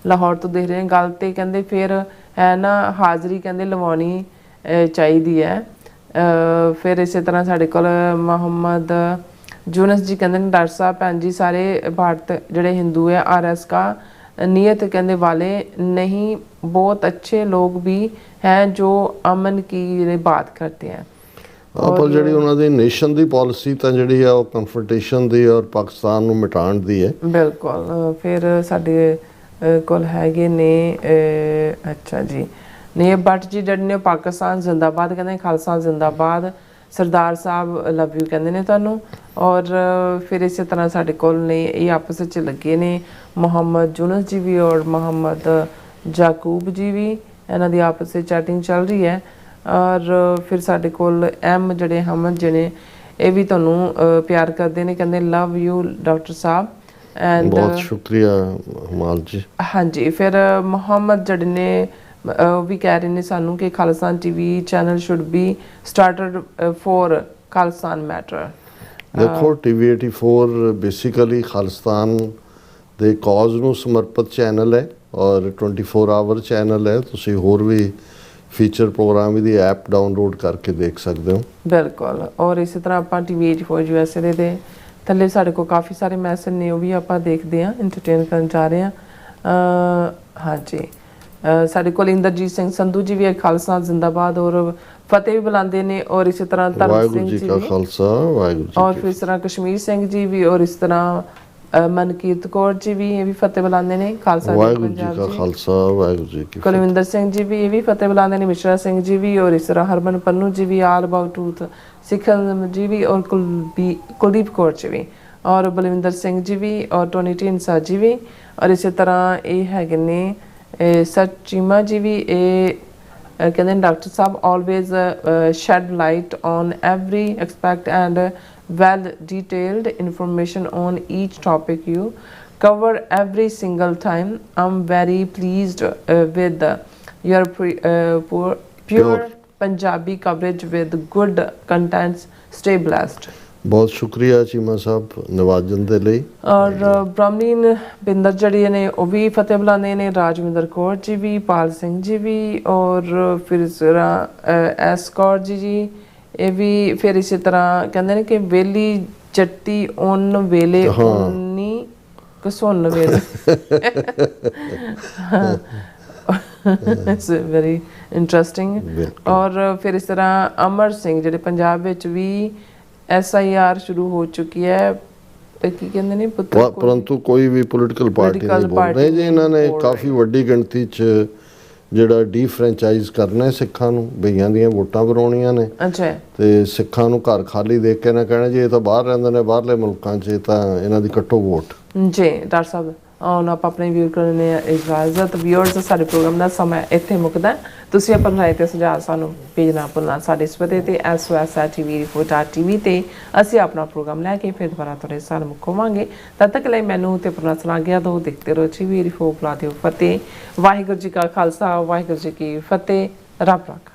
लाहौर तो देख रहे हैं गल ते कहते फिर है ना हाज़री कहते लवानी चाहिए है। फिर इसी तरह साडे कोल मोहम्मद जूनस जी कहते हैं डॉक्टर साहब भैन जी सारे भारत जड़े हिंदू है RS का नीयत कहने वाले नहीं, बहुत अच्छे लोग भी हैं जो अमन की बात करते हैं। पर ਜਿਹੜੀ ਉਹਨਾਂ ਦੀ ਨੇਸ਼ਨ ਦੀ ਪਾਲਿਸੀ ਤਾਂ ਜਿਹੜੀ ਆ ਉਹ ਕਨਫਰੰਟੇਸ਼ਨ ਦੀ ਔਰ ਪਾਕਿਸਤਾਨ ਨੂੰ ਮਿਟਾਉਣ ਦੀ ਹੈ। ਬਿਲਕੁਲ। ਫਿਰ ਸਾਡੇ ਕੋਲ ਹੈਗੇ ਨੇ ਅੱਛਾ ਜੀ ਨੇ ਬੱਟ ਜੀ ਜਿਹੜੇ ਨੇ ਪਾਕਿਸਤਾਨ ਜ਼ਿੰਦਾਬਾਦ ਕਹਿੰਦੇ ਖਾਲਸਾ ਜ਼ਿੰਦਾਬਾਦ, ਸਰਦਾਰ ਸਾਹਿਬ ਲਵ ਯੂ ਕਹਿੰਦੇ ਨੇ ਤੁਹਾਨੂੰ। ਔਰ ਫਿਰ ਇਸੇ ਤਰ੍ਹਾਂ ਸਾਡੇ ਕੋਲ ਨੇ ਇਹ ਆਪਸ ਵਿੱਚ ਲੱਗੇ ਨੇ ਮੁਹੰਮਦ ਜੂਨਸ ਜੀ ਵੀ ਔਰ ਮੁਹੰਮਦ याकूब जी भी, इन्हों की आपस में चैटिंग चल रही है। और फिर साडे कोल एम जड़े हमद जने ये भी तुहानू प्यार करते हैं, कहते लव यू डॉक्टर साहब एंड बहुत शुक्रिया हमाल जी। हाँ जी। फिर मोहम्मद जड़े ने भी कह रहे हैं सानू कि Khalistan TV channel should be started for Khalistan matter. देखो TV 84 basically Khalistan they cause नू समर्पित चैनल है और 24 आवर चैनल है। तुसी होर भी फीचर प्रोग्राम दी ऐप डाउनलोड करके देख सकते हो। बिल्कुल। और इसी तरह आप TV 84 USA दे थले साढ़े को काफ़ी सारे मैसेज ने वो भी आप देखते हैं, इंटरटेन कर जा रहे हैं। हाँ जी। साढ़े को इंद्रजीत सिंह संधू जी भी खालसा जिंदाबाद और फतेह भी बुलाते हैं। और इसी तरह धर्म सिंह जी भी खालसा वाहिगुरू। और फिर इस तरह कश्मीर सिंह जी भी और इस तरह मनकीरत कौर जी भी ये भी फतेह बुलाते हैं खालसा वाहिगुरू जी का खालसा वाहिगुरू जी की। कुलविंदर सिंह जी भी ये भी फतेह बुलाते हैं, मिश्रा सिंह जी भी और इस तरह हरमन पन्नू जी भी, आल अबाउट ट्रूथ सिखल जी भी और कुलदीप कौर जी भी और बलविंदर सिंह जी भी और टोनी ढींडसा जी भी। और इस तरह ये है ने सच चीमा जी भी, ये ਕਹਿੰਦੇ doctor Sahib always shed light on every aspect and well detailed information on each topic you cover every single time. I'm very pleased with your pure Punjabi coverage with good contents. Stay blessed. ਬਹੁਤ ਸ਼ੁਕਰੀਆ ਚੀਮਾ ਸਾਹਿਬ ਨਵਾਜਣ ਦੇ ਲਈ। ਔਰ ਬ੍ਰਹਮਲੀਨ ਬਿੰਦਰ ਜਿਹੜੇ ਨੇ ਉਹ ਵੀ ਫਤਿਹ ਬੁਲਾਉਂਦੇ ਨੇ, ਰਾਜਵਿੰਦਰ ਕੌਰ ਜੀ ਵੀ, ਪਾਲ ਸਿੰਘ ਜੀ ਵੀ, ਔਰ ਫਿਰ ਇਸ ਤਰ੍ਹਾਂ ਐਸ ਕੌਰ ਜੀ ਇਹ ਵੀ, ਫਿਰ ਇਸੇ ਤਰ੍ਹਾਂ ਕਹਿੰਦੇ ਨੇ ਕਿ ਵੇਲੀ ਜੱਟੀ ਉਨ ਵੇਲੇ ਉਨੀ ਕਸੁੰਨ ਵੇਲੇ। It's very interesting. ਔਰ ਫਿਰ ਇਸ ਤਰ੍ਹਾਂ ਅਮਰ ਸਿੰਘ ਜਿਹੜੇ ਪੰਜਾਬ ਵਿੱਚ ਵੀ SIR ਸ਼ੁਰੂ ਹੋ ਚੁੱਕੀ ਹੈ, ਕੀ ਕਹਿੰਦੇ ਨੇ ਪੁੱਤਰ ਪਰੰਤੂ ਕੋਈ ਵੀ ਪੋਲੀਟੀਕਲ ਪਾਰਟੀ ਨਹੀਂ ਬੋਲਦੇ ਜੀ। ਇਹਨਾਂ ਨੇ ਕਾਫੀ ਵੱਡੀ ਗਿਣਤੀ 'ਚ ਜਿਹੜਾ ਡੀਫਰੈਂਚਾਈਜ਼ ਕਰਨਾ ਹੈ ਸਿੱਖਾਂ ਨੂੰ, ਬਈਆਂ ਦੀਆਂ ਵੋਟਾਂ ਬਣਾਉਣੀਆਂ ਨੇ। ਅੱਛਾ। ਤੇ ਸਿੱਖਾਂ ਨੂੰ ਘਰ ਖਾਲੀ ਦੇਖ ਕੇ ਨਾ ਕਹਿਣਾ ਜੀ ਇਹ ਤਾਂ ਬਾਹਰ ਰਹਿੰਦੇ ਨੇ ਬਾਹਰਲੇ ਮੁਲਕਾਂ 'ਚ, ਇਹ ਤਾਂ ਇਹਨਾਂ ਦੀ ਕੱਟੋ ਵੋਟ। ਜੀ ਡਾਕਟਰ ਸਾਹਿਬ ਹੁਣ ਆਪਾਂ ਆਪਣੇ ਵੀਰ ਕਰਨੇ ਇਜਾਜ਼ਤ। ਵਿਊਅਰਸ, ਸਾਡੇ ਪ੍ਰੋਗਰਾਮ ਦਾ ਸਮਾਂ ਇੱਥੇ ਮੁੱਕਦਾ। ਤੁਸੀਂ ਆਪਣਾ ਰਾਏ ਤੇ ਸੁਝਾਅ ਸਾਨੂੰ ਭੇਜਣਾ ਭੁੱਲਣਾ ਸਾਡੇ ਇਸ ਪਤੇ ਤੇ SOS@tvreporter.tv ਤੇ ਅਸੀਂ ਆਪਣਾ ਪ੍ਰੋਗਰਾਮ ਲੈ ਕੇ ਫਿਰ ਦੁਬਾਰਾ ਤੁਹਾਡੇ ਸਾਹਮਣੇ ਮੁਕਾਵਾਂਗੇ। ਤਦ ਤੱਕ ਲਈ ਮੈਨੂੰ ਤੇ ਆਪਣਾ ਸਲਾਹ ਗਿਆ ਦੋ ਦੇਖਦੇ ਰਹੋ TV ਰਿਪੋਰਟ। ਲਾ ਦਿਓ ਫਤਿਹ। ਵਾਹਿਗੁਰੂ ਜੀ ਕਾ ਖਾਲਸਾ, ਵਾਹਿਗੁਰੂ ਜੀ ਕੀ ਫਤਿਹ। ਰੱਬ ਰਾਖਾ।